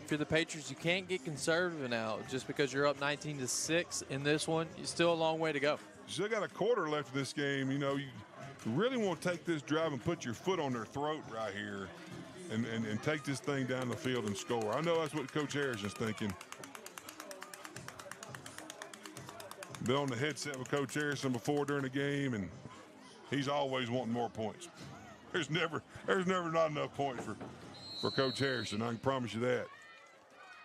If you're the Patriots, you can't get conservative now. Just because you're up 19-6 in this one, you're still a long way to go. Still got a quarter left in this game. You know, you really want to take this drive and put your foot on their throat right here and take this thing down the field and score. I know that's what Coach Harrison's thinking. Been on the headset with Coach Harrison before during the game, and he's always wanting more points. There's never not enough points for Coach Harrison. I can promise you that.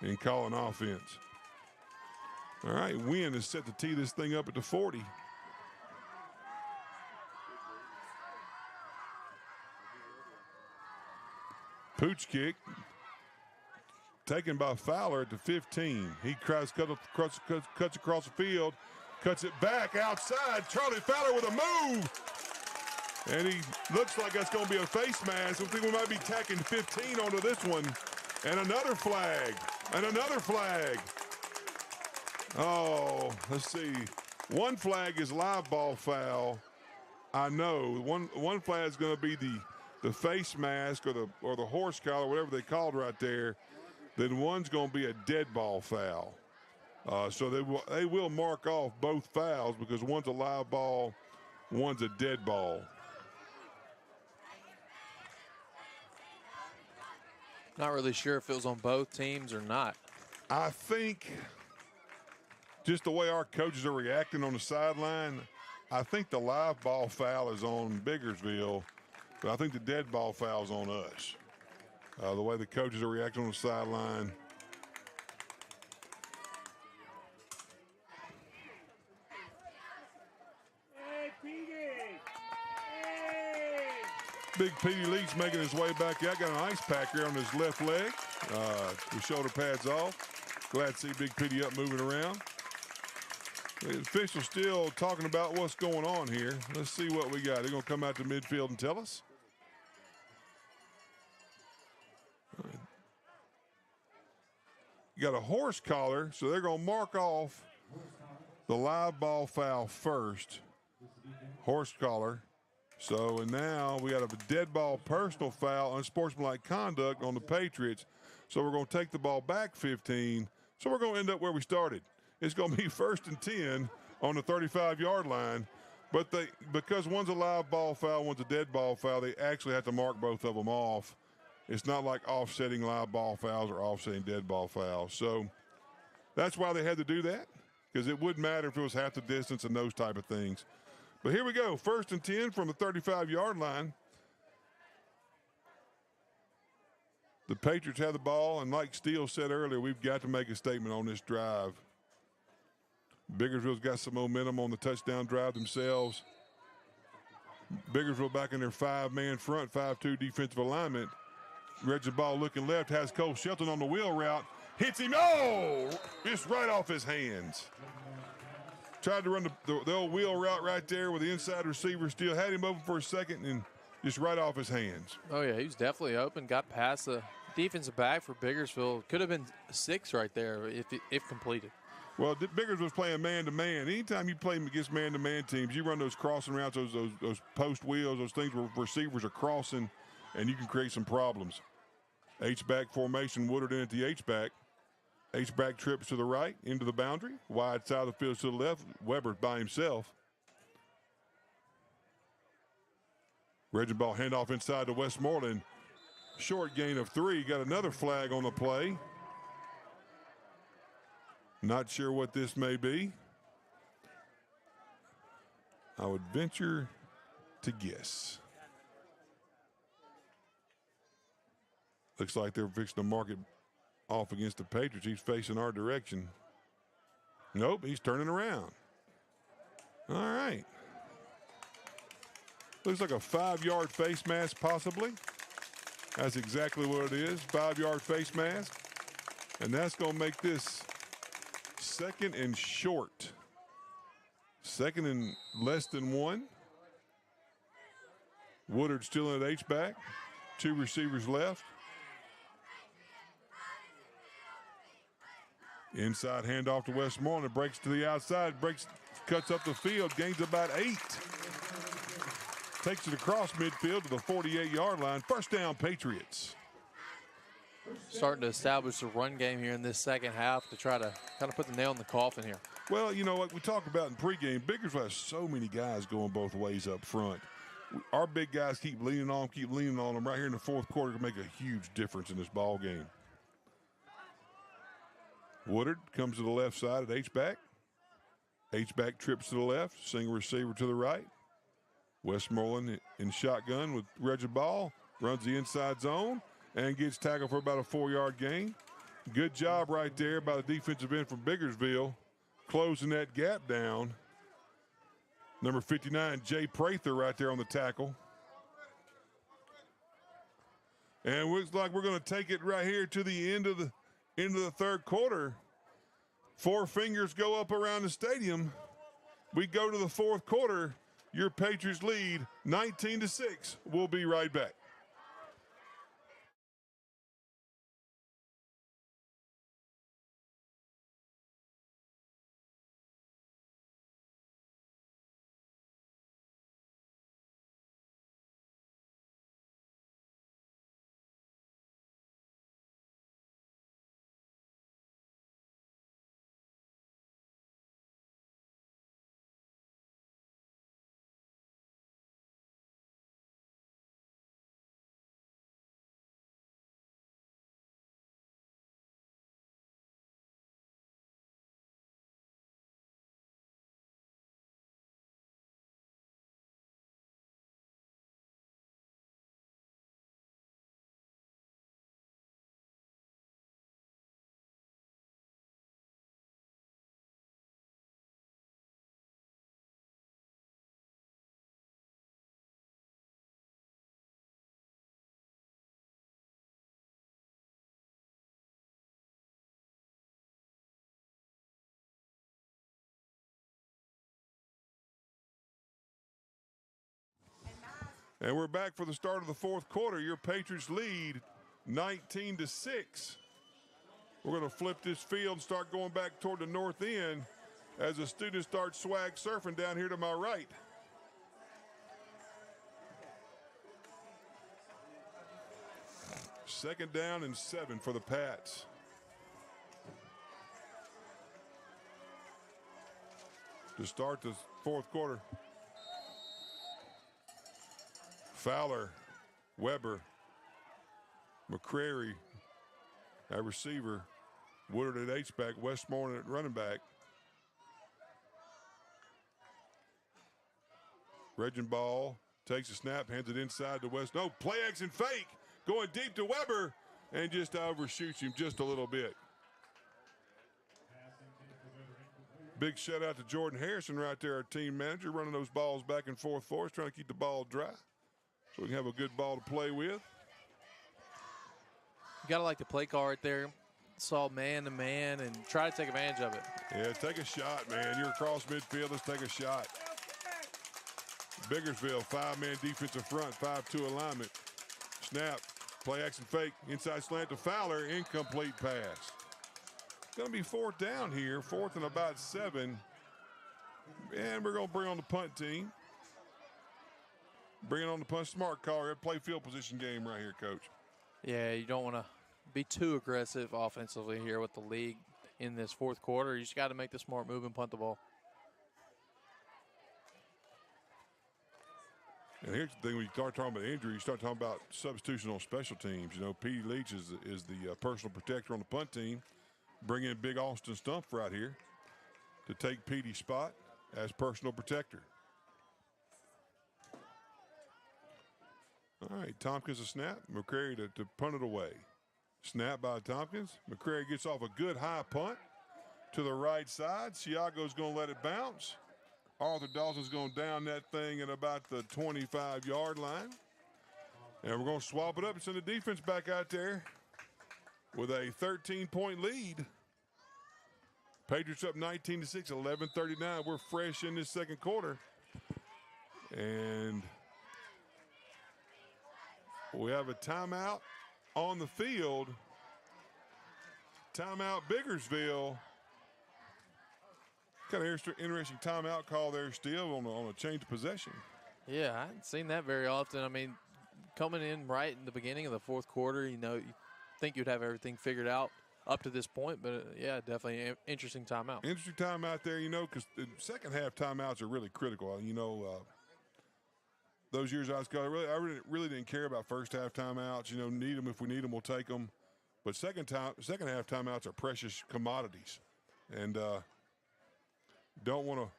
In calling offense. All right, Wynn is set to tee this thing up at the 40. Pooch kick taken by Fowler at the 15. He tries cuts across the field, cuts it back outside. Charlie Fowler with a move. And he looks like that's going to be a face mask. I think we might be tacking 15 onto this one. And another flag. And another flag. Oh, let's see. One flag is live ball foul. I know. One flag is going to be the face mask or the horse collar, whatever they called right there. Then one's going to be a dead ball foul. So they will mark off both fouls because one's a live ball, one's a dead ball. Not really sure if it was on both teams or not. I think just the way our coaches are reacting on the sideline, I think the live ball foul is on Biggersville, but I think the dead ball foul is on us. The way the coaches are reacting on the sideline. Big Petey Leach making his way back out. Got an ice pack here on his left leg. The shoulder pads off. Glad to see Big Petey up moving around. The officials still talking about what's going on here. Let's see what we got. They're going to come out to midfield and tell us. You got a horse collar, so they're going to mark off the live ball foul first. Horse collar. So, and now we got a dead ball personal foul, unsportsmanlike conduct on the Patriots. So we're going to take the ball back 15. So we're going to end up where we started. It's going to be 1st and 10 on the 35-yard line. But because one's a live ball foul, one's a dead ball foul, they actually have to mark both of them off. It's not like offsetting live ball fouls or offsetting dead ball fouls. So that's why they had to do that, because it wouldn't matter if it was half the distance and those type of things. But here we go, 1st and 10 from the 35-yard line. The Patriots have the ball, and like Steele said earlier, we've got to make a statement on this drive. Biggersville's got some momentum on the touchdown drive themselves. Biggersville back in their 5-man front, 5-2 defensive alignment. Reggie Ball looking left, has Cole Shelton on the wheel route. Hits him, oh, just right off his hands. Tried to run the old wheel route right there with the inside receiver still. Had him open for a second and just right off his hands. Oh, yeah, he was definitely open. Got past the defensive back for Biggersville. Could have been 6 right there if completed. Well, Biggersville's playing man-to-man. Anytime you play against man-to-man teams, you run those crossing routes, those post wheels, those things where receivers are crossing, and you can create some problems. H-back formation, Woodard in at the H-back. H-back trips to the right, into the boundary. Wide side of the field to the left. Weber by himself. Reggie Ball handoff inside to Westmoreland. Short gain of 3. Got another flag on the play. Not sure what this may be. I would venture to guess. Looks like they're fixing to mark it off against the Patriots. He's facing our direction. Nope, he's turning around. All right. Looks like a 5-yard face mask possibly. That's exactly what it is, 5-yard face mask. And that's going to make this 2nd and short. 2nd and less than 1. Woodard still in at H-back. 2 receivers left. Inside handoff to Westmoreland. Breaks to the outside. Cuts up the field. Gains about 8. Takes it across midfield to the 48-yard line. First down, Patriots. Starting to establish the run game here in this second half to try to kind of put the nail in the coffin here. Well, you know what we talked about in pregame, Biggersville has so many guys going both ways up front. Our big guys keep leaning on them right here in the fourth quarter to make a huge difference in this ball game. Woodard comes to the left side at H-back. H-back trips to the left, single receiver to the right. Westmoreland in shotgun with Reggie Ball, runs the inside zone and gets tackled for about a 4-yard gain. Good job right there by the defensive end from Biggersville, closing that gap down. Number 59, Jay Prather right there on the tackle. And looks like we're going to take it right here to the end of the third quarter. 4 fingers go up around the stadium. We go to the fourth quarter. Your Patriots lead 19-6. We'll be right back. And we're back for the start of the fourth quarter. Your Patriots lead 19-6. We're going to flip this field and start going back toward the north end as the students start swag surfing down here to my right. Second down and 7 for the Pats. To start the fourth quarter. Fowler, Weber, McCrary at receiver, Woodard at H-back, Westmoreland at running back. Regenball takes a snap, hands it inside to West. No, play action fake, going deep to Weber, and just overshoots him just a little bit. Big shout out to Jordan Harrison right there, our team manager, running those balls back and forth for us, trying to keep the ball dry so we can have a good ball to play with. You got to like the play call right there. Saw man to man and try to take advantage of it. Yeah, take a shot, man. You're across midfield. Let's take a shot. Biggersville, 5-man defensive front, 5-2 alignment. Snap, play action fake, inside slant to Fowler, incomplete pass. It's going to be fourth down here, fourth and about 7. And we're going to bring on the punt team. Bringing on the punt, smart call. We're play field position game right here, Coach. Yeah, you don't want to be too aggressive offensively here with the league in this fourth quarter. You just got to make the smart move and punt the ball. And here's the thing: when you start talking about injury, you start talking about substitution on special teams. You know, Petey Leach is the personal protector on the punt team. Bring in Big Austin Stump right here to take Petey's spot as personal protector. All right, Tompkins a snap. McCrary to punt it away. Snap by Tompkins. McCrary gets off a good high punt to the right side. Siago's going to let it bounce. Arthur Dawson's going down that thing at about the 25-yard line. And we're going to swap it up and send the defense back out there with a 13-point lead. Patriots up 19-6, 11:39. We're fresh in this second quarter. And we have a timeout on the field. Timeout Biggersville. Kind of interesting timeout call there still on a change of possession. Yeah, I hadn't seen that very often. I mean, coming in right in the beginning of the fourth quarter, you know, you think you'd have everything figured out up to this point, but yeah, definitely an interesting timeout. Interesting timeout there, you know, because the second half timeouts are really critical. You know, those years I was coaching, I really didn't care about first half timeouts. You know, need them if we need them, we'll take them. But second half timeouts are precious commodities, and don't want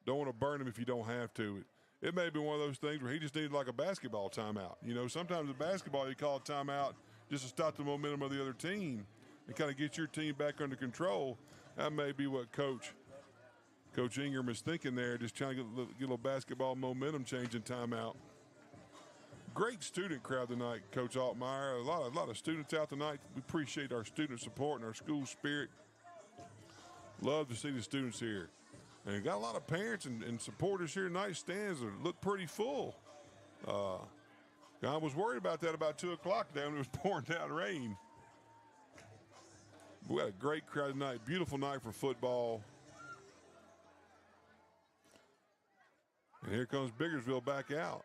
to burn them if you don't have to. It may be one of those things where he just needed like a basketball timeout. You know, sometimes in basketball you call a timeout just to stop the momentum of the other team and kind of get your team back under control. That may be what Coach Ingram is thinking there, just trying to get a little basketball momentum change in timeout. Great student crowd tonight, Coach Altmaier. A lot of students out tonight. We appreciate our student support and our school spirit. Love to see the students here. And got a lot of parents and supporters here tonight. Stands look pretty full. I was worried about that about 2 o'clock today when it was pouring down rain. We had a great crowd tonight. Beautiful night for football. And here comes Biggersville back out.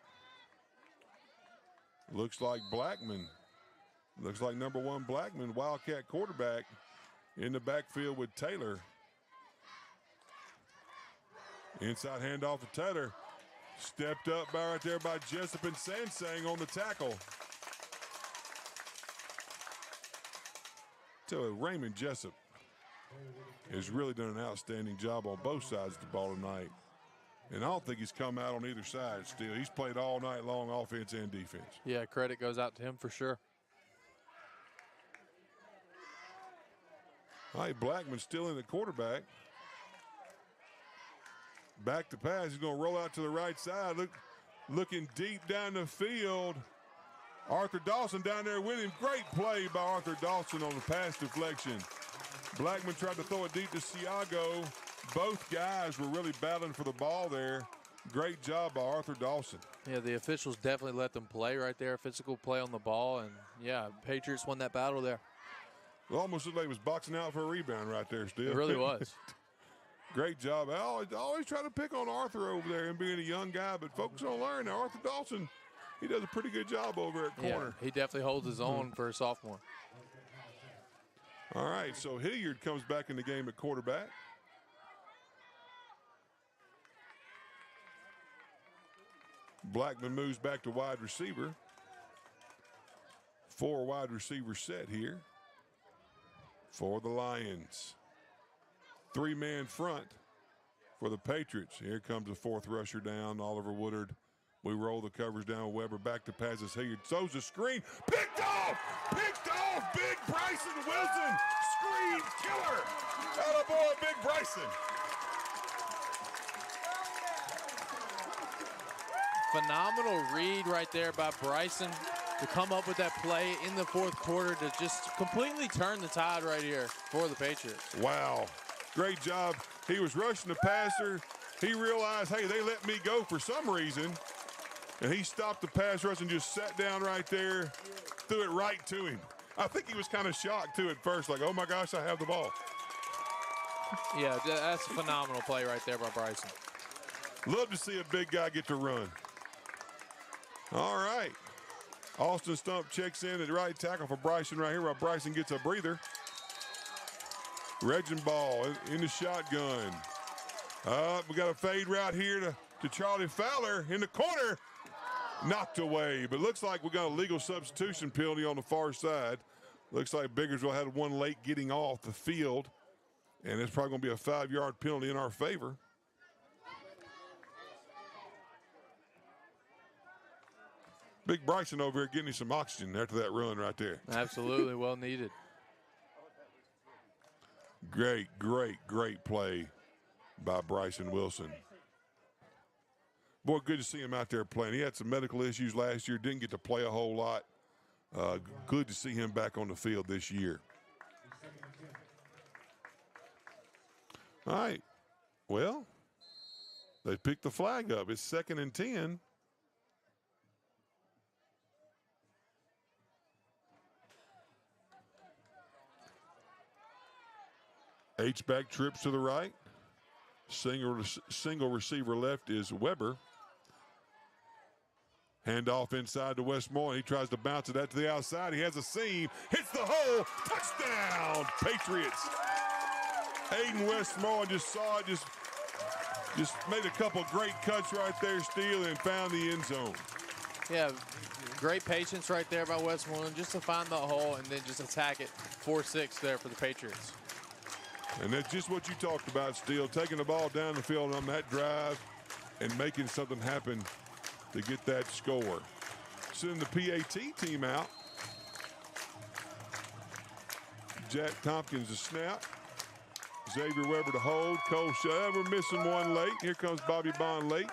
Looks like Blackman. Looks like number 1 Blackman, Wildcat quarterback, in the backfield with Taylor. Inside handoff to Taylor. Stepped up right there by Jessup and Sansang on the tackle. So Raymond Jessup has really done an outstanding job on both sides of the ball tonight. And I don't think he's come out on either side still. He's played all night long, offense and defense. Yeah, credit goes out to him for sure. All right, Blackman still in the quarterback. Back to pass. He's going to roll out to the right side. Looking deep down the field. Arthur Dawson down there with him. Great play by Arthur Dawson on the pass deflection. Blackman tried to throw it deep to Siago. Both guys were really battling for the ball there. Great job by Arthur Dawson. Yeah, the officials definitely let them play right there. Physical play on the ball. And, yeah, Patriots won that battle there. It almost looked like he was boxing out for a rebound right there still. It really was. Great job. I always try to pick on Arthur over there and being a young guy, but folks don't learn. Now, Arthur Dawson, he does a pretty good job over at corner. Yeah, he definitely holds his own for a sophomore. All right, so Hilliard comes back in the game at quarterback. Blackman moves back to wide receiver. 4 wide receiver set here for the Lions. 3-man front for the Patriots. Here comes the 4th rusher down, Oliver Woodard. We roll the coverage down. Weber back to passes. Hilliard throws the screen. Picked off! Picked off! Big Bryson Wilson. Screen killer. Attaboy, Big Bryson. Phenomenal read right there by Bryson to come up with that play in the 4th quarter to just completely turn the tide right here for the Patriots. Wow. Great job. He was rushing the passer. He realized, hey, they let me go for some reason. And he stopped the pass rush and just sat down right there, threw it right to him. I think he was kind of shocked, too, at first, like, oh, my gosh, I have the ball. Yeah, that's a phenomenal play right there by Bryson. Love to see a big guy get to run. All right. Austin Stump checks in at right tackle for Bryson right here while Bryson gets a breather. Regenball in the shotgun. We got a fade route here to Charlie Fowler in the corner. Knocked away, but looks like we got a legal substitution penalty on the far side. Looks like Biggersville had one late getting off the field, and it's probably going to be a 5-yard penalty in our favor. Big Bryson over here getting some oxygen after that run right there. Absolutely, well needed. Great play by Bryson Wilson. Boy, good to see him out there playing. He had some medical issues last year, didn't get to play a whole lot. Good to see him back on the field this year. All right, well, they picked the flag up. It's 2nd and 10. H-back trips to the right. Single receiver left is Weber. Handoff inside to Westmoreland. He tries to bounce it out to the outside. He has a seam. Hits the hole. Touchdown, Patriots. Aiden Westmoreland just saw it. Just made a couple great cuts right there, Steele, and found the end zone. Yeah, great patience right there by Westmoreland just to find the hole and then just attack it 4-6 there for the Patriots. And that's just what you talked about, Steele, taking the ball down the field on that drive and making something happen to get that score. Sending the PAT team out. Jack Tompkins a snap. Xavier Weber to hold. Cole Shove. We're missing one late. Here comes Bobby Bond late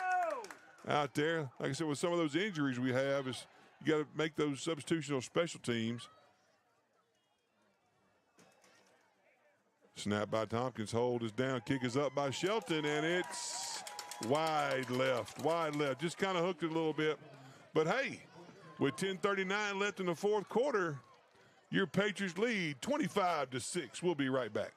out there. Like I said, with some of those injuries we have, is you got to make those substitutional special teams. Snap by Tompkins. Hold is down. Kick is up by Shelton, and it's wide left. Wide left. Just kind of hooked it a little bit. But, hey, with 10:39 left in the fourth quarter, your Patriots lead 25-6. We'll be right back.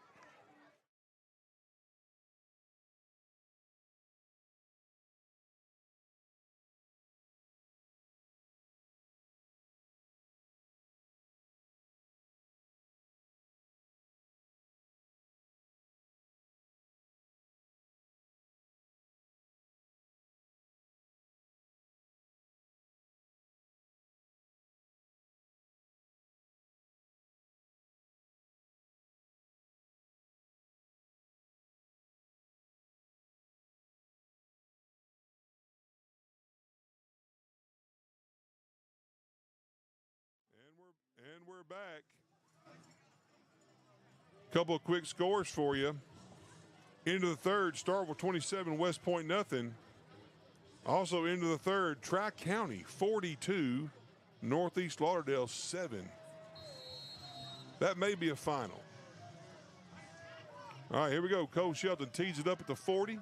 And we're back. Couple of quick scores for you. Into the third, Starkville 27, West Point nothing. Also into the third, Tri-County 42, Northeast Lauderdale 7. That may be a final. All right, here we go. Cole Shelton tees it up at the 40.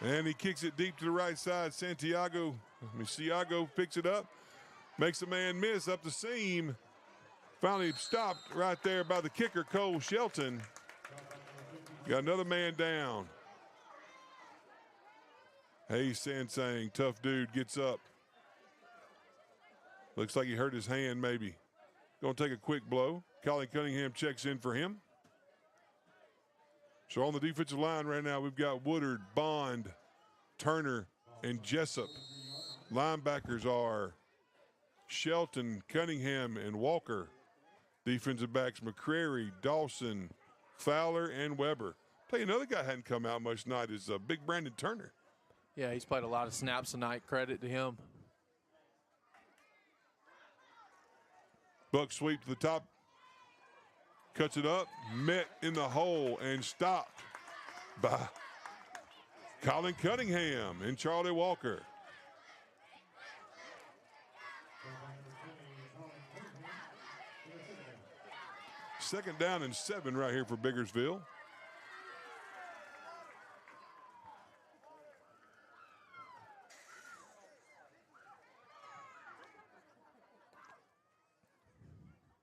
And he kicks it deep to the right side. Siago picks it up, makes a man miss up the seam. Finally stopped right there by the kicker, Cole Shelton. Got another man down. Hayes Sansang, tough dude, gets up. Looks like he hurt his hand maybe. Gonna take a quick blow. Colin Cunningham checks in for him. So on the defensive line right now, we've got Woodard, Bond, Turner, and Jessup. Linebackers are Shelton, Cunningham, and Walker. Defensive backs McCrary, Dawson, Fowler, and Weber. Tell you another guy hadn't come out much tonight is Big Brandon Turner. Yeah, he's played a lot of snaps tonight. Credit to him. Buck sweep to the top. Cuts it up, met in the hole, and stopped by Colin Cunningham and Charlie Walker. Second down and 7 right here for Biggersville.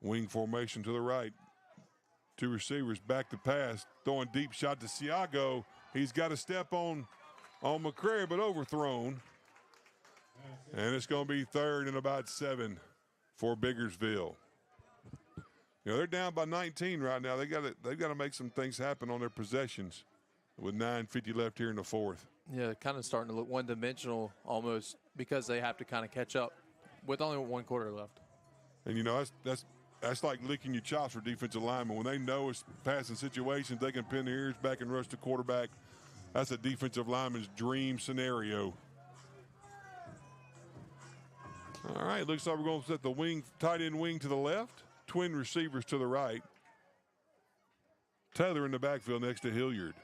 Wing formation to the right. Two receivers back to pass, throwing deep shot to Siago. He's got a step on McCrary, but overthrown. And it's going to be third and about 7 for Biggersville. You know, they're down by 19 right now. They've got to make some things happen on their possessions with 9:50 left here in the fourth. Yeah, kind of starting to look one-dimensional almost because they have to kind of catch up with only 1 quarter left. And, you know, that's like licking your chops for defensive linemen. When they know it's passing situations, they can pin their ears back and rush the quarterback. That's a defensive lineman's dream scenario. All right, looks like we're going to set the tight end wing to the left. Twin receivers to the right. Taylor in the backfield next to Hilliard.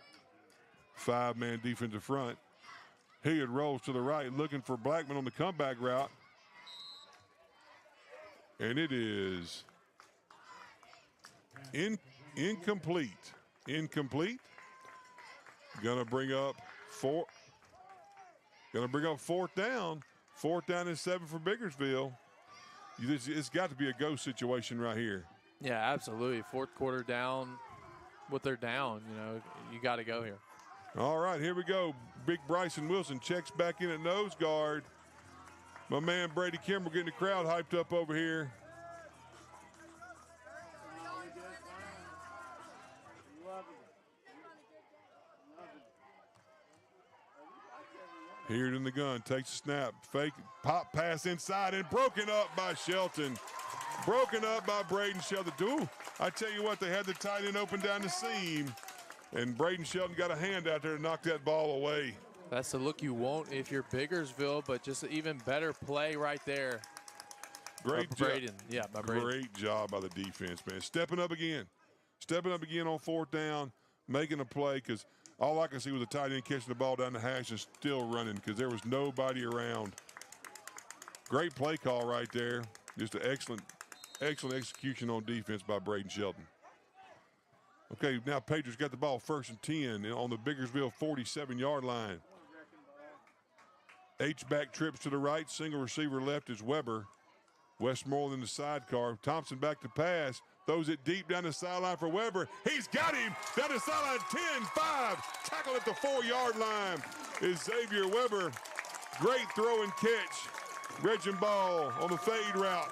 5-man defensive front. Hilliard rolls to the right, looking for Blackman on the comeback route. And it is incomplete. Gonna bring up fourth down. 4th down and 7 for Biggersville. It's got to be a go situation right here. Yeah, absolutely. Fourth quarter down, what they're down, you know, you got to go here. All right, here we go. Big Bryson Wilson checks back in at nose guard. My man Brady Kimbrell getting the crowd hyped up over here. Here in the gun, takes a snap, fake, pop pass inside, and broken up by Shelton. Broken up by Braden Shelton. Ooh, I tell you what, they had the tight end open down the seam, and Braden Shelton got a hand out there to knock that ball away. That's the look you want if you're Biggersville, but just an even better play right there. Great job. Braden. Yeah, by Braden. Great job by the defense, man. Stepping up again on fourth down, making a play, because all I can see was a tight end catching the ball down the hash and still running because there was nobody around. Great play call right there. Just an excellent execution on defense by Braden Shelton. Okay, now Patriots got the ball 1st and 10 on the Biggersville 47-yard line. H-back trips to the right, single receiver left is Weber. Westmoreland in the sidecar. Thompson back to pass. Throws it deep down the sideline for Weber. He's got him down the sideline, 10-5. Tackle at the 4-yard line is Xavier Weber. Great throw and catch. Regin Ball on the fade route.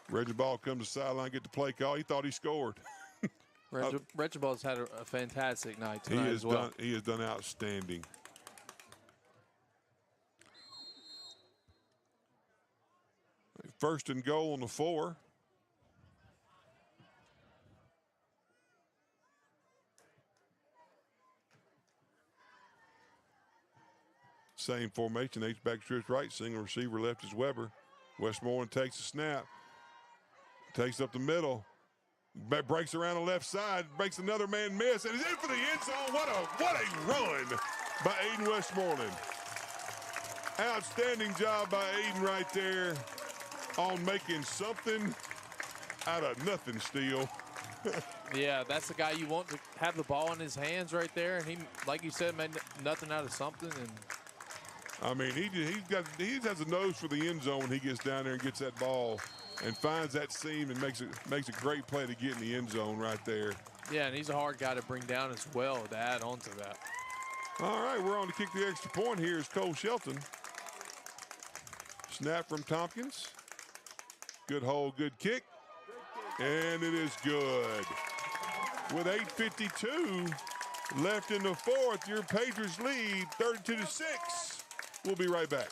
Regin Ball comes to the sideline, get the play call. He thought he scored. Regin Ball's had a fantastic night tonight as well. He has done outstanding. First and goal on the 4. Same formation, H-back trips right, single receiver left is Weber. Westmoreland takes a snap, takes up the middle, breaks around the left side, breaks another man miss, and is in for the end zone. What a run by Aiden Westmoreland. Outstanding job by Aiden right there on making something out of nothing, Steele. Yeah, that's the guy you want to have the ball in his hands right there, and he, like you said, made nothing out of something. And I mean, he has a nose for the end zone when he gets down there and gets that ball and finds that seam and makes a great play to get in the end zone right there. Yeah, and he's a hard guy to bring down as well to add on to that. All right, we're on to kick the extra point here is Cole Shelton. Snap from Tompkins. Good hold, good kick. And it is good. With 8:52 left in the 4th, your Patriots lead 32-6. We'll be right back.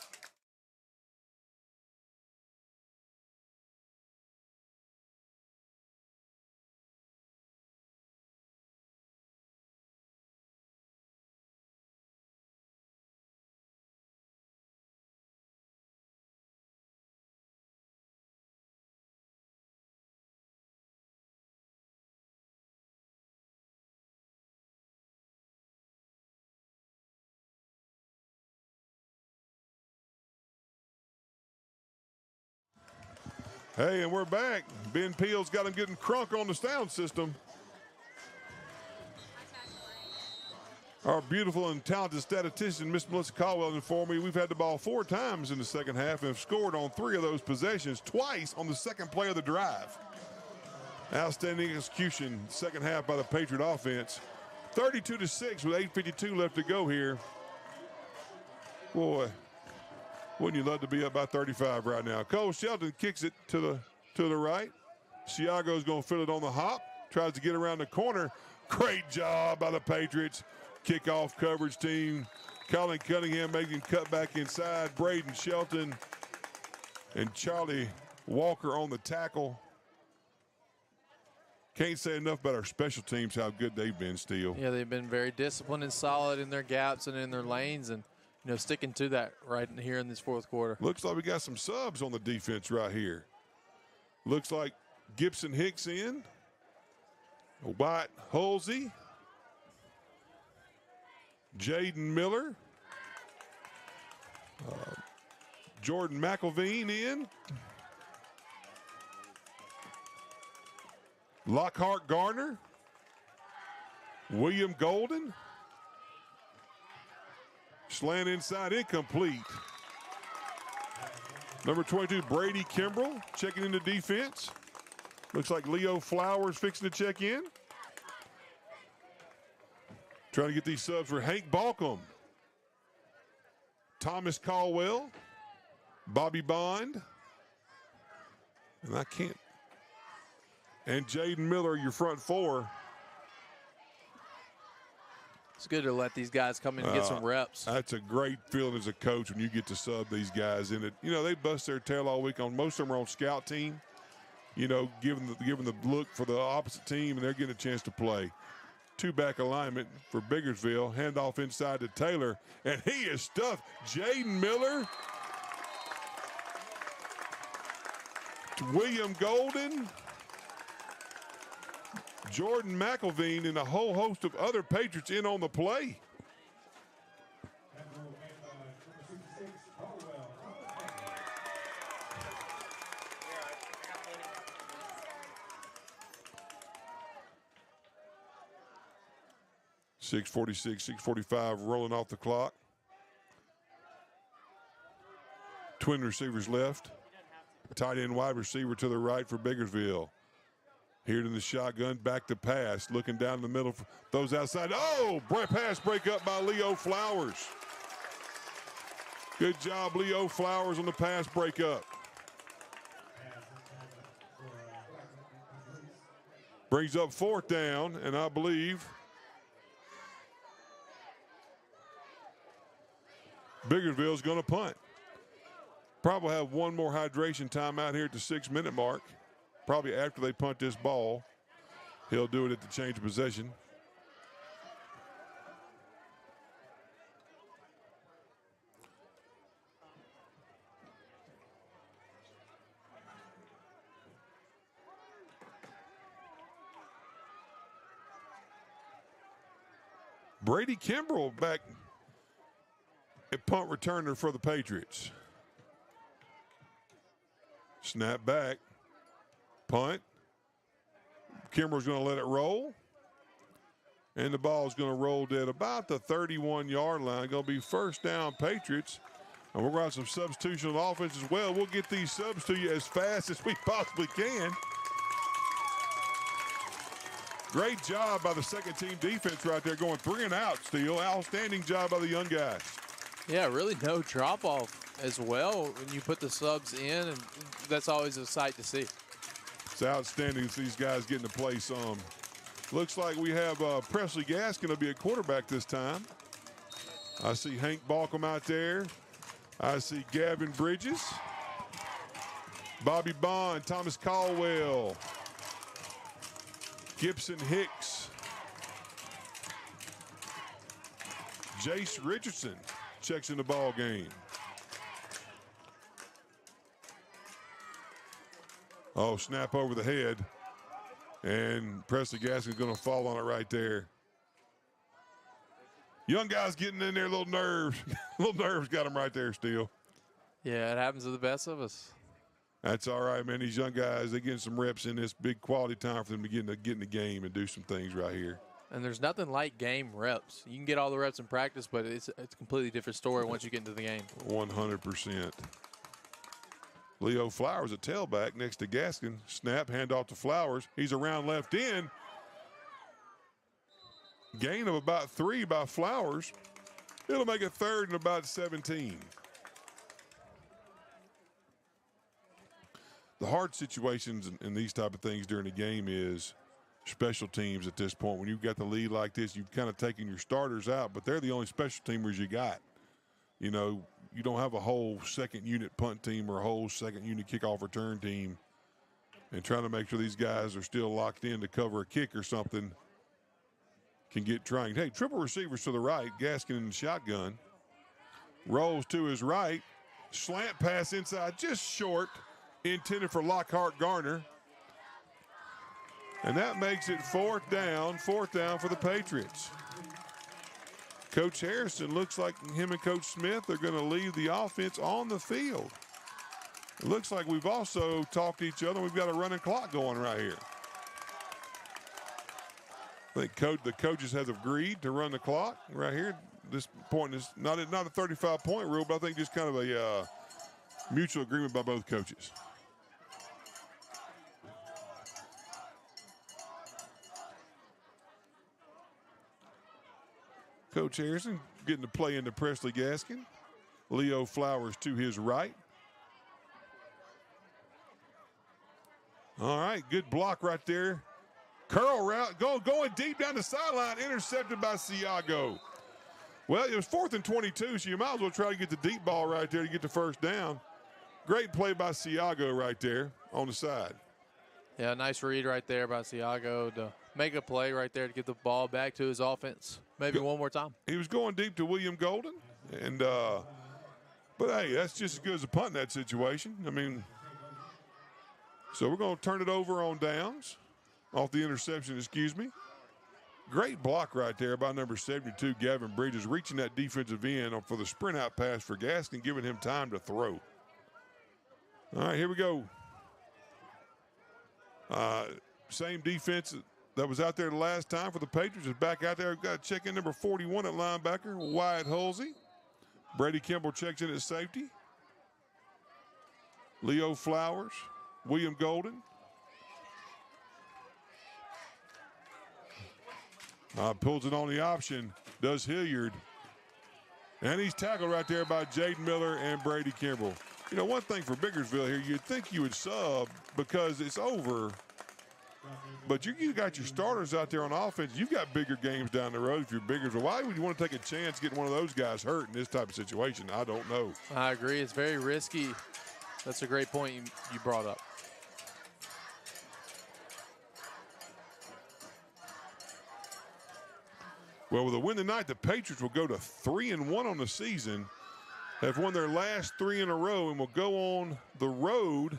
Hey, and we're back. Ben Peel's got him getting crunk on the sound system. Our beautiful and talented statistician, Miss Melissa Caldwell, informed me we've had the ball 4 times in the second half and have scored on 3 of those possessions, twice on the second play of the drive. Outstanding execution second half by the Patriot offense. 32-6 with 8:52 left to go here. Boy, wouldn't you love to be up by 35 right now? Cole Shelton kicks it to the right. Siago's going to fill it on the hop. Tries to get around the corner. Great job by the Patriots. Kickoff coverage team. Colin Cunningham making cut back inside. Braden Shelton and Charlie Walker on the tackle. Can't say enough about our special teams, how good they've been, Steele. Yeah, they've been very disciplined and solid in their gaps and in their lanes, and sticking to that right here in this 4th quarter. Looks like we got some subs on the defense right here. Looks like Gibson Hicks in. White Halsey. Jaden Miller. Jordan McElveen in. Lockhart Garner. William Golden. Slant inside, incomplete. Number 22, Brady Kimbrell, checking into defense. Looks like Leo Flowers fixing to check in. Trying to get these subs for Hank Balcom, Thomas Caldwell, Bobby Bond, and Jaden Miller, your front four. It's good to let these guys come in and get some reps. That's a great feeling as a coach when you get to sub these guys in it. You know, they bust their tail all week. Most of them are on scout team, you know, giving the look for the opposite team, and they're getting a chance to play. Two-back alignment for Biggersville. Handoff inside to Taylor, and he is stuffed. Jaden Miller. William Golden. Jordan McElveen and a whole host of other Patriots in on the play. 6:46, 6:45 rolling off the clock. Twin receivers left. Tight end wide receiver to the right for Biggersville. Here in the shotgun, back to pass, looking down the middle, throws outside. Oh, pass break up by Leo Flowers. Good job, Leo Flowers, on the pass break up. Brings up 4th down, and I believe Biggersville's going to punt. Probably have one more hydration time out here at the 6-minute mark. Probably after they punt this ball. He'll do it at the change of possession. Brady Kimbrell back at punt returner for the Patriots. Snap back. Punt. Kimbrell's going to let it roll. And the ball's going to roll dead about the 31-yard line. Going to be 1st down Patriots. And we're going to have some substitution on offense as well. We'll get these subs to you as fast as we possibly can. Great job by the second-team defense right there, going 3 and out, Steele. Outstanding job by the young guys. Yeah, really no drop-off as well when you put the subs in, and that's always a sight to see. It's outstanding to see these guys getting to play some. Looks like we have Presley Gaskin to be a quarterback this time. I see Hank Balcom out there. I see Gavin Bridges, Bobby Bond, Thomas Caldwell, Gibson Hicks, Jace Richardson checks in the ball game. Oh, snap over the head. And Presley Gaskin's going to fall on it right there. Young guys getting in there, little nerves. Little nerves got him right there, Steele. Yeah, it happens to the best of us. That's all right, man. These young guys, they're getting some reps in this. Big quality time for them to get in the game and do some things right here. And there's nothing like game reps. You can get all the reps in practice, but it's a completely different story once you get into the game. 100%. Leo Flowers at tailback next to Gaskin. Snap, handoff to Flowers. He's around left end. Gain of about 3 by Flowers. It'll make it 3rd and about 17. The hard situations in these type of things during the game is special teams at this point. When you've got the lead like this, you've kind of taken your starters out, but they're the only special teamers you got. You know, you don't have a whole second unit punt team or a whole second unit kickoff return team, and trying to make sure these guys are still locked in to cover a kick or something can get trying. Hey, triple receivers to the right, Gaskin in the shotgun. Rolls to his right. Slant pass inside, just short, intended for Lockhart Garner. And that makes it 4th down for the Patriots. Coach Harrison looks like him and Coach Smith are going to leave the offense on the field. It looks like we've also talked to each other. We've got a running clock going right here. I think the coaches have agreed to run the clock right here. This point is not a 35-point rule, but I think just kind of a mutual agreement by both coaches. Coach Harrison getting to play into Presley Gaskin. Leo Flowers to his right. All right, good block right there. Curl route, going deep down the sideline, intercepted by Siago. Well, it was 4th and 22, so you might as well try to get the deep ball right there to get the first down. Great play by Siago right there on the side. Yeah, nice read right there by Siago to make a play right there to get the ball back to his offense. Maybe one more time. He was going deep to William Golden, and but hey, that's just as good as a punt in that situation. I mean, so we're going to turn it over on downs, off the interception, excuse me. Great block right there by number 72, Gavin Bridges, reaching that defensive end for the sprint out pass for Gaskin, giving him time to throw. All right, here we go. Same defense that was out there the last time for the Patriots is back out there. We've got to check in number 41 at linebacker, Wyatt Hulsey. Brady Kimball checks in at safety. Leo Flowers, William Golden. Pulls it on the option, does Hilliard. And he's tackled right there by Jaden Miller and Brady Kimball. You know, one thing for Biggersville here, you'd think you would sub because it's over. But you got your starters out there on offense. You've got bigger games down the road if you're Biggersville. Why would you want to take a chance getting one of those guys hurt in this type of situation? I don't know. I agree. It's very risky. That's a great point you brought up. Well, with a win tonight, the Patriots will go to 3-1 on the season. Have won their last 3 in a row and will go on the road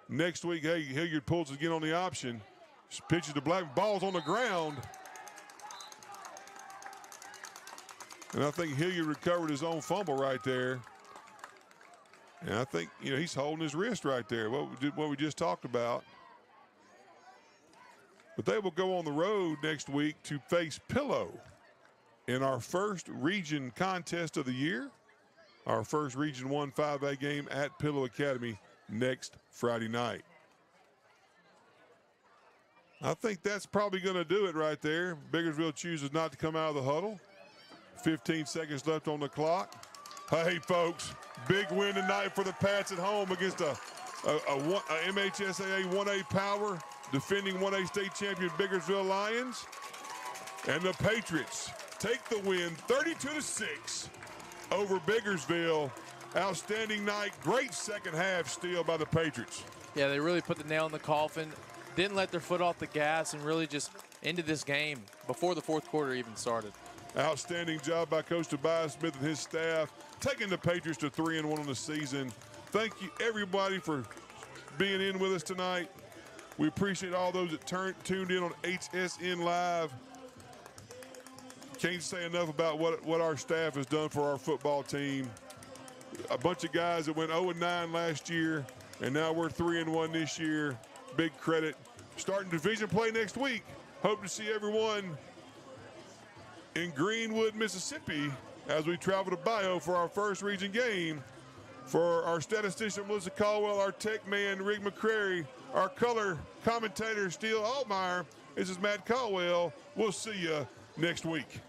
next week. Hey, Hilliard pulls it again on the option. Just pitches to Black. Ball's on the ground. And I think Hilliard recovered his own fumble right there. And I think, you know, he's holding his wrist right there, what we just talked about. But they will go on the road next week to face Pillow in our first region contest of the year. Our first Region 1 5A game at Pillow Academy next Friday night. I think that's probably going to do it right there. Biggersville chooses not to come out of the huddle. 15 seconds left on the clock. Hey, folks, big win tonight for the Pats at home against a MHSAA 1A Power, defending 1A state champion Biggersville Lions. And the Patriots take the win 32-6 over Biggersville. Outstanding night. Great second half steal by the Patriots. Yeah, they really put the nail in the coffin. Didn't let their foot off the gas and really just ended this game before the fourth quarter even started. Outstanding job by Coach Tobias Smith and his staff, taking the Patriots to 3-1 on the season. Thank you, everybody, for being in with us tonight. We appreciate all those that tuned in on HSN Live. Can't say enough about what our staff has done for our football team. A bunch of guys that went 0-9 last year, and now we're 3-1 this year. Big credit. Starting division play next week. Hope to see everyone in Greenwood, Mississippi, as we travel to Bio for our first region game. For our statistician, Melissa Caldwell, our tech man, Rick McCrary, our color commentator, Steele Altmeyer, this is Matt Caldwell. We'll see you next week.